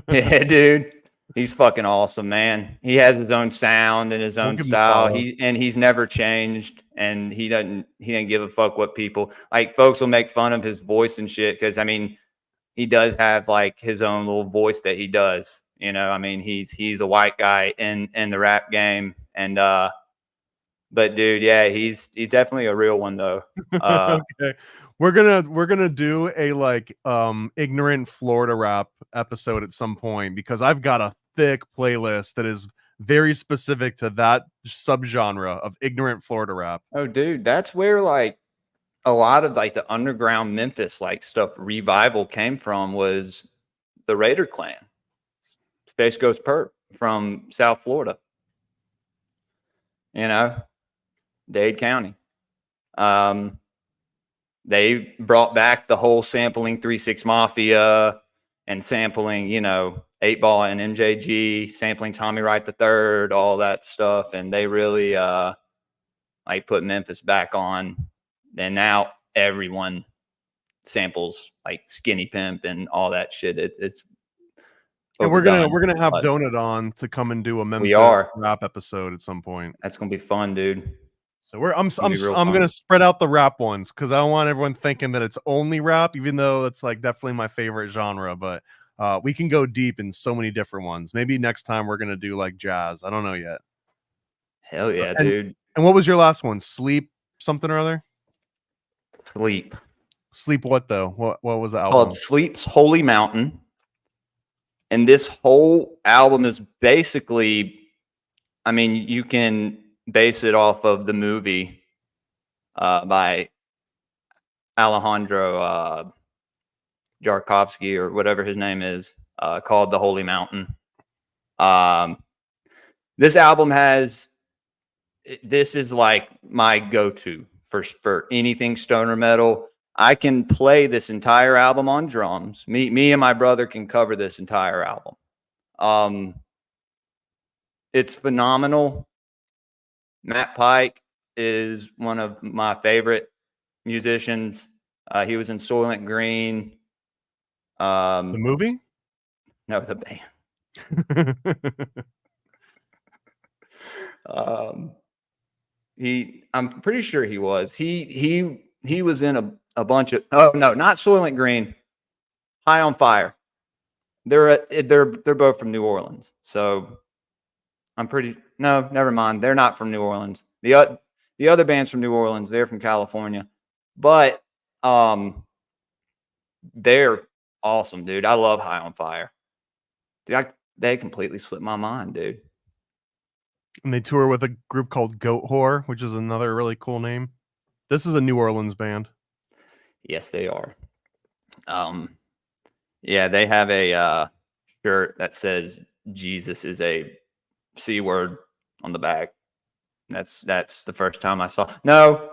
Yeah, dude. He's fucking awesome, man. He has his own sound and his own give him a style. follow. He's never changed, and he doesn't give a fuck what people like. Folks will make fun of his voice and shit because I mean, he does have like his own little voice that he does. You know, I mean, he's a white guy in the rap game, and but dude, yeah, he's definitely a real one though. Okay. We're gonna do a like ignorant Florida rap episode at some point because I've got a thick playlist that is very specific to that subgenre of ignorant Florida rap. Oh, dude, that's where like a lot of like the underground Memphis like stuff revival came from was the Raider Clan, Space Ghost Perp from South Florida. You know, Dade County. They brought back the whole sampling 3-6 Mafia and sampling, you know, 8 Ball and MJG, sampling Tommy Wright III, all that stuff, and they really like put Memphis back on. And now everyone samples like Skinny Pimp and all that shit. It's And overdone. we're gonna have Donut on to come and do a Memphis rap episode at some point. That's gonna be fun, dude. So I'm gonna spread out the rap ones because I don't want everyone thinking that it's only rap, even though that's like definitely my favorite genre. But we can go deep in so many different ones. Maybe next time we're gonna do like jazz. I don't know yet. Hell yeah, dude. And what was your last one? Sleep something or other? Sleep what though? What was the album? Called Sleep's Holy Mountain. And this whole album is basically, I mean, you can base it off of the movie by Alejandro Jarkovsky or whatever his name is, called The Holy Mountain. This album this is like my go-to for anything stoner metal. I can play this entire album on drums. Me and my brother can cover this entire album. It's phenomenal. Matt Pike is one of my favorite musicians. He was in Soylent Green. The movie? No, the band. I'm pretty sure he was. He was in a bunch of. Oh no, not Soylent Green. High on Fire. They're both from New Orleans. So I'm pretty. No, never mind. They're not from New Orleans. The other band's from New Orleans. They're from California, but they're awesome, dude. I love High on Fire. Dude, they completely slipped my mind, dude. And they tour with a group called Goat Whore, which is another really cool name. This is a New Orleans band. Yes, they are. Yeah, they have a shirt that says Jesus is a C word on the back. That's the first time I saw. No,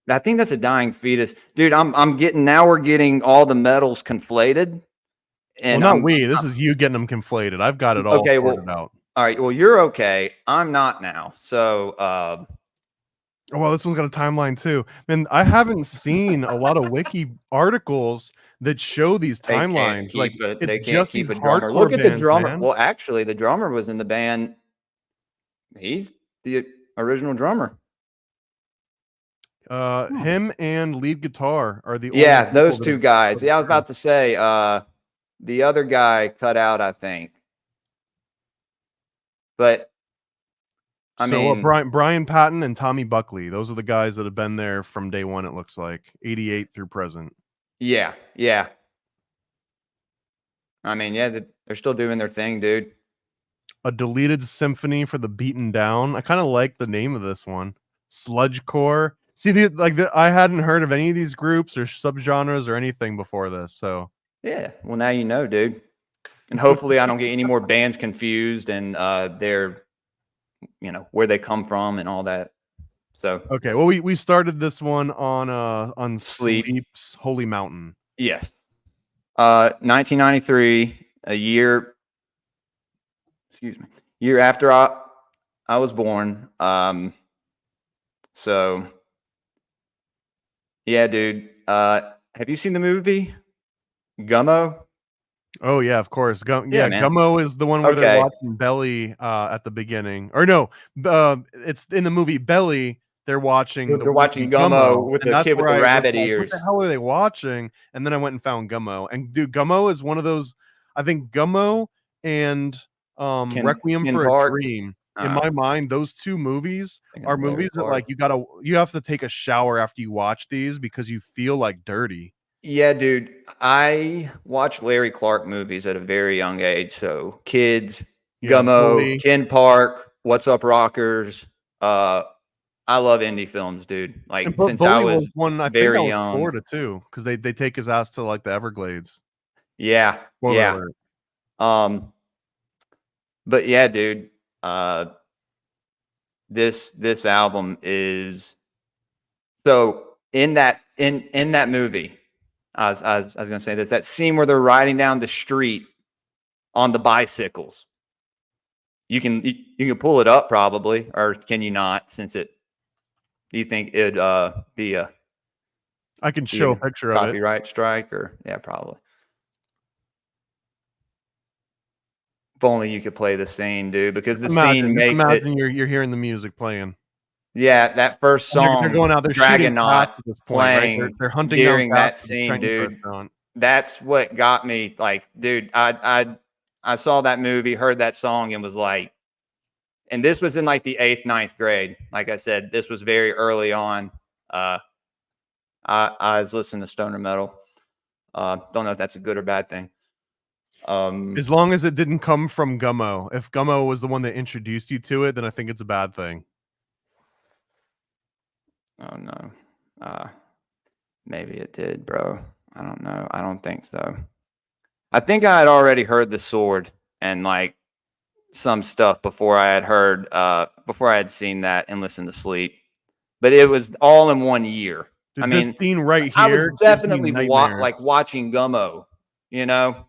I think that's a dying fetus, dude. We're getting all the metals conflated. And well, this is you getting them conflated. I've got it all sorted out. All right, well, you're okay. I'm not now. So well, this one's got a timeline too. Man, I haven't seen a lot of wiki articles that show these timelines. They can't keep a drummer. Look at the drummer. Man. Well, actually, the drummer was in the band. He's the original drummer. Him and lead guitar are the only those two guys. Yeah, I was about to say the other guy cut out, I think. But I mean, Brian Patton and Tommy Buckley, those are the guys that have been there from day one. It looks like 88 through present. Yeah. I mean, yeah, they're still doing their thing, dude. A deleted symphony for the beaten down. I kind of like the name of this one. Sludgecore. See, I hadn't heard of any of these groups or subgenres or anything before this. So yeah, well, now you know, dude. and hopefully I don't get any more bands confused and their, where they come from and all that. So Okay, well, we started this one on Sleep. Sleep's Holy Mountain. Yes. 1993, a year after I was born. So yeah, dude. Have you seen the movie Gummo? Oh yeah, of course. Yeah, man. Gummo is the one where they're Okay. watching Belly at the beginning. Or no, it's in the movie Belly. They're watching They're watching Gummo with and the that's kid with where the I was rabbit like, "What ears. the hell are they watching?" And then I went and found Gummo. And dude, Gummo is one of those. I think Gummo and Requiem Ken for a Park. Dream. In my mind, those two movies are Larry movies that Clark. like you have to take a shower after you watch these because you feel like dirty. Yeah, dude. I watched Larry Clark movies at a very young age. So Kids, Yeah, Gummo, Bully. Ken Park, What's Up Rockers. I love indie films, dude. Like And since I Bully was was one, I think that very was young. Florida too, because they take his ass to like the Everglades. Yeah. Spoiler Yeah. alert. But yeah, dude. This album is so in that movie. I was gonna say this. That scene where they're riding down the street on the bicycles. You can pull it up probably, or can you not? Since do you think it'd be a I can show a picture of it. copyright strike, or yeah, probably. If only you could play the scene, dude, because the scene makes it. Imagine you're hearing the music playing. Yeah, that first And song, they're going out. They're shooting Dragonaut, cats at this point, right? playing They're hunting down during cats that at the scene, Chinese dude. restaurant. That's what got me. Like, dude, I saw that movie, heard that song, and was like, and this was in like the 8th, 9th grade. Like I said, this was very early on. I was listening to stoner metal. Don't know if that's a good or bad thing. As long as it didn't come from Gummo. If Gummo was the one that introduced you to it, then I think it's a bad thing. Oh no. Maybe it did, bro. I don't know. I don't think so. I think I had already heard The Sword and like some stuff before I had seen that and listened to Sleep. But it was all in 1 year. Dude, I this mean, scene right I here was gives me definitely nightmares. like watching Gummo, you know?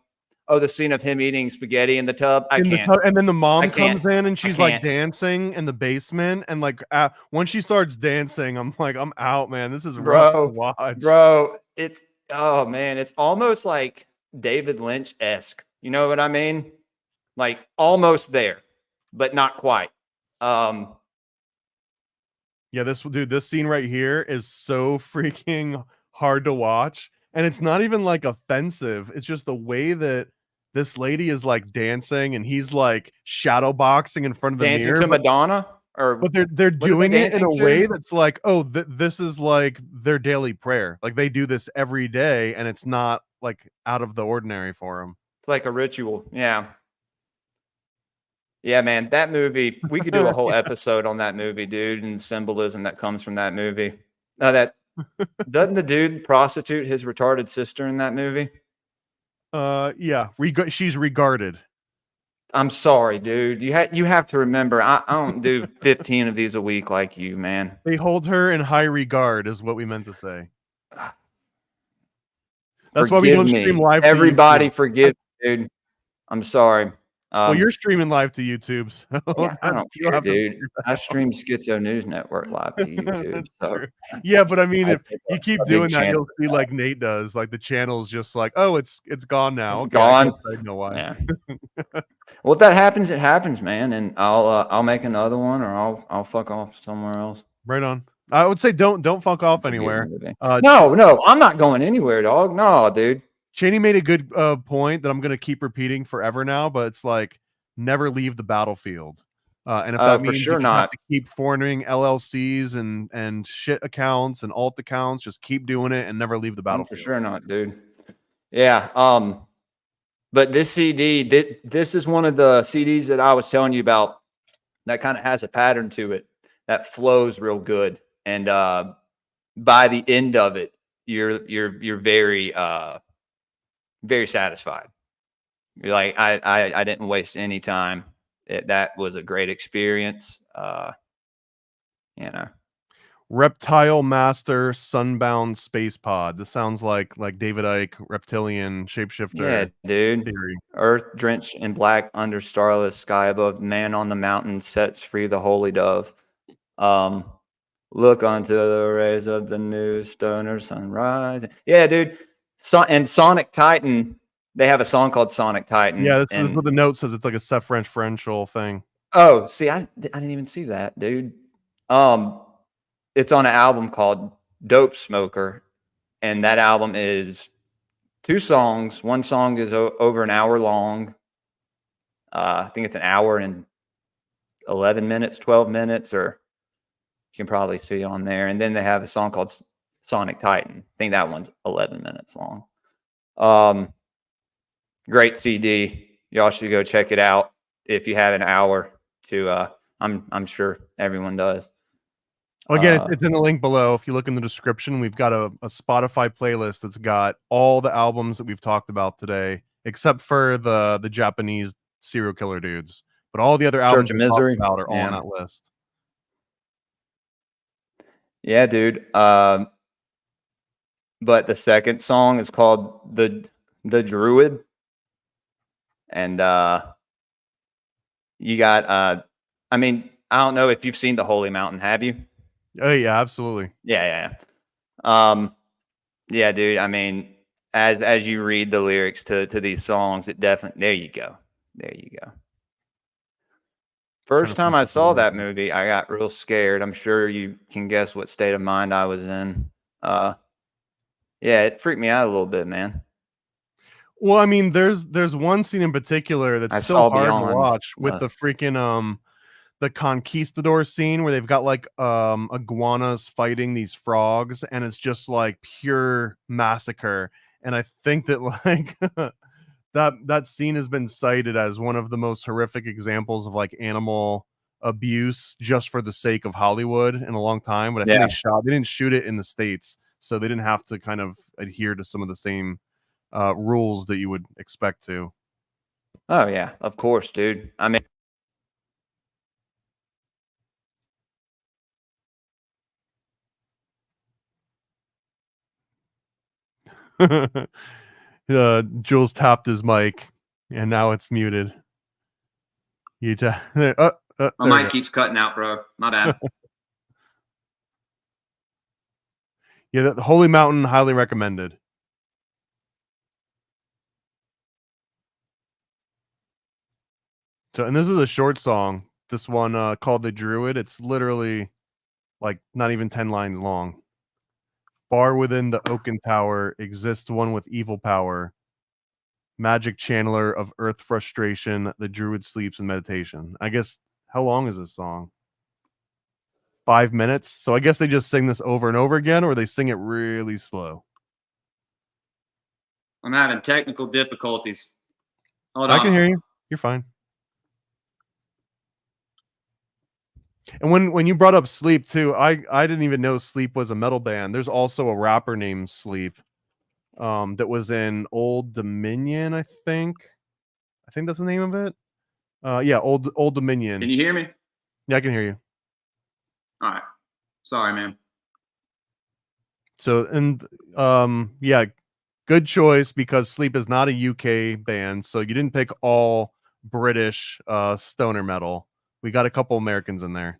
Oh, the scene of him eating spaghetti in the tub. I can't. And then the mom I can't. comes in and she's like can't. dancing in the basement. And like when she starts dancing, I'm like, I'm out, man. This is rough to watch. Bro, oh man, it's almost like David Lynch-esque. You know what I mean? Like almost there, but not quite. Yeah, this scene right here is so freaking hard to watch. And it's not even like offensive. It's just the way that this lady is like dancing and he's like shadow boxing in front of the dancing mirror. to Madonna, But they're doing it in a way that's like, oh, this is like their daily prayer. Like they do this every day, and it's not like out of the ordinary for them. It's like a ritual. Yeah. Yeah, man. That movie, we could do a whole episode on that movie, dude, and symbolism that comes from that movie. That doesn't the dude prostitute his retarded sister in that movie? Yeah. She's regarded. I'm sorry, dude. You have to remember, I don't do 15 of these a week like you, man. They hold her in high regard, is what we meant to say. That's why we don't stream live. Everybody forgive me, dude. I'm sorry. Well, you're streaming live to YouTube, so yeah, I don't care, dude. I stream Schizo News Network live to YouTube. So yeah, but I mean, if you keep doing that, you'll see like Nate does. Like the channel's just like, oh, it's gone now. It's gone. I know why. Yeah. Well, if that happens, it happens, man. And I'll make another one, or I'll fuck off somewhere else. Right on. I would say don't fuck off anywhere. No, I'm not going anywhere, dog. No, dude. Cheney made a good point that I'm going to keep repeating forever now, but it's like never leave the battlefield. And if that means you have to keep foreigning LLCs and shit accounts and alt accounts, just keep doing it and never leave the battlefield. For sure not, dude. Yeah. But this CD, this is one of the CDs that I was telling you about that kind of has a pattern to it that flows real good. And by the end of it, you're very very satisfied. You're like, I didn't waste any time. That was a great experience. You know. Reptile Master Sunbound Space Pod. This sounds like David Icke reptilian Yeah, shapeshifter dude. theory. Earth drenched in black under starless sky above, man on the mountain sets free the holy dove. Um, look onto the rays of the new stoner sunrise. Yeah, dude. And Sonic Titan, they have a song called Sonic Titan. Yeah, this is And what the note says. It's like a self-referential thing. oh, see, I didn't even see that, dude. It's on an album called Dope Smoker, and that album is 2 songs. One song is over an hour long. I think it's an hour and 11 minutes, 12 minutes, or you can probably see on there. And then they have a song called Sonic Titan. I think that one's 11 minutes long. Great CD. Y'all should go check it out if you have an hour to. I'm sure everyone does. Well, again, it's in the link below. If you look in the description, we've got a Spotify playlist that's got all the albums that we've talked about today, except for the Japanese serial killer dudes. But all the other albums Church of we talked Misery. about are all on Yeah. that list. Yeah, dude. But the second song is called the Druid, and you got I mean, I don't know if you've seen the Holy Mountain, have you? Oh yeah, absolutely. Yeah. Yeah, dude. I mean, as you read the lyrics to these songs, it definitely there you go. There you go. First time I saw that movie, I got real scared. I'm sure you can guess what state of mind I was in. Yeah, it freaked me out a little bit, man. Well, I mean, there's one scene in particular that's I so saw hard to Beyond. watch with the freaking the conquistador scene where they've got like iguanas fighting these frogs, and it's just like pure massacre. And I think that like that scene has been cited as one of the most horrific examples of like animal abuse just for the sake of Hollywood in a long time. But I think they didn't shoot it in the States, so they didn't have to kind of adhere to some of the same rules that you would expect to. Oh yeah, of course, dude. I mean, Jules tapped his mic, and now it's muted. my mic keeps cutting out, bro. My bad. Yeah, the Holy Mountain, highly recommended. So, and this is a short song. This one called "The Druid." It's literally like not even 10 lines long. Far within the oaken tower exists one with evil power, magic channeler of earth frustration. The druid sleeps in meditation. I guess, how long is this song? 5 minutes. So I guess they just sing this over and over again, or they sing it really slow. I'm having technical difficulties. Hold I on. can hear you. You're fine. And when you brought up Sleep too, I didn't even know Sleep was a metal band. There's also a rapper named Sleep that was in Old Dominion, I think. I think that's the name of it. Yeah, Old Dominion. Can you hear me? Yeah, I can hear you. All right. Sorry, man. So, and yeah, good choice because Sleep is not a UK band, so you didn't pick all British stoner metal. We got a couple Americans in there.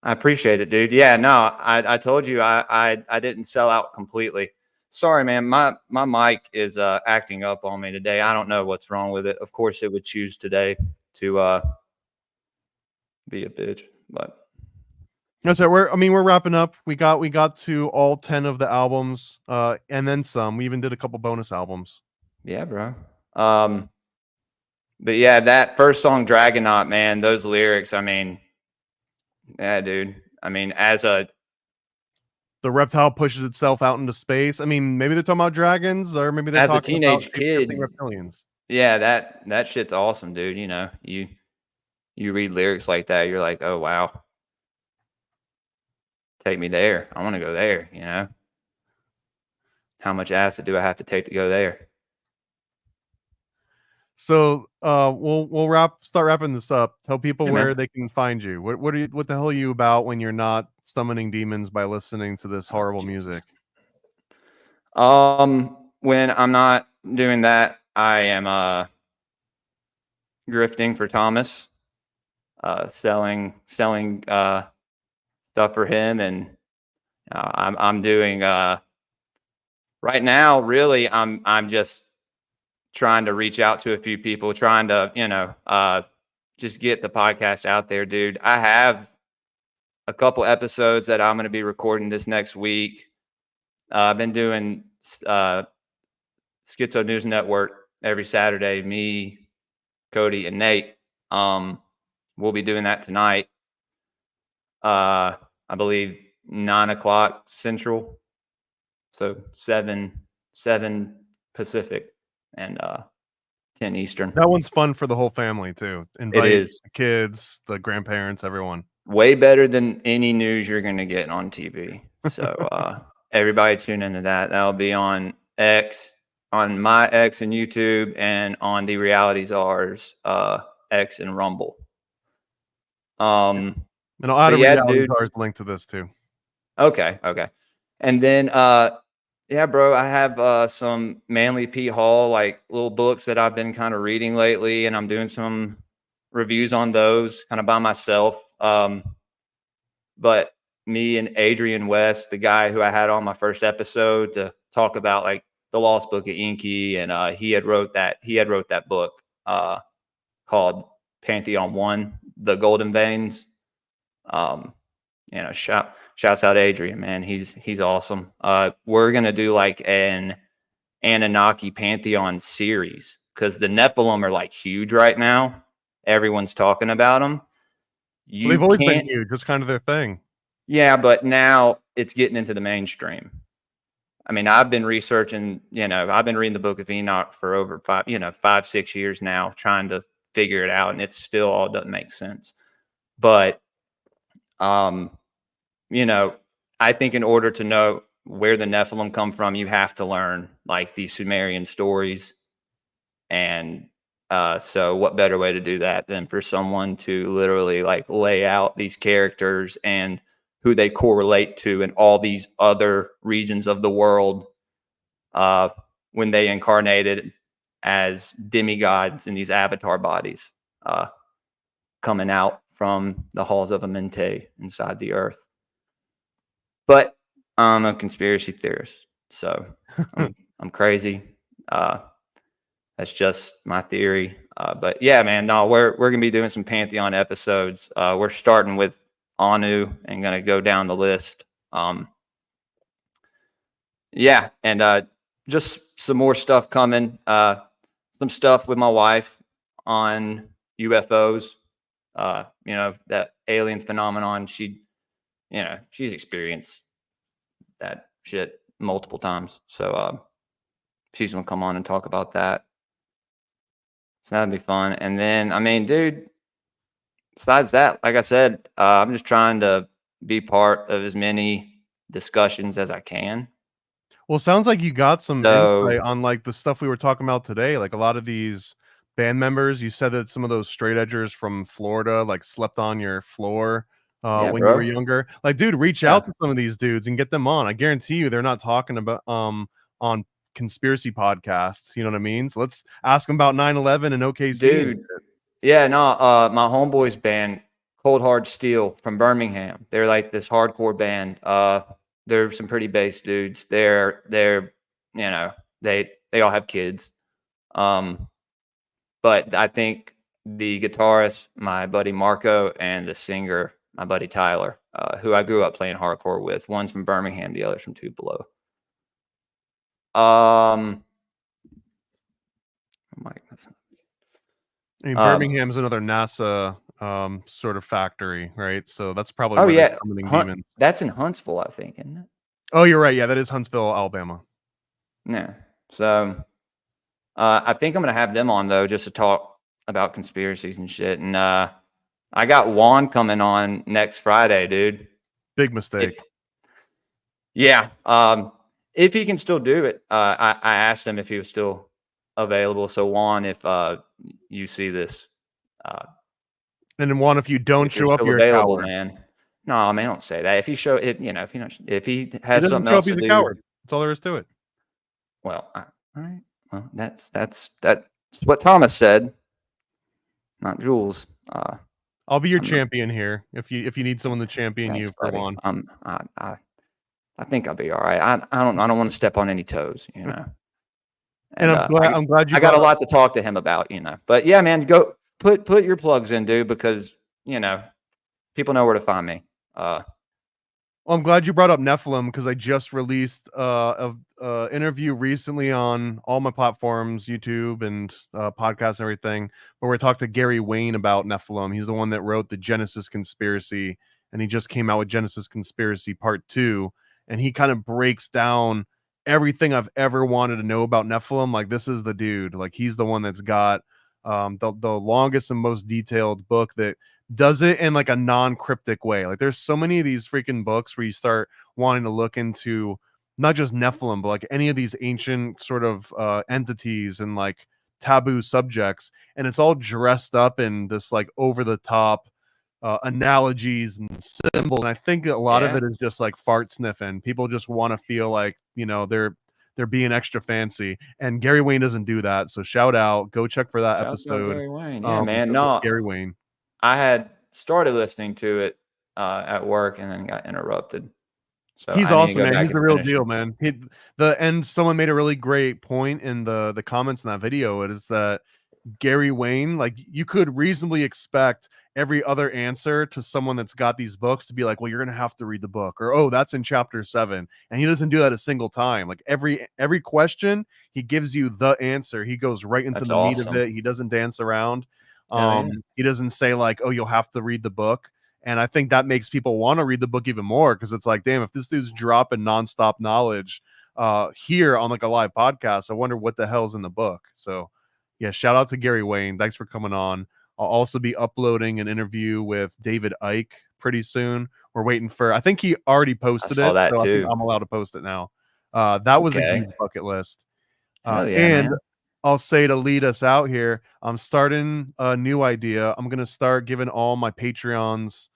I appreciate it, dude. Yeah, no, I told you I didn't sell out completely. Sorry, man. My mic is acting up on me today. I don't know what's wrong with it. Of course, it would choose today to be a bitch, but that's right. We're wrapping up. We got to all 10 of the albums, and then some. We even did a couple bonus albums. yeah, bro. But yeah, that first song, Dragonaut, man, those lyrics. I mean, yeah, dude. I mean, The reptile pushes itself out into space. I mean, maybe they're talking about dragons, or maybe they're as a talking about teenage kid, reptilians. yeah, that shit's awesome, dude. You know, you read lyrics like that, you're like, oh wow, take me there. I want to go there. You know, how much acid do I have to take to go there? So we'll start wrapping this up. Tell people Yeah, where man. they can find you. What the hell are you about when you're not summoning demons by listening to this Oh, horrible Jesus. music? When I'm not doing that, I am grifting for Thomas, selling stuff for him, and I'm doing right now. Really, I'm just trying to reach out to a few people, trying to just get the podcast out there, dude. I have a couple episodes that I'm going to be recording this next week. I've been doing Schizo News Network every Saturday. Me, Cody, and Nate. We'll be doing that tonight. I believe 9 o'clock Central, so seven Pacific, and 10 Eastern. That one's fun for the whole family too. It Invite is the kids, the grandparents, everyone. way better than any news you're going to get on TV. So everybody tune into that. That'll be on X, on my X and YouTube, and on the Reality Czars X and Rumble. And I'll add But a yeah, reality dude. stars link to this too. Okay. And then yeah, bro, I have some Manly Pete Hall like little books that I've been kind of reading lately, and I'm doing some reviews on those kind of by myself. But me and Adrian West, the guy who I had on my first episode to talk about like the Lost Book of Inky, and he had wrote that book called Pantheon One, The Golden Veins. Shouts out Adrian, man. He's awesome. We're gonna do like an Anunnaki Pantheon series because the Nephilim are like huge right now. Everyone's talking about them. Well, You they've always been can't. huge. It's kind of their thing. Yeah, but now it's getting into the mainstream. I mean, I've been researching, I've been reading the Book of Enoch for over 5, 6 years now, trying to figure it out, and it still all doesn't make sense. But, I think in order to know where the Nephilim come from, you have to learn like these Sumerian stories. And so what better way to do that than for someone to literally like lay out these characters and who they correlate to in all these other regions of the world when they incarnated as demigods in these avatar bodies coming out from the halls of Amente inside the earth. But I'm a conspiracy theorist, so I'm crazy. That's just my theory. But yeah, man, no, we're gonna be doing some Pantheon episodes. We're starting with Anu and gonna go down the list. Yeah, and just some more stuff coming. Some stuff with my wife on UFOs. That alien phenomenon. She's experienced that shit multiple times. So she's gonna come on and talk about that. So that'd be fun. And then, I mean, dude, besides that, like I said, I'm just trying to be part of as many discussions as I can. Well, sounds like you got some So, insight on like the stuff we were talking about today. Like a lot of these band members, you said that some of those straight edgers from Florida like slept on your floor yeah, when you were bro. younger. Like, dude, reach Yeah. out to some of these dudes and get them on. I guarantee you they're not talking about on conspiracy podcasts. You know what I mean? So let's ask them about 9/11 and OKC. Dude, yeah, no, my homeboys band, Cold Hard Steel from Birmingham. They're like this hardcore band. They're some pretty bass dudes. They're they all have kids. But I think the guitarist, my buddy Marco, and the singer, my buddy Tyler, who I grew up playing hardcore with. One's from Birmingham, the other's from Tupelo. I mean, Birmingham's another NASA sort of factory, right? So that's probably Oh where they're yeah, summoning demons. that's in Huntsville, I think, isn't it? Oh, you're right. Yeah, that is Huntsville, Alabama. Yeah. So I think I'm gonna have them on though, just to talk about conspiracies and shit. And I got Juan coming on next Friday, dude. Big mistake. If he can still do it, I asked him if he was still available. So Juan, if you see this. And then one, if you don't If you're show up, still you're a available, coward. man. No, man, don't say that. If you show it, if he He has doesn't something show up, else to he's a do, coward. That's all there is to it. well, all right. Well, that's what Thomas said, not Jules. I'll be your I'm- champion here if you need someone to champion Thanks, you for buddy. one. I think I'll be all right. I don't want to step on any toes, And I'm glad you I got a brought up. lot to talk to him about, But yeah, man, go put your plugs in, dude, because people know where to find me. Well, I'm glad you brought up Nephilim because I just released a interview recently on all my platforms, YouTube and podcasts and everything, where we talked to Gary Wayne about Nephilim. He's the one that wrote the Genesis Conspiracy, and he just came out with Genesis Conspiracy Part 2, and he kind of breaks down everything I've ever wanted to know about Nephilim. Like, this is the dude. Like, he's the one that's got the longest and most detailed book that does it in like a non-cryptic way. Like, there's so many of these freaking books where you start wanting to look into not just Nephilim, but like any of these ancient sort of entities and like taboo subjects, and it's all dressed up in this like over the top analogies and symbols. And I think a lot of it is just like fart sniffing. People just want to feel like they're being extra fancy, and Gary Wayne doesn't do that. So shout out, go check for that Shout out episode. Gary Wayne. Yeah, man. Gary Wayne. I had started listening to it at work and then got interrupted. So he's awesome, man. He's the real deal, man. And someone made a really great point in the comments in that video. It is that Gary Wayne, like, you could reasonably expect every other answer to someone that's got these books to be like, well, you're gonna have to read the book, or oh, that's in chapter 7, and he doesn't do that a single time. Like, every question, he gives you the answer. He goes right into the meat of it. He doesn't dance around. He doesn't say like, oh, you'll have to read the book. And I think that makes people want to read the book even more, because it's like, damn, if this dude's dropping nonstop knowledge here on like a live podcast, I wonder what the hell's in the book. So yeah, shout out to Gary Wayne. Thanks for coming on. I'll also be uploading an interview with David Icke pretty soon. We're waiting for, I think he already posted it. That so too. I think I'm allowed to post it now. That was a huge bucket list. Man. I'll say, to lead us out here, I'm starting a new idea. I'm going to start giving all my Patreons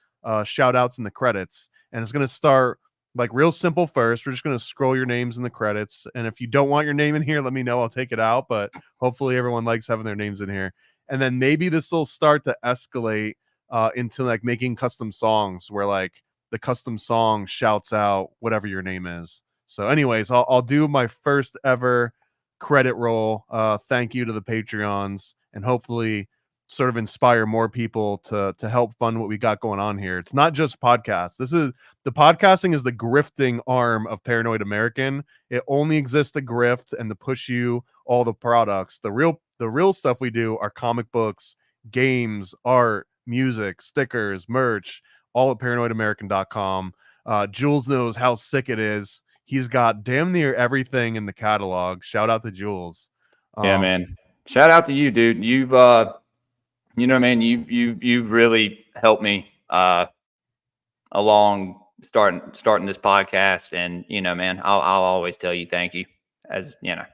shout outs in the credits. And it's going to start like real simple first. We're just going to scroll your names in the credits. And if you don't want your name in here, let me know. I'll take it out. But hopefully everyone likes having their names in here. And then maybe this will start to escalate into like making custom songs where like the custom song shouts out whatever your name is. So anyways, I'll do my first ever credit roll. Thank you to the Patreons, and hopefully sort of inspire more people to help fund what we got going on here. It's not just podcasts. The podcasting is the grifting arm of Paranoid American. It only exists to grift and to push you all the products. The real stuff we do are comic books, games, art, music, stickers, merch, all at paranoidamerican.com. Jules knows how sick it is. He's got damn near everything in the catalog. Shout out to Jules. Yeah, man. Shout out to you, dude. You've man, you've really helped me along starting this podcast, and man, I'll always tell you thank you, as you know.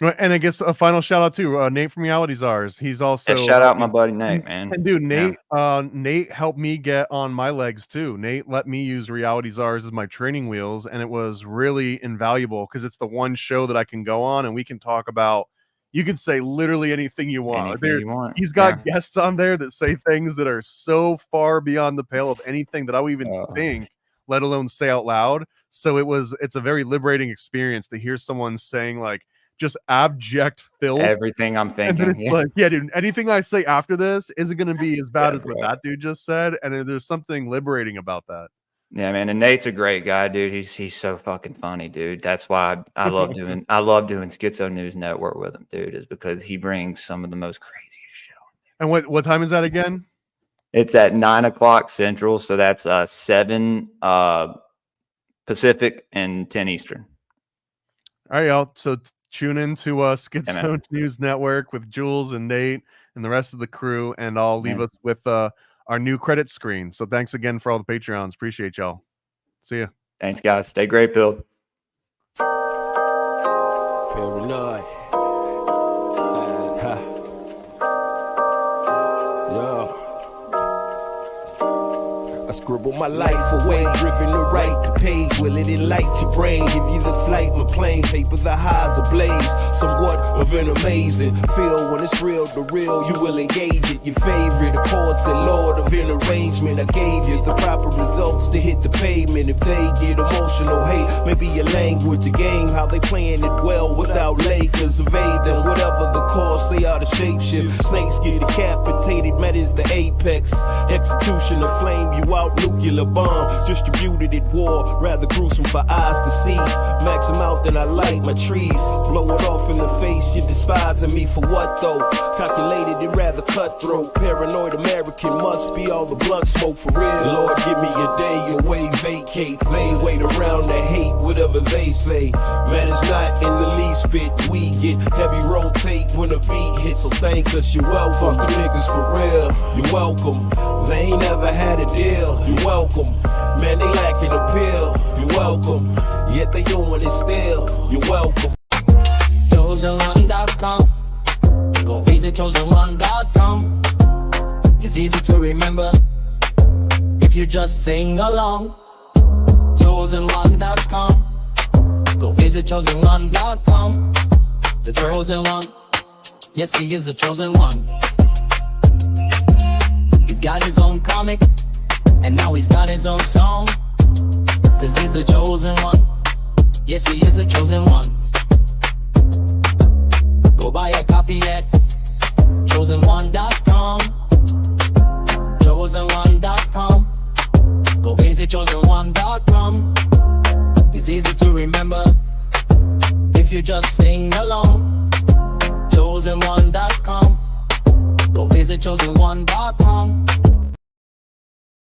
And I guess a final shout out to Nate from Reality Czars. He's also shout out my buddy Nate, man. And dude, Nate helped me get on my legs too. Nate let me use Reality Czars as my training wheels, and it was really invaluable because it's the one show that I can go on and we can talk about. You could say literally anything you want. He's got guests on there that say things that are so far beyond the pale of anything that I would even think, let alone say out loud. So it's a very liberating experience to hear someone saying like just abject filth. Everything I'm thinking. And then it's like, yeah, dude, anything I say after this isn't going to be as bad as what that dude just said. And there's something liberating about that. Yeah, man. And Nate's a great guy, dude. He's so fucking funny, dude. That's why I love doing Schizo News Network with him, dude, is because he brings some of the most craziest shit on there. And what time is that again? It's at 9:00 Central, so that's 7 Pacific and 10 Eastern. All right, y'all. So tune into Schizo News Network with Jules and Nate and the rest of the crew, and I'll leave us with our new credit screen. So thanks again for all the Patreons. Appreciate y'all. See ya. Thanks, guys. Stay great-pilled. Paranoid. scribble my life away, driven to write the page. Will it enlighten your brain? Give you the flight, my plane, paper the highs ablaze. Somewhat of an amazing feel when it's real to real. You will engage it. Your favorite, of course, the Lord of an arrangement. I gave you the proper results to hit the pavement. If they get emotional, hate maybe your language, a game, how they playing it well without Lakers. Evade them, whatever the cost, they are the shapeshift. Snakes get decapitated, met is the apex. Execution of flame you out, nuclear bomb distributed at war, rather gruesome for eyes to see. Max them out, then I light my trees. Blow it off in the face, you're despising me for what though? Calculated and rather cutthroat. Paranoid American must be all the blood smoke for real. Lord, give me a day away, vacate. They wait around to hate whatever they say. Man, it's not in the least bit. We get heavy rotate when the beat hits, so thank us, you're welcome. Fuck the niggas for real, you're welcome. They ain't never had a deal, you're welcome. Man, they lacking appeal, you're welcome. Yet they doing it still, you're welcome. Chosen1.com. Go visit chosen1.com. It's easy to remember if you just sing along. Chosen1.com. Go visit chosen1.com. The chosen one, yes, he is the chosen one. He's got his own comic, and now he's got his own song. 'Cause he's the chosen one, yes, he is the chosen one. Go buy a copy at chosen1.com. Chosen1.com. Go visit chosen1.com. It's easy to remember if you just sing along. Chosen1.com. Go visit chosen1.com.